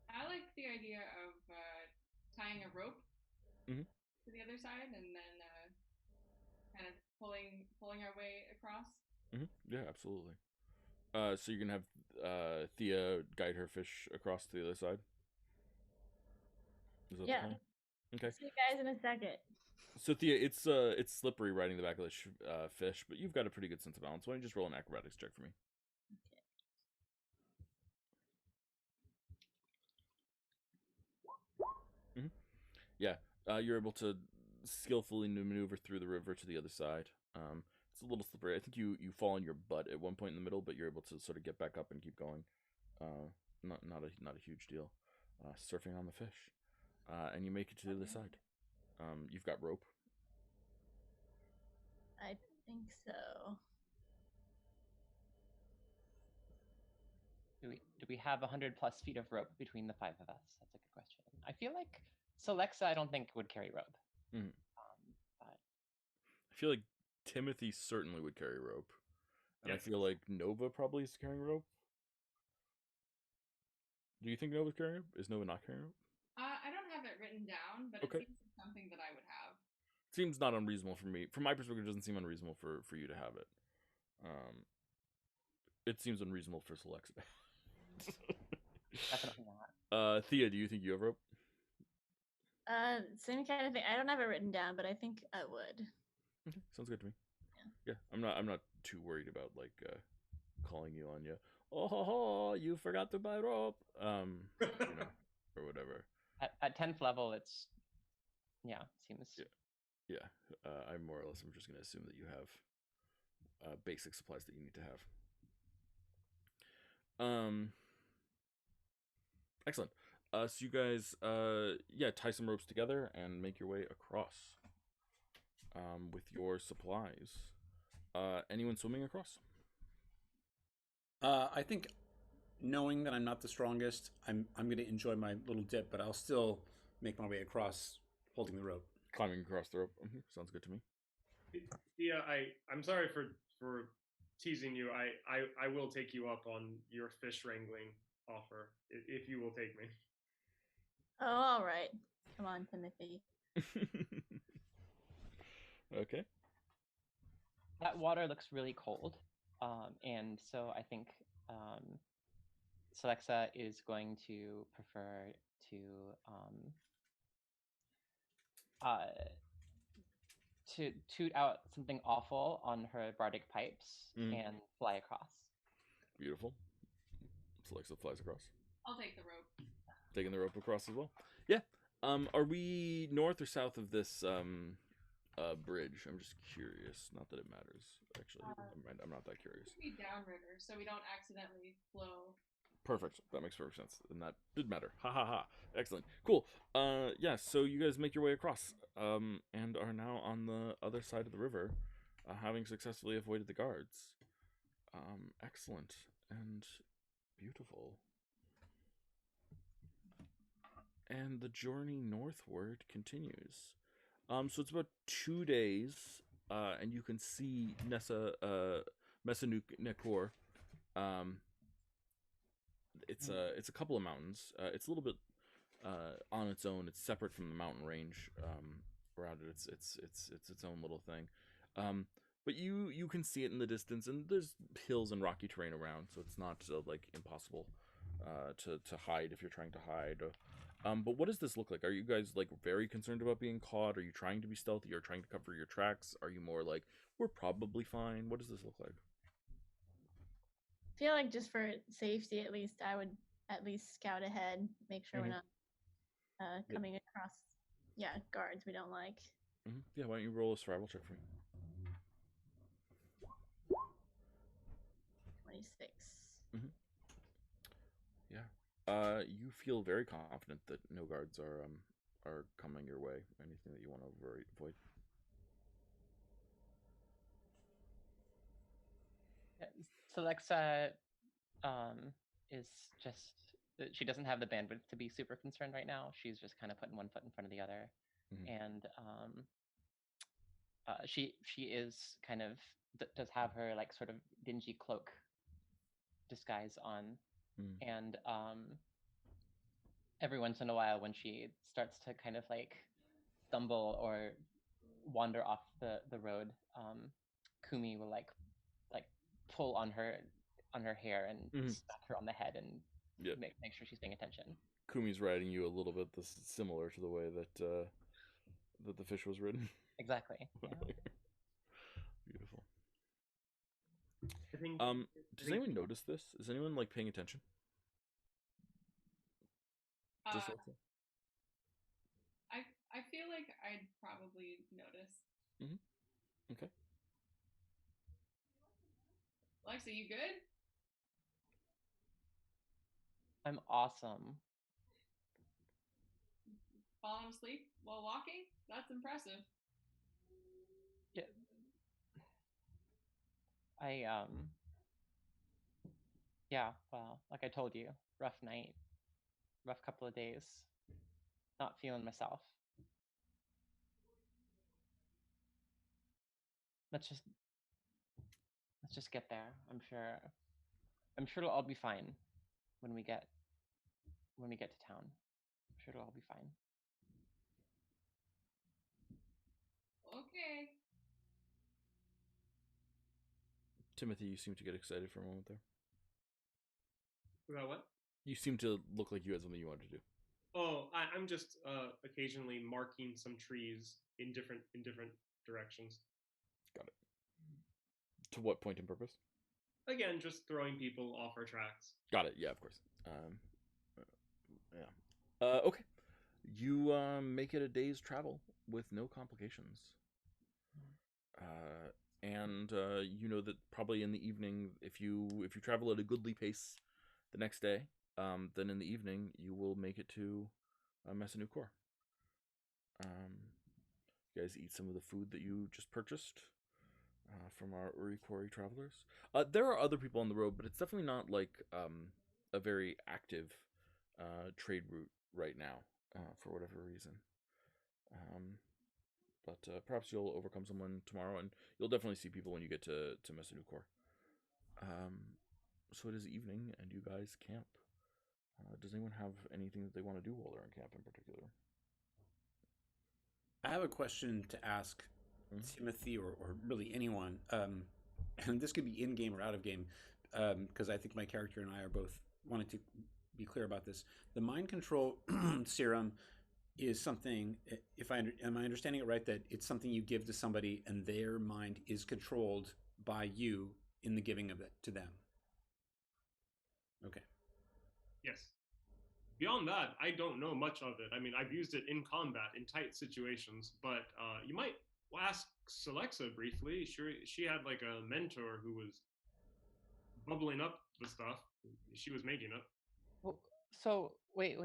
[SPEAKER 4] I like the idea of tying a rope to the other side and then kind of pulling our way across.
[SPEAKER 1] Yeah, absolutely. So you're gonna have Thea guide her fish across to the other side. Is that the plan? Okay.
[SPEAKER 3] See you guys in a second.
[SPEAKER 1] So Thea, it's slippery riding the back of the fish, but you've got a pretty good sense of balance. Why don't you just roll an acrobatics check for me? Okay. Yeah, you're able to skillfully maneuver through the river to the other side. It's a little slippery. I think you fall on your butt at one point in the middle, but you're able to sort of get back up and keep going. Not a huge deal. Surfing on the fish, and you make it to the other side. You've got rope.
[SPEAKER 3] I think so.
[SPEAKER 2] Do we have 100 plus feet of rope between the 5 of us? That's a good question. I feel like Celexa, I don't think would carry rope. But
[SPEAKER 1] I feel like Timothy certainly would carry rope, and
[SPEAKER 6] Yes.
[SPEAKER 1] I feel like Nova probably is carrying rope. Do you think Nova's carrying rope? Is Nova not carrying rope?
[SPEAKER 4] I don't have it written down, but
[SPEAKER 1] Okay.
[SPEAKER 4] it seems like something that I would have.
[SPEAKER 1] Seems not unreasonable for me. From my perspective, it doesn't seem unreasonable for you to have it. It seems unreasonable for Celexa.
[SPEAKER 2] definitely not.
[SPEAKER 1] Thea, do you think you have rope?
[SPEAKER 3] Same kind of thing. I don't have it written down, but I think I would.
[SPEAKER 1] Okay, sounds good to me. Yeah, I'm not too worried about like calling you on you. Oh, you forgot to buy rope. Or whatever.
[SPEAKER 2] At 10th level, it's seems.
[SPEAKER 1] Yeah. I more or less am just gonna assume that you have basic supplies that you need to have. Excellent. So you guys, tie some ropes together and make your way across. With your supplies. Anyone swimming across?
[SPEAKER 5] I think, knowing that I'm not the strongest, I'm going to enjoy my little dip, but I'll still make my way across, holding the rope.
[SPEAKER 1] Climbing across the rope. Sounds good to me.
[SPEAKER 6] Yeah, I'm sorry for teasing you. I will take you up on your fish wrangling offer if you will take me.
[SPEAKER 3] Oh, all right. Come on, Timothy.
[SPEAKER 1] Okay.
[SPEAKER 2] That water looks really cold, and so I think Celexa is going to prefer to toot out something awful on her bardic pipes and fly across.
[SPEAKER 1] Beautiful. Celexa flies across.
[SPEAKER 4] I'll take the rope.
[SPEAKER 1] Taking the rope across as well. Yeah. Are we north or south of this bridge? I'm just curious. Not that it matters, actually. I'm not that curious.
[SPEAKER 4] Be downriver, so we don't accidentally flow.
[SPEAKER 1] Perfect. That makes perfect sense. And that did matter. Ha ha ha. Excellent. Cool. So you guys make your way across, and are now on the other side of the river, having successfully avoided the guards. Excellent and beautiful. And the journey northward continues. So it's about 2 days, and you can see Messanukor. It's a couple of mountains. It's a little bit on its own. It's separate from the mountain range around it. It's its own little thing. But you can see it in the distance, and there's hills and rocky terrain around, so it's not like impossible to hide if you're trying to hide. But what does this look like? Are you guys like very concerned about being caught? Are you trying to be stealthy? Or trying to cover your tracks? Are you more like we're probably fine? What does this look like?
[SPEAKER 3] I feel like just for safety, at least, I would at least scout ahead, make sure we're
[SPEAKER 1] Mhm.
[SPEAKER 3] not coming across, guards we don't like.
[SPEAKER 1] Yeah, why don't you roll a survival check for me?
[SPEAKER 3] 26.
[SPEAKER 1] You feel very confident that no guards are coming your way. Anything that you want to avoid.
[SPEAKER 2] So Alexa is just she doesn't have the bandwidth to be super concerned right now. She's just kind of putting one foot in front of the other, and she is kind of does have her like sort of dingy cloak disguise on, and every once in a while when she starts to kind of like stumble or wander off the road, Kumi will like pull on her hair and smack her on the head and make sure she's paying attention.
[SPEAKER 1] Kumi's riding you a little bit. This is similar to the way that that the fish was ridden.
[SPEAKER 2] Exactly. Yeah.
[SPEAKER 1] Beautiful.
[SPEAKER 6] I think,
[SPEAKER 1] does anyone notice this? Is anyone like paying attention? Just Alexa?
[SPEAKER 4] I feel like I'd probably notice.
[SPEAKER 1] Okay.
[SPEAKER 4] Alexa, you good?
[SPEAKER 2] I'm awesome.
[SPEAKER 4] Falling asleep while walking? That's impressive.
[SPEAKER 2] Yeah. Yeah, well, like I told you, rough night, rough couple of days, not feeling myself. Let's just get there. I'm sure it'll all be fine when we get to town. I'm sure it'll all be fine.
[SPEAKER 4] Okay.
[SPEAKER 1] Timothy, you seem to get excited for a moment there.
[SPEAKER 6] About what?
[SPEAKER 1] You seem to look like you had something you wanted to do.
[SPEAKER 6] Oh, I'm just occasionally marking some trees in different directions.
[SPEAKER 1] Got it. To what point in purpose?
[SPEAKER 6] Again, just throwing people off our tracks.
[SPEAKER 1] Got it. Yeah, of course. Okay. You make it a day's travel with no complications. And you know that probably in the evening, if you travel at a goodly pace the next day, then in the evening you will make it to Messinukor. You guys eat some of the food that you just purchased from our Uri Quarry travelers. There are other people on the road, but it's definitely not like a very active trade route right now for whatever reason. But perhaps you'll overcome someone tomorrow, and you'll definitely see people when you get to Messinukor. So it is evening, and you guys camp. Does anyone have anything that they want to do while they're in camp in particular?
[SPEAKER 5] I have a question to ask Timothy or really anyone. And this could be in game or out of game, because I think my character and I are both wanted to be clear about this. The mind control serum is something. If am I understanding it right, that it's something you give to somebody and their mind is controlled by you in the giving of it to them. Okay.
[SPEAKER 6] Yes. Beyond that, I don't know much of it. I mean, I've used it in combat in tight situations, but you might ask Celexa briefly. Sure, she had like a mentor who was bubbling up the stuff. She was making it.
[SPEAKER 2] Well, so wait.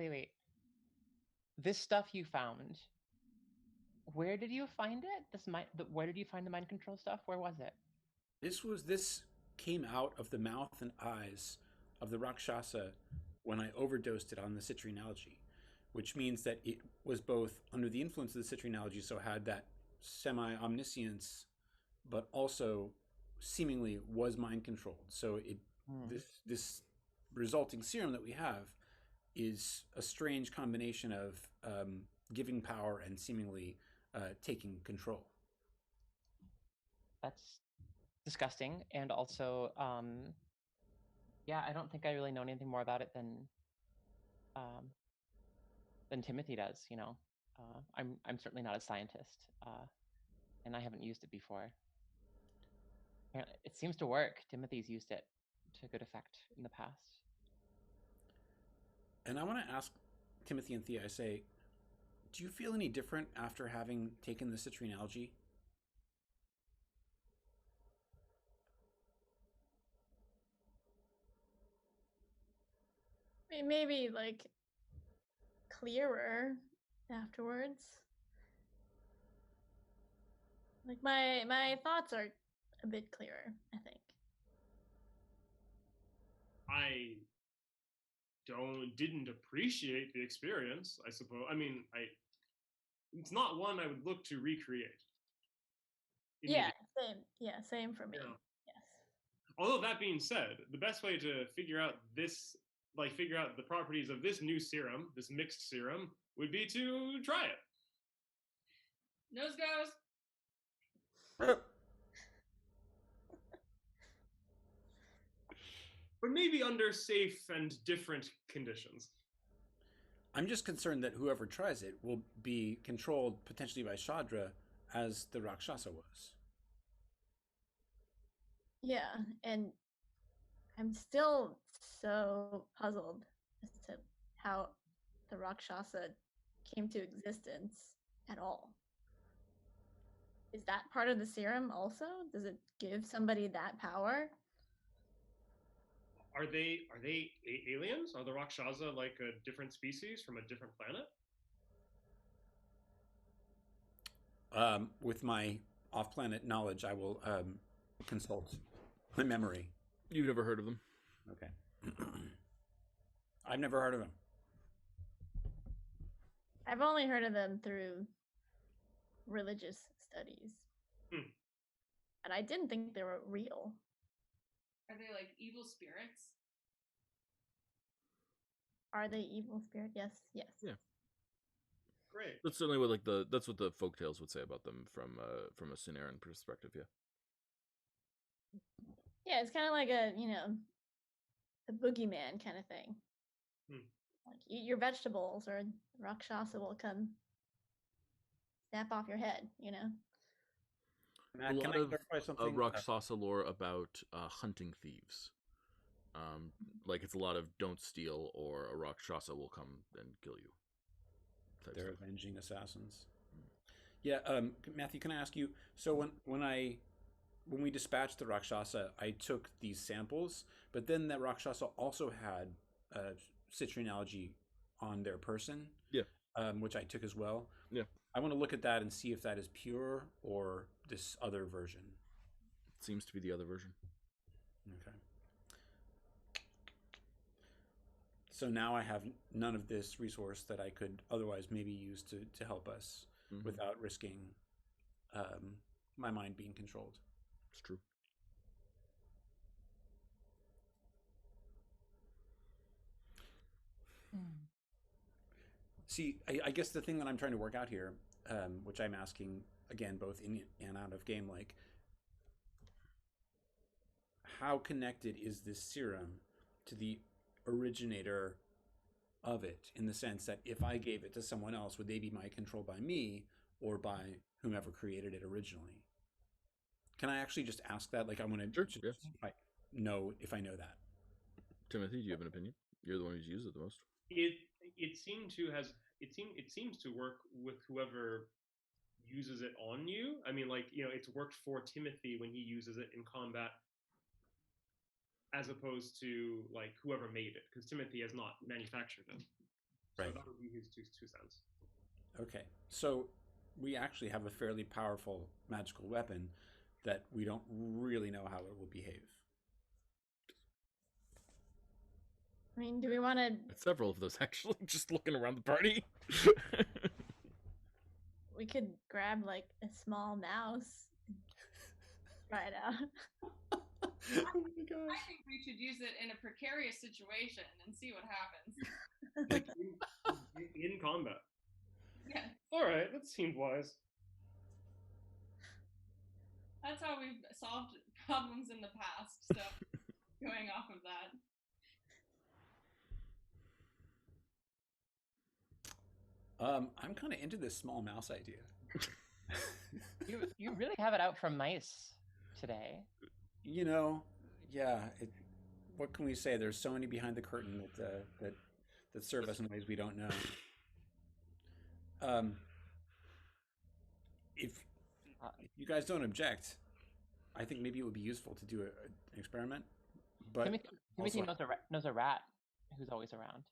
[SPEAKER 2] This stuff you found. Where did you find it? Where did you find the mind control stuff? Where was it?
[SPEAKER 5] This came out of the mouth and eyes of the Rakshasa when I overdosed it on the citrine algae, which means that it was both under the influence of the citrine algae, so had that semi-omniscience, but also seemingly was mind controlled. So this resulting serum that we have is a strange combination of giving power and seemingly taking control.
[SPEAKER 2] That's disgusting, and also, yeah, I don't think I really know anything more about it than Timothy does. I'm certainly not a scientist, and I haven't used it before. It seems to work. Timothy's used it to good effect in the past.
[SPEAKER 5] And I want to ask Timothy and Thea, I say, do you feel any different after having taken the citrine algae?
[SPEAKER 3] I mean, maybe like clearer afterwards. Like my thoughts are a bit clearer, I think.
[SPEAKER 6] I didn't appreciate the experience, I suppose. I mean, it's not one I would look to recreate.
[SPEAKER 3] Yeah, same. Yeah, same for me.
[SPEAKER 6] Yeah.
[SPEAKER 3] Yes.
[SPEAKER 6] Although that being said, the best way to figure out the properties of this new serum, this mixed serum, would be to try it.
[SPEAKER 4] Nose goes.
[SPEAKER 6] But maybe under safe and different conditions.
[SPEAKER 5] I'm just concerned that whoever tries it will be controlled potentially by Shadra as the Rakshasa was.
[SPEAKER 3] Yeah, and I'm still so puzzled as to how the Rakshasa came to existence at all. Is that part of the serum also? Does it give somebody that power?
[SPEAKER 6] Are they aliens? Are the Rakshasa like a different species from a different planet?
[SPEAKER 5] With my off-planet knowledge, I will consult my memory.
[SPEAKER 1] You've never heard of them?
[SPEAKER 5] Okay. I've never heard of them.
[SPEAKER 3] I've only heard of them through religious studies. And I didn't think they were real.
[SPEAKER 4] Are they like evil spirits?
[SPEAKER 3] Are they evil spirit? Yes, yes.
[SPEAKER 1] Yeah.
[SPEAKER 6] Great.
[SPEAKER 1] That's certainly what that's what the folktales would say about them from a Cineran perspective. Yeah.
[SPEAKER 3] Yeah, it's kind of like a the boogeyman kind of thing. Like eat your vegetables, or Rakshasa will come snap off your head.
[SPEAKER 1] A lot of Rakshasa lore about hunting thieves. Like it's a lot of don't steal, or a Rakshasa will come and kill you.
[SPEAKER 5] They're avenging assassins. Yeah, Matthew, can I ask you? So when we dispatched the Rakshasa, I took these samples, but then that Rakshasa also had citrine algae on their person.
[SPEAKER 1] Yeah.
[SPEAKER 5] Which I took as well.
[SPEAKER 1] Yeah.
[SPEAKER 5] I want to look at that and see if that is pure or this other version.
[SPEAKER 1] It seems to be the other version.
[SPEAKER 5] Okay. So now I have none of this resource that I could otherwise maybe use to help us without risking my mind being controlled.
[SPEAKER 1] It's true.
[SPEAKER 5] See, I guess the thing that I'm trying to work out here, which I'm asking again, both in and out of game, like, how connected is this serum to the originator of it, in the sense that if I gave it to someone else, would they be controlled by me or by whomever created it originally? Can I actually just ask that? Like, I want to know if I know that.
[SPEAKER 1] Timothy, do you have an opinion? You're the one who's used it the most.
[SPEAKER 6] It seems to work with whoever uses it on you. I mean, like, it's worked for Timothy when he uses it in combat, as opposed to like whoever made it, because Timothy has not manufactured it. So
[SPEAKER 5] right.
[SPEAKER 6] That would be his two cents.
[SPEAKER 5] Okay, so we actually have a fairly powerful magical weapon that we don't really know how it will behave.
[SPEAKER 3] I mean, do we want to...
[SPEAKER 1] Several of those, actually, just looking around the party.
[SPEAKER 3] We could grab, like, a small mouse and try it out.
[SPEAKER 4] Oh my gosh. I think we should use it in a precarious situation and see what happens.
[SPEAKER 6] Like in combat.
[SPEAKER 4] Yeah.
[SPEAKER 6] All right, that seemed wise.
[SPEAKER 4] That's how we've solved problems in the past, so going off of that.
[SPEAKER 5] I'm kind of into this small mouse idea.
[SPEAKER 2] You really have it out for mice today.
[SPEAKER 5] You know, yeah. What can we say? There's so many behind the curtain that serve us in ways we don't know. If you guys don't object, I think maybe it would be useful to do an experiment. But
[SPEAKER 2] Timothy knows a rat who's always around.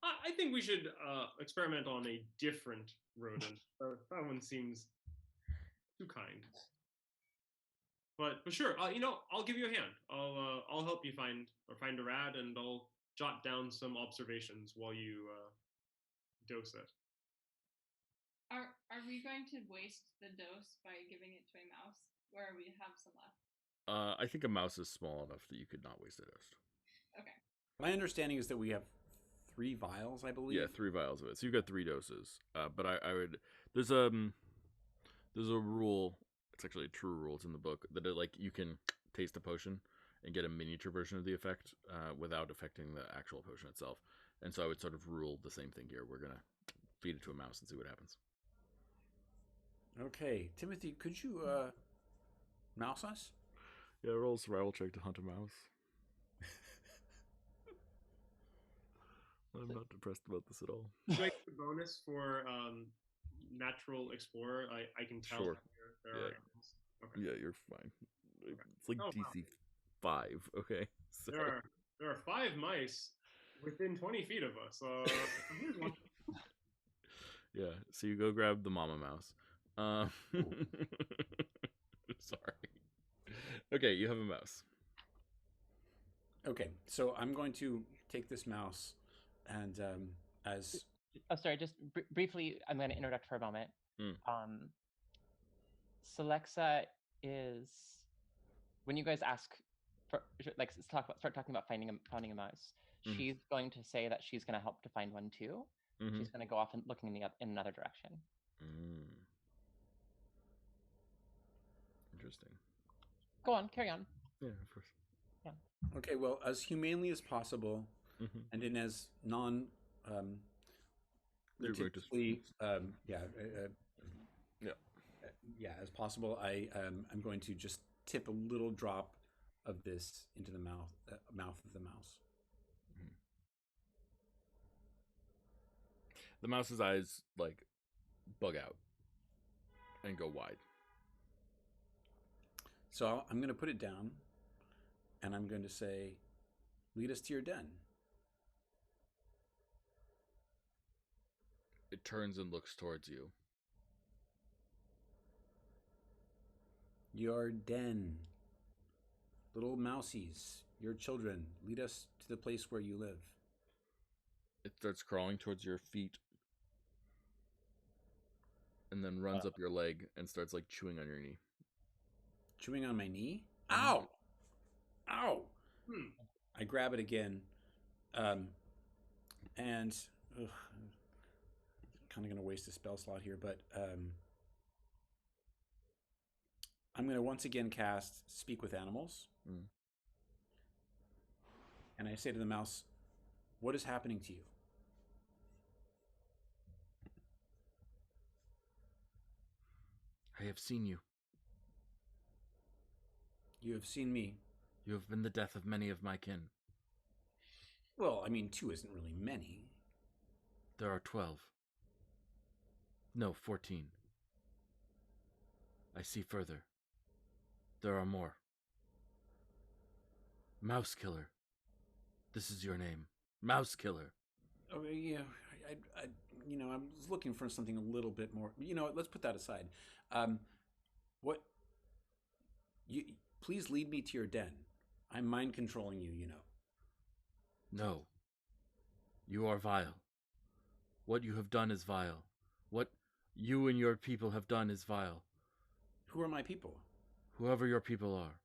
[SPEAKER 6] I think we should experiment on a different rodent. That one seems too kind. But sure, I'll give you a hand. I'll help you find a rat, and I'll jot down some observations while you dose it.
[SPEAKER 4] Are we going to waste the dose by giving it to a mouse, where we have some left?
[SPEAKER 1] I think a mouse is small enough that you could not waste a dose.
[SPEAKER 4] Okay.
[SPEAKER 5] My understanding is that we have 3 vials, I believe.
[SPEAKER 1] Yeah, 3 vials of it. So you've got 3 doses. But I would there's a rule. It's actually a true rule. It's in the book that you can taste a potion and get a miniature version of the effect without affecting the actual potion itself. And so I would sort of rule the same thing here. We're gonna feed it to a mouse and see what happens.
[SPEAKER 5] Okay, Timothy, could you mouse us?
[SPEAKER 1] Yeah, roll a survival check to hunt a mouse. I'm not depressed about this at all.
[SPEAKER 6] Should I get a bonus for natural explorer? I can tell
[SPEAKER 1] Sure.
[SPEAKER 6] there are animals. Okay.
[SPEAKER 1] Yeah, you're fine. It's like DC 5. Okay. So.
[SPEAKER 6] There are 5 mice within 20 feet of us. Here's one.
[SPEAKER 1] Yeah. So you go grab the mama mouse. Sorry. Okay, you have a mouse.
[SPEAKER 5] Okay, so I'm going to take this mouse and as...
[SPEAKER 2] Oh, sorry, just briefly, I'm going to interrupt for a moment. Celexa is... When you guys ask for, start talking about finding a mouse, she's going to say that she's going to help to find one too. She's going to go off and looking in another direction.
[SPEAKER 1] Interesting.
[SPEAKER 2] Go on, carry on.
[SPEAKER 1] Yeah, of course.
[SPEAKER 2] Yeah.
[SPEAKER 5] Okay, well, as humanely as possible, and in as as possible, I'm going to just tip a little drop of this into the mouth of the mouse.
[SPEAKER 1] The mouse's eyes bug out and go wide.
[SPEAKER 5] So I'm going to put it down, and I'm going to say, "Lead us to your den."
[SPEAKER 1] It turns and looks towards you.
[SPEAKER 5] Your den. Little mousies, your children, lead us to the place where you live.
[SPEAKER 1] It starts crawling towards your feet and then runs up your leg and starts chewing on your knee.
[SPEAKER 5] Chewing on my knee? Ow! Ow! I grab it again, and kind of going to waste a spell slot here, but I'm going to once again cast Speak with Animals. And I say to the mouse, "What is happening to you?"
[SPEAKER 1] I have seen you.
[SPEAKER 5] You have seen me.
[SPEAKER 1] You have been the death of many of my kin.
[SPEAKER 5] Well, I mean, 2 isn't really many.
[SPEAKER 1] There are 12. No, 14. I see further. There are more. Mouse Killer. This is your name. Mouse Killer.
[SPEAKER 5] Oh, yeah. I was looking for something a little bit more. Let's put that aside. Please lead me to your den. I'm mind controlling you,
[SPEAKER 1] No. You are vile. What you have done is vile. What you and your people have done is vile.
[SPEAKER 5] Who are my people?
[SPEAKER 1] Whoever your people are,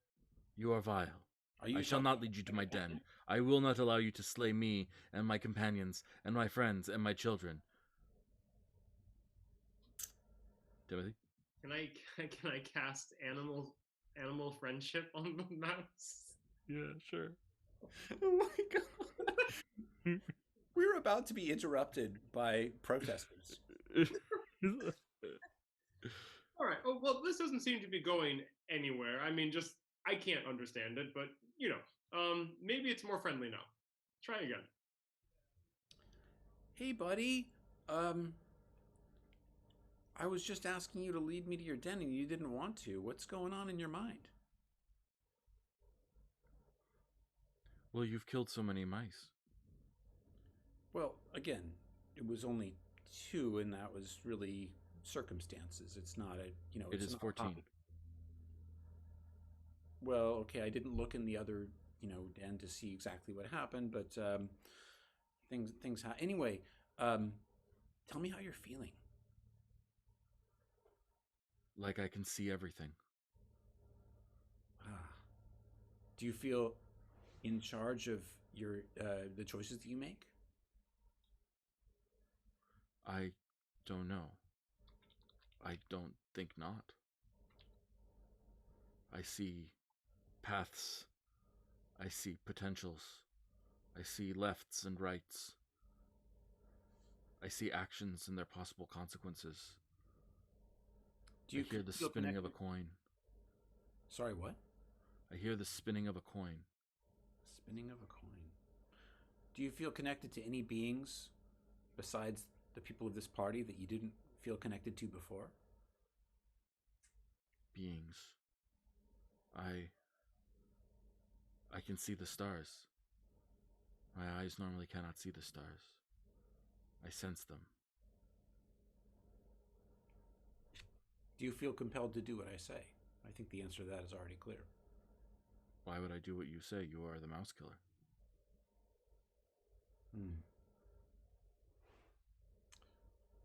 [SPEAKER 1] you are vile.
[SPEAKER 5] I
[SPEAKER 1] shall not lead you to my den. I will not allow you to slay me and my companions and my friends and my children. Timothy?
[SPEAKER 6] Can I cast animal friendship on the mouse?
[SPEAKER 1] Yeah, sure.
[SPEAKER 5] Oh my god. We're a about to be interrupted by protesters.
[SPEAKER 6] All right. Oh, well, this doesn't seem to be going anywhere. I mean, just I can't understand it, but maybe it's more friendly now. Try again.
[SPEAKER 5] Hey, buddy. I was just asking you to lead me to your den and you didn't want to. What's going on in your mind?
[SPEAKER 1] Well, you've killed so many mice.
[SPEAKER 5] Well, again, it was only 2, and that was really circumstances. It's not a,
[SPEAKER 1] It
[SPEAKER 5] it's
[SPEAKER 1] is
[SPEAKER 5] not
[SPEAKER 1] 14.
[SPEAKER 5] Well, okay, I didn't look in the other, den to see exactly what happened, but things. Anyway, tell me how you're feeling.
[SPEAKER 1] Like I can see everything.
[SPEAKER 5] Do you feel in charge of your the choices that you make?
[SPEAKER 1] I don't know. I don't think not. I see paths. I see potentials. I see lefts and rights. I see actions and their possible consequences.
[SPEAKER 5] Do you
[SPEAKER 1] I hear the
[SPEAKER 5] feel
[SPEAKER 1] spinning of a
[SPEAKER 5] connected?
[SPEAKER 1] coin.
[SPEAKER 5] Sorry, what?
[SPEAKER 1] I hear the spinning of a coin.
[SPEAKER 5] Spinning of a coin. Do you feel connected to any beings besides the people of this party that you didn't feel connected to before?
[SPEAKER 1] Beings. I can see the stars. My eyes normally cannot see the stars. I sense them.
[SPEAKER 5] Do you feel compelled to do what I say? I think the answer to that is already clear.
[SPEAKER 1] Why would I do what you say? You are the mouse killer.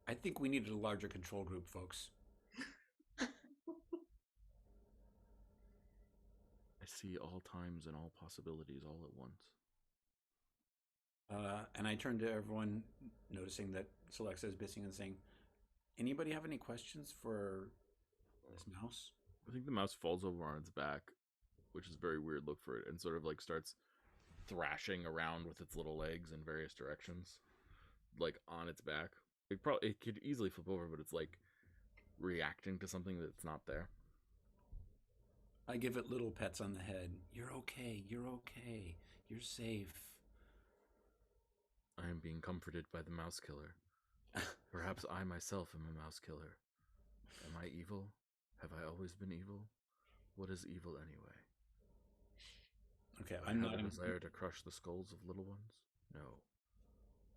[SPEAKER 5] I think we needed a larger control group, folks.
[SPEAKER 1] I see all times and all possibilities all at once.
[SPEAKER 5] And I turn to everyone, noticing that Celexa is missing, and saying, anybody have any questions for this mouse?
[SPEAKER 1] I think the mouse falls over on its back, which is a very weird look for it, and sort of like starts thrashing around with its little legs in various directions, like on its back. It could easily flip over, but it's like reacting to something that's not there.
[SPEAKER 5] I give it little pets on the head. You're okay. You're okay. You're safe.
[SPEAKER 1] I am being comforted by the mouse killer. Perhaps I myself am a mouse killer. Am I evil? Have I always been evil? What is evil anyway?
[SPEAKER 5] Okay,
[SPEAKER 1] I
[SPEAKER 5] I'm
[SPEAKER 1] have
[SPEAKER 5] not
[SPEAKER 1] a desire to crush the skulls of little ones? No.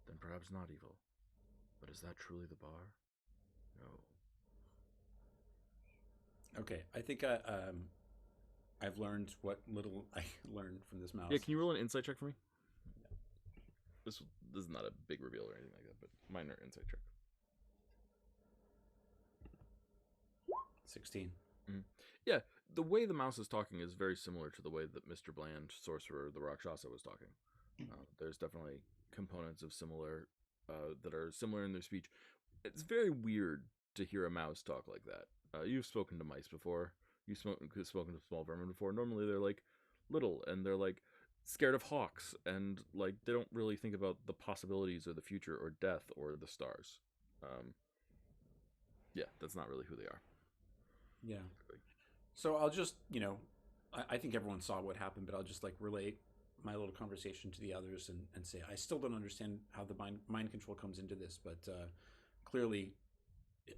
[SPEAKER 1] Then perhaps not evil. But is that truly the bar? No.
[SPEAKER 5] Okay, I think I've learned what little I learned from this mouse.
[SPEAKER 1] Yeah, can you roll an insight check for me? This is not a big reveal or anything like that, but minor insight check.
[SPEAKER 5] 16.
[SPEAKER 1] Yeah, the way the mouse is talking is very similar to the way that Mr. Bland, Sorcerer, the Rakshasa, was talking. There's definitely components of similar that are similar in their speech. It's very weird to hear a mouse talk like that. You've spoken to mice before. You've spoken to small vermin before. Normally they're like little and they're like scared of hawks and like they don't really think about the possibilities or the future or death or the stars. Yeah, that's not really who they are.
[SPEAKER 5] Yeah. So I'll just, I think everyone saw what happened, but I'll just like relate my little conversation to the others and say, I still don't understand how the mind control comes into this, but clearly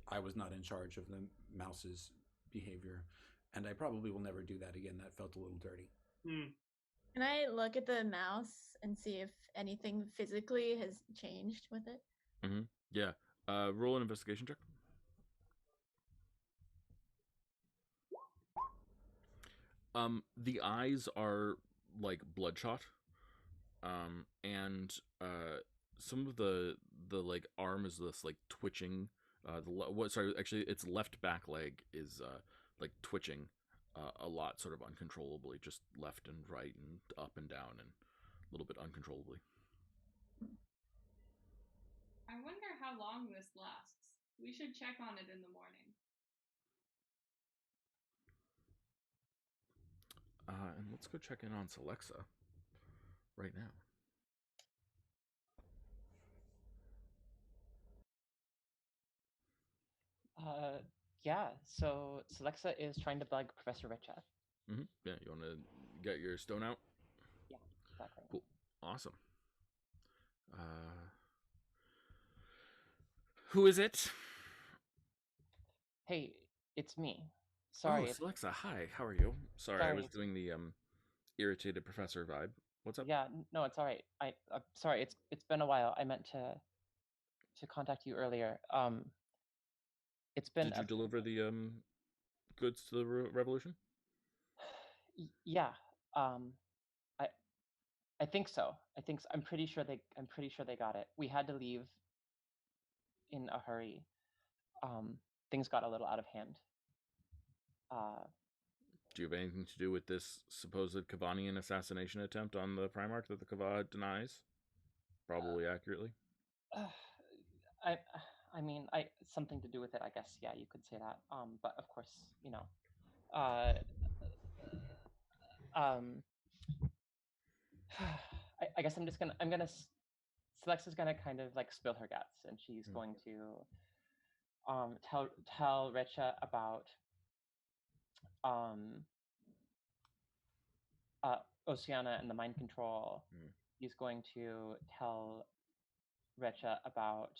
[SPEAKER 5] I was not in charge of the mouse's behavior, and I probably will never do that again. That felt a little dirty.
[SPEAKER 3] Can I look at the mouse and see if anything physically has changed with it?
[SPEAKER 1] Mm-hmm. Yeah. Roll an investigation check. The eyes are like bloodshot. And some of the like arm is this like twitching. Actually, its left back leg is like twitching a lot, sort of uncontrollably, just left and right and up and down and a little bit uncontrollably.
[SPEAKER 4] I wonder how long this lasts. We should check on it in the morning.
[SPEAKER 1] And let's go check in on Celexa right now.
[SPEAKER 2] Yeah, so Celexa is trying to bug Professor Richa.
[SPEAKER 1] Yeah, you want to get your stone out?
[SPEAKER 2] Yeah, exactly.
[SPEAKER 1] Cool. Awesome. Uh, who is it?
[SPEAKER 2] Hey, it's me.
[SPEAKER 1] Oh,
[SPEAKER 2] Sorry,
[SPEAKER 1] Alexa. Hi. How are you? Sorry, I was
[SPEAKER 2] sorry.
[SPEAKER 1] doing the irritated professor vibe. What's up?
[SPEAKER 2] Yeah, no, it's all right. Sorry, it's been a while. I meant to contact you earlier. It's been
[SPEAKER 1] Did you deliver the goods to the revolution?
[SPEAKER 2] yeah. Um, I I think so. I'm pretty sure they got it. We had to leave in a hurry. Um, Things got a little out of hand. Uh,
[SPEAKER 1] Do you have anything to do with this supposed Kavanian assassination attempt on the Primarch that the Kava denies? Probably accurately.
[SPEAKER 2] I I mean, I something to do with it, I guess. Yeah, you could say that. But of course, uh, um, I guess Selexa's gonna kind of like spill her guts, and she's going to tell Richa about um Oceana and the mind control. He's going to tell Richa about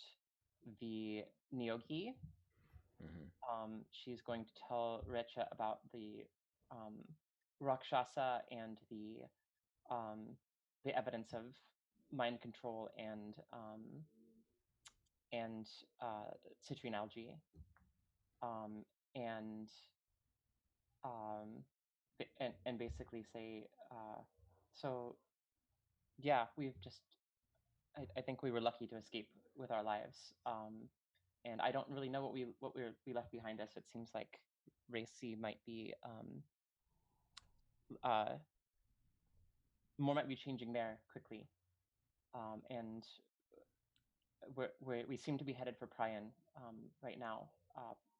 [SPEAKER 2] the Neogi. She's going to tell Richa about the um, Rakshasa and um, the evidence of mind control and citrine algae, um, and and basically say, so yeah, we've just I think we were lucky to escape with our lives. And I don't really know we left behind us. It seems like race C might be uh, more might be changing there quickly, and we seem to be headed for Prion right now.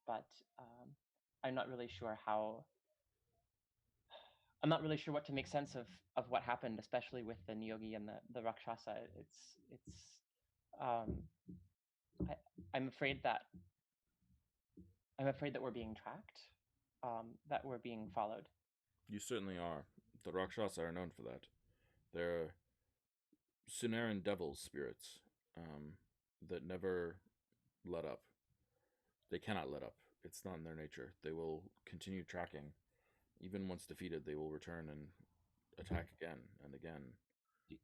[SPEAKER 2] But I'm not really sure how. I'm not really sure what to make sense of what happened, especially with the Nyogi and the Rakshasa. It's um, I, I'm afraid that we're being tracked, that we're being followed.
[SPEAKER 1] You certainly are. The Rakshasa are known for that. They're Sunaran devil spirits that never let up. They cannot let up. It's not in their nature. They will continue tracking. Even once defeated, they will return and attack again and again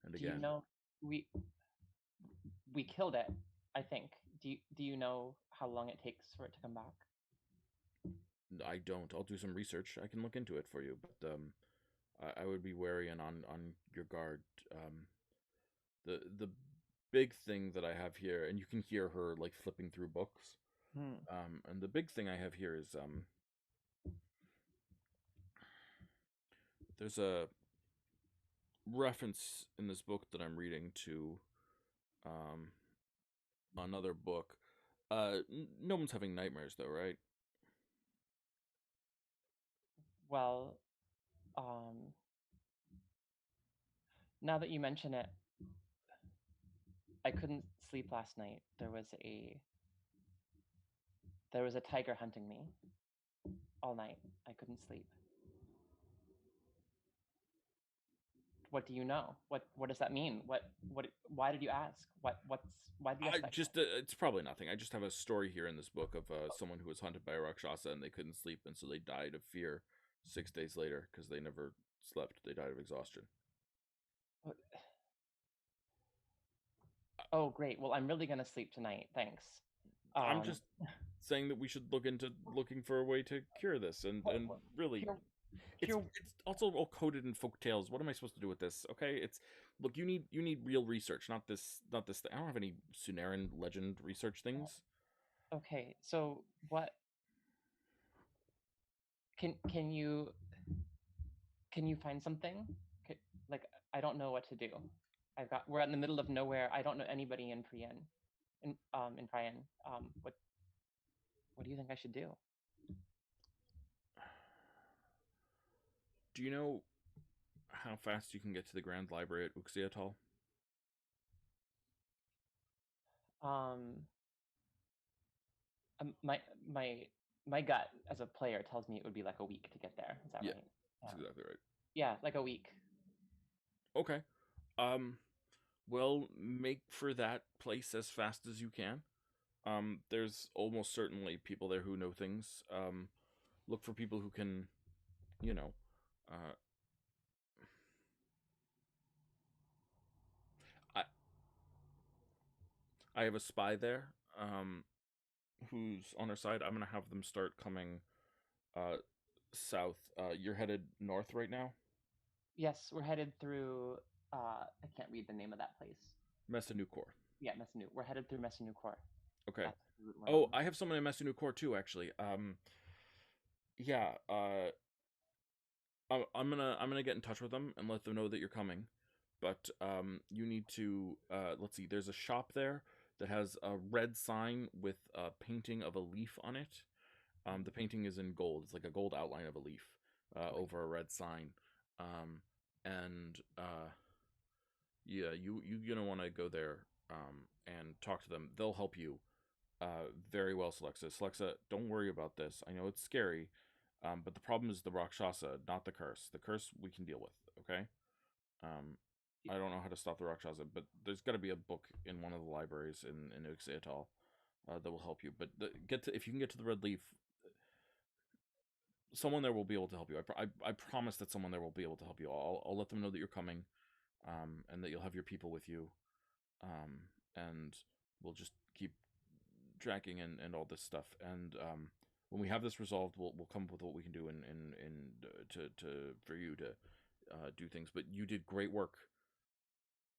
[SPEAKER 1] and
[SPEAKER 2] Do you
[SPEAKER 1] again.
[SPEAKER 2] know we killed it? I think. Do you know how long it takes for it to come back?
[SPEAKER 1] I don't. I'll do some research. I can look into it for you, but I would be wary and on your guard. The big thing that I have here, and you can hear her like flipping through books. And the big thing I have here is there's a reference in this book that I'm reading to um, another book. No one's having nightmares though, right?
[SPEAKER 2] Well, um, now that you mention it, I couldn't sleep last night. There was a tiger hunting me all night. I couldn't sleep. What do you know? What does that mean? Why did you ask? Why did you ask that?
[SPEAKER 1] It's probably nothing. I just have a story here in this book of someone who was hunted by a Rakshasa and they couldn't sleep, and so they died of fear 6 days later because they never slept. They died of exhaustion.
[SPEAKER 2] Oh, great. Well, I'm really gonna sleep tonight. Thanks.
[SPEAKER 1] I'm just saying that we should look into looking for a way to cure this, and really, it's also all coded in folk tales. What am I supposed to do with this? Okay, look, you need real research, not this thing. I don't have any Sunaran legend research things.
[SPEAKER 2] Okay, so what can you find something? Like I don't know what to do. We're in the middle of nowhere. I don't know anybody in Priyan. In Priyan. What do you think I should do?
[SPEAKER 1] Do you know how fast you can get to the Grand Library at Uxiatal?
[SPEAKER 2] Um, my my gut as a player tells me it would be like a week to get there. Is that
[SPEAKER 1] Yeah,
[SPEAKER 2] right?
[SPEAKER 1] that's exactly right.
[SPEAKER 2] Yeah, like a week.
[SPEAKER 1] Okay. Well, make for that place as fast as you can. There's almost certainly people there who know things. Look for people who can, you know, uh, I I have a spy there, who's on our side. I'm gonna have them start coming, uh, south. You're headed north right now.
[SPEAKER 2] Yes, we're headed through. I can't read the name of that place.
[SPEAKER 1] Messinukor.
[SPEAKER 2] Yeah, Messinu. We're headed through Messinukor.
[SPEAKER 1] Okay.
[SPEAKER 2] That's the route we're
[SPEAKER 1] Oh,
[SPEAKER 2] on.
[SPEAKER 1] I have someone in Messinukor too, actually. Yeah. I'm gonna get in touch with them and let them know that you're coming. But you need to let's see. There's a shop there that has a red sign with a painting of a leaf on it. The painting is in gold. It's like a gold outline of a leaf over a red sign. And yeah, you're gonna want to go there and talk to them. They'll help you very well, Selexa. Selexa, don't worry about this. I know it's scary, but the problem is the Rakshasa, not the curse. The curse we can deal with, okay? I don't know how to stop the Rakshasa, but there's got to be a book in one of the libraries in Uxeatal that will help you. But if you can get to the Red Leaf, someone there will be able to help you. I promise that someone there will be able to help you. I'll let them know that you're coming, and that you'll have your people with you, and we'll just keep tracking and all this stuff. And when we have this resolved, we'll come up with what we can do to for you to do things. But you did great work.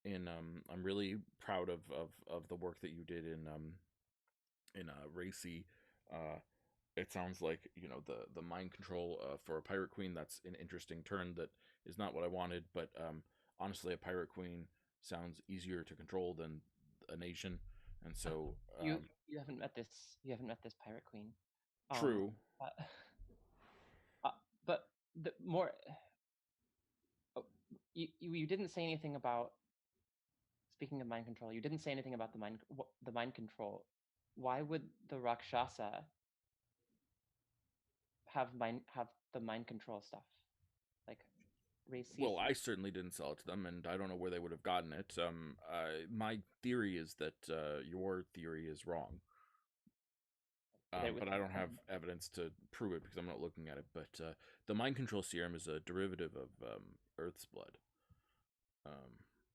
[SPEAKER 1] I'm really proud of the work that you did in Racy. It sounds like the mind control for a pirate queen. That's an interesting turn. That is not what I wanted, but honestly, a pirate queen sounds easier to control than a nation, and so
[SPEAKER 2] You haven't met this pirate queen.
[SPEAKER 1] True.
[SPEAKER 2] But the more you didn't say anything about. Speaking of mind control, you didn't say anything about the mind control. Why would the Rakshasa have the mind control stuff? Like race.
[SPEAKER 1] Well, I certainly didn't sell it to them, and I don't know where they would have gotten it. My theory is that your theory is wrong. But I don't have evidence to prove it because I'm not looking at it. But the mind control serum is a derivative of Earth's blood,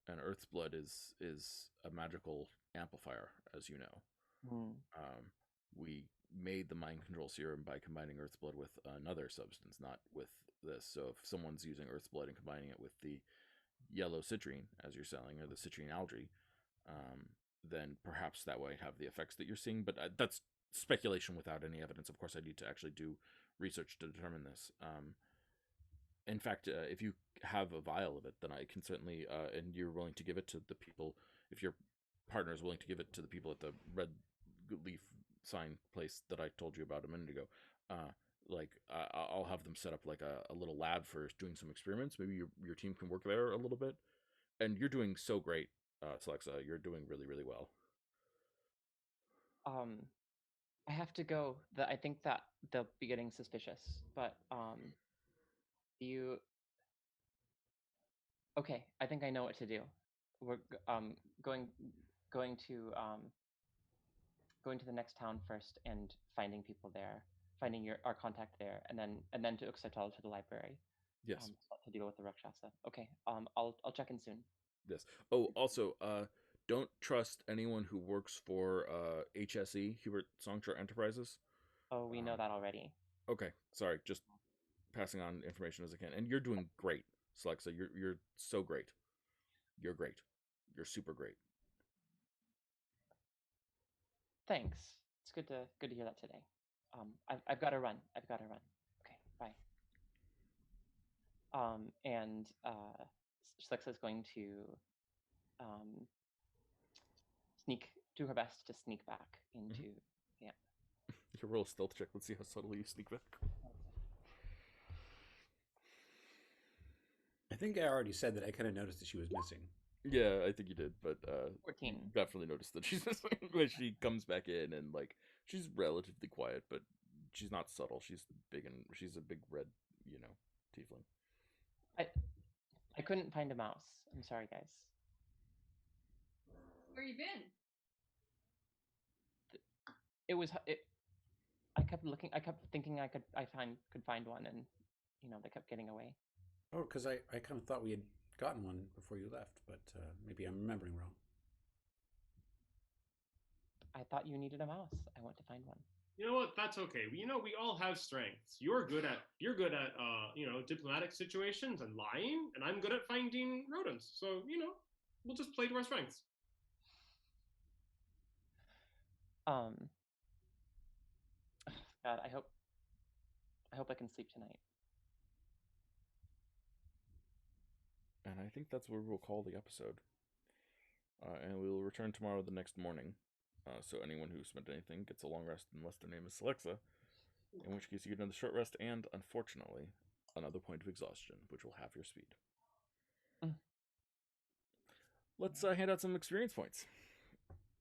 [SPEAKER 1] and Earth's blood is a magical amplifier, as you know. We made the mind control serum by combining Earth's blood with another substance, not with this. So if someone's using Earth's blood and combining it with the yellow citrine, as you're selling, or the citrine algae, then perhaps that might have the effects that you're seeing. But that's speculation without any evidence. Of course, I need to actually do research to determine this. In fact, if you have a vial of it, then I can certainly, and you're willing to give it to the people, if your partner is willing to give it to the people at the Red Leaf sign place that I told you about a minute ago, I'll have them set up like a little lab for doing some experiments. Maybe your team can work there a little bit. And you're doing so great, Selexa. You're doing really, really well.
[SPEAKER 2] I have to go. I think that they'll be getting suspicious. But you. Okay, I think I know what to do. We're going to going to the next town first and finding people there, finding our contact there, and then to Uxatal to the library.
[SPEAKER 1] Yes.
[SPEAKER 2] To deal with the Rakshasa. Okay. I'll check in soon.
[SPEAKER 1] Yes. Oh, also, don't trust anyone who works for HSE, Hubert Songchart Enterprises.
[SPEAKER 2] Oh, we know that already.
[SPEAKER 1] Okay, sorry, just passing on information as I can. And you're doing great, Selexa. You're so great. You're great. You're super great.
[SPEAKER 2] Thanks. It's good to hear that today. I've got to run. Okay, bye. And Selexa is going to do her best to sneak back into. Yeah.
[SPEAKER 1] You roll a stealth check. Let's see how subtly you sneak back.
[SPEAKER 5] I think I already said that I kind of noticed that she was missing.
[SPEAKER 1] Yeah, I think you did, but
[SPEAKER 2] 14.
[SPEAKER 1] You definitely noticed that she's missing when she comes back in, and like she's relatively quiet, but she's not subtle. She's big, and she's a big red, tiefling.
[SPEAKER 2] I couldn't find a mouse. I'm sorry, guys.
[SPEAKER 4] Where you been?
[SPEAKER 2] I kept looking. I kept thinking could find one, and they kept getting away.
[SPEAKER 5] Oh, because I kind of thought we had gotten one before you left, but maybe I'm remembering wrong.
[SPEAKER 2] I thought you needed a mouse. I went to find one.
[SPEAKER 6] You know what? That's okay. We all have strengths. You're good at diplomatic situations and lying, and I'm good at finding rodents. So we'll just play to our strengths.
[SPEAKER 2] God, I hope I can sleep tonight.
[SPEAKER 1] And I think that's where we'll call the episode. And we will return tomorrow the next morning. So anyone who spent anything gets a long rest unless their name is Alexa, in which case you get another short rest and, unfortunately, another point of exhaustion, which will halve your speed. Let's hand out some experience points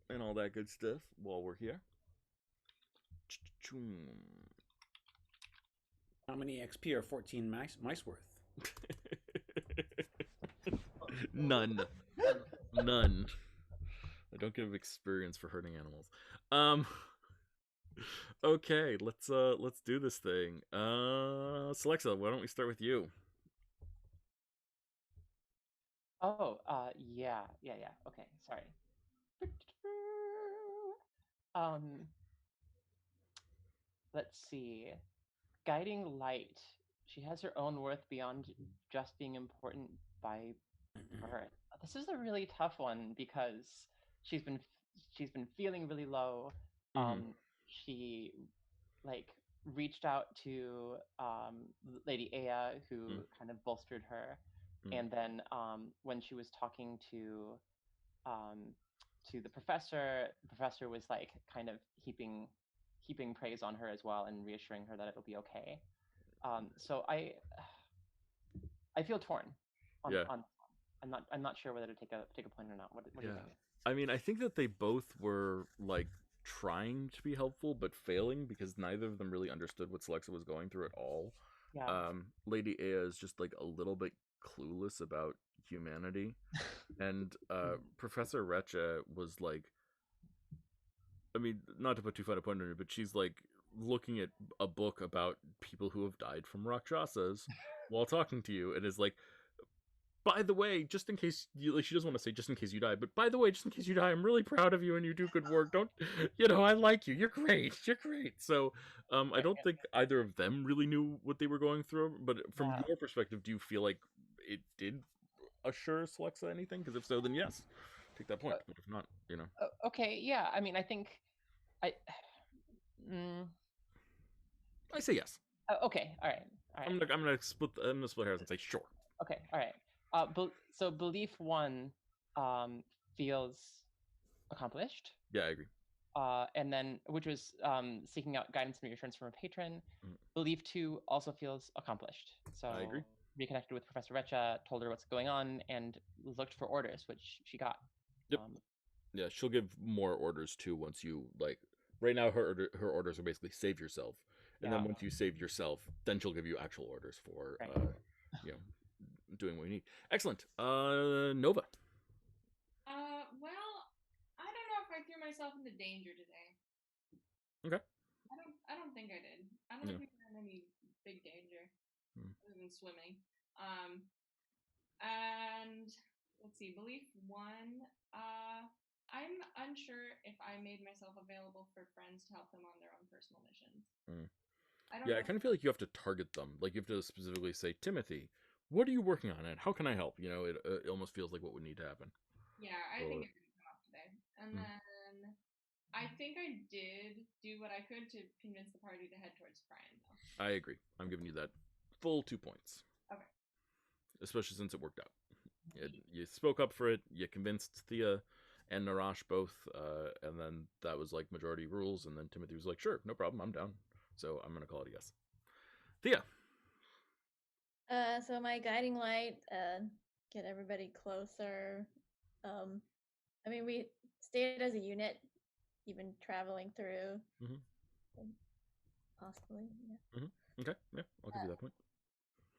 [SPEAKER 1] and all that good stuff while we're here.
[SPEAKER 5] How many XP are 14 mice worth?
[SPEAKER 1] None. I don't give experience for hurting animals. Okay, let's do this thing. Celexa, why don't we start with you?
[SPEAKER 2] Oh, yeah. Okay, sorry. Let's see. Guiding light. She has her own worth beyond just being important by birth. This is a really tough one because she's been feeling really low. She reached out to Lady Aya, who kind of bolstered her, and then when she was talking to the professor was kind of heaping praise on her as well and reassuring her that it'll be okay. So I feel torn on I'm not sure whether to take a point or not. What do you think?
[SPEAKER 1] I mean, I think that they both were trying to be helpful but failing because neither of them really understood what Celexa was going through at all.
[SPEAKER 2] Yeah.
[SPEAKER 1] Lady Aya is just a little bit clueless about humanity, and Professor Recha was I mean, not to put too fine a point on it, but she's looking at a book about people who have died from Rakshasas while talking to you, and is by the way, just in case you, she doesn't want to say just in case you die, but by the way, just in case you die, I'm really proud of you and you do good work. Don't, I like you. You're great. So, I don't think either of them really knew what they were going through, but from your perspective, do you feel like it did assure Celexa anything? Because if so, then yes, take that point. But if not,
[SPEAKER 2] Okay, yeah. I mean, I think I
[SPEAKER 1] say yes.
[SPEAKER 2] Okay, all right.
[SPEAKER 1] I'm gonna split hairs and say sure.
[SPEAKER 2] Okay, all right. So belief 1 feels accomplished.
[SPEAKER 1] Yeah, I agree.
[SPEAKER 2] And then, which was seeking out guidance and reassurance from a patron. Belief 2 also feels accomplished. So
[SPEAKER 1] I agree.
[SPEAKER 2] Reconnected with Professor Recha, told her what's going on, and looked for orders, which she got.
[SPEAKER 1] Yep. Yeah, she'll give more orders too once you Right now, her orders are basically save yourself, and then once you save yourself, then she'll give you actual orders for doing what you need. Excellent. Nova.
[SPEAKER 4] Well, I don't know if I threw myself into danger today.
[SPEAKER 1] Okay.
[SPEAKER 4] I don't think I did. I don't think we were in any big danger other than swimming. And let's see, belief 1. I'm unsure if I made myself available for friends to help them on their own personal missions. I don't know.
[SPEAKER 1] I kind of feel like you have to target them. You have to specifically say, Timothy, what are you working on, and how can I help? It almost feels like what would need to happen.
[SPEAKER 4] Yeah, I think it could come up today. And then I think I did do what I could to convince the party to head towards Brian, though.
[SPEAKER 1] I agree. I'm giving you that full 2 points.
[SPEAKER 4] Okay.
[SPEAKER 1] Especially since it worked out. You spoke up for it, you convinced Thea and Narash both, and then that was majority rules, and then Timothy was like, sure, no problem, I'm down. So I'm gonna call it a yes. Thea.
[SPEAKER 3] So my guiding light, get everybody closer. I mean, we stayed as a unit, even traveling through. possibly. Yeah.
[SPEAKER 1] Okay, yeah, I'll give you that point.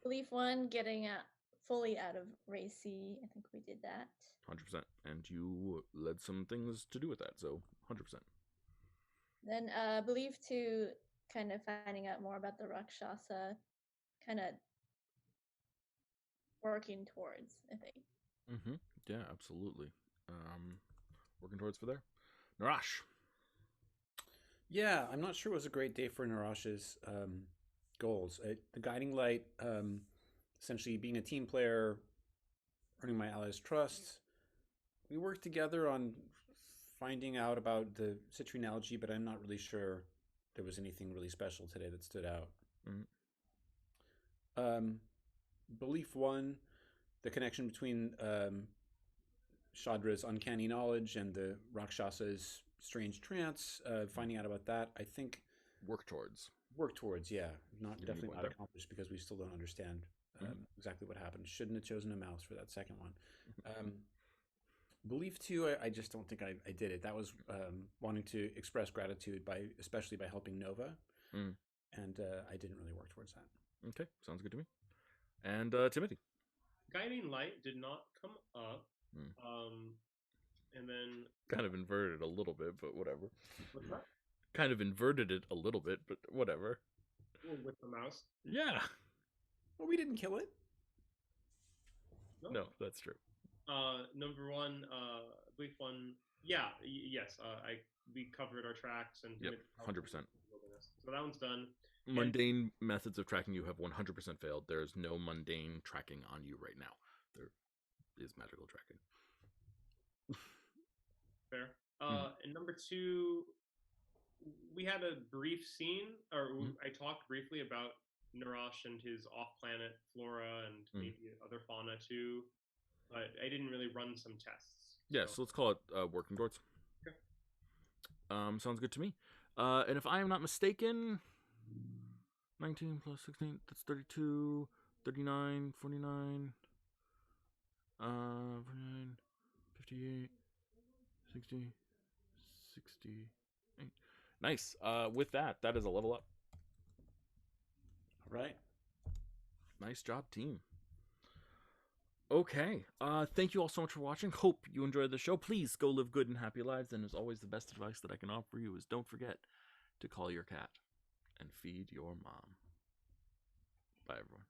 [SPEAKER 3] Belief 1 getting fully out of Racy. I think we did that.
[SPEAKER 1] 100%. And you led some things to do with that, so 100%.
[SPEAKER 3] Then Belief 2 kind of finding out more about the Rakshasa, kind of working towards, I think.
[SPEAKER 1] Yeah, absolutely. Working towards for there. Narash.
[SPEAKER 5] Yeah, I'm not sure it was a great day for Narash's goals. The guiding light, essentially being a team player, earning my allies' trust. We worked together on finding out about the citrine algae, but I'm not really sure there was anything really special today that stood out. Belief 1, the connection between Shadra's uncanny knowledge and the Rakshasa's strange trance, finding out about that, I think...
[SPEAKER 1] Work towards,
[SPEAKER 5] yeah.
[SPEAKER 1] Give me
[SPEAKER 5] Definitely
[SPEAKER 1] one
[SPEAKER 5] not
[SPEAKER 1] there.
[SPEAKER 5] accomplished because we still don't understand exactly what happened. Shouldn't have chosen a mouse for that second one. Belief 2, I just don't think I did it. That was wanting to express gratitude especially by helping Nova, and I didn't really work towards that.
[SPEAKER 1] Okay, sounds good to me. And Timothy.
[SPEAKER 6] Guiding light did not come up. And then
[SPEAKER 1] Kind of inverted a little bit, but whatever.
[SPEAKER 6] what's that?
[SPEAKER 1] Kind of inverted it a little bit, but whatever.
[SPEAKER 6] Oh, with the mouse.
[SPEAKER 1] Yeah.
[SPEAKER 5] Well, we didn't kill it.
[SPEAKER 1] No, that's true.
[SPEAKER 6] Number 1, belief 1. Yeah, yes. We covered our tracks and
[SPEAKER 1] Yep, 100%.
[SPEAKER 6] So that one's done.
[SPEAKER 1] Mundane methods of tracking you have 100% failed. There is no mundane tracking on you right now. There is magical tracking.
[SPEAKER 6] Fair. And number 2, we had a brief scene, or I talked briefly about Narash and his off-planet flora and maybe other fauna too, but I didn't really run some tests.
[SPEAKER 1] Yeah, so let's call it working towards.
[SPEAKER 6] Okay.
[SPEAKER 1] Sounds good to me. And if I am not mistaken, 19 plus 16, that's 32, 39, 49, 49, 58, 60, 68. Nice. With that is a level up.
[SPEAKER 5] All right.
[SPEAKER 1] Nice job, team. Okay. Thank you all so much for watching. Hope you enjoyed the show. Please go live good and happy lives. And as always, the best advice that I can offer you is don't forget to call your cat and feed your mom. Bye, everyone.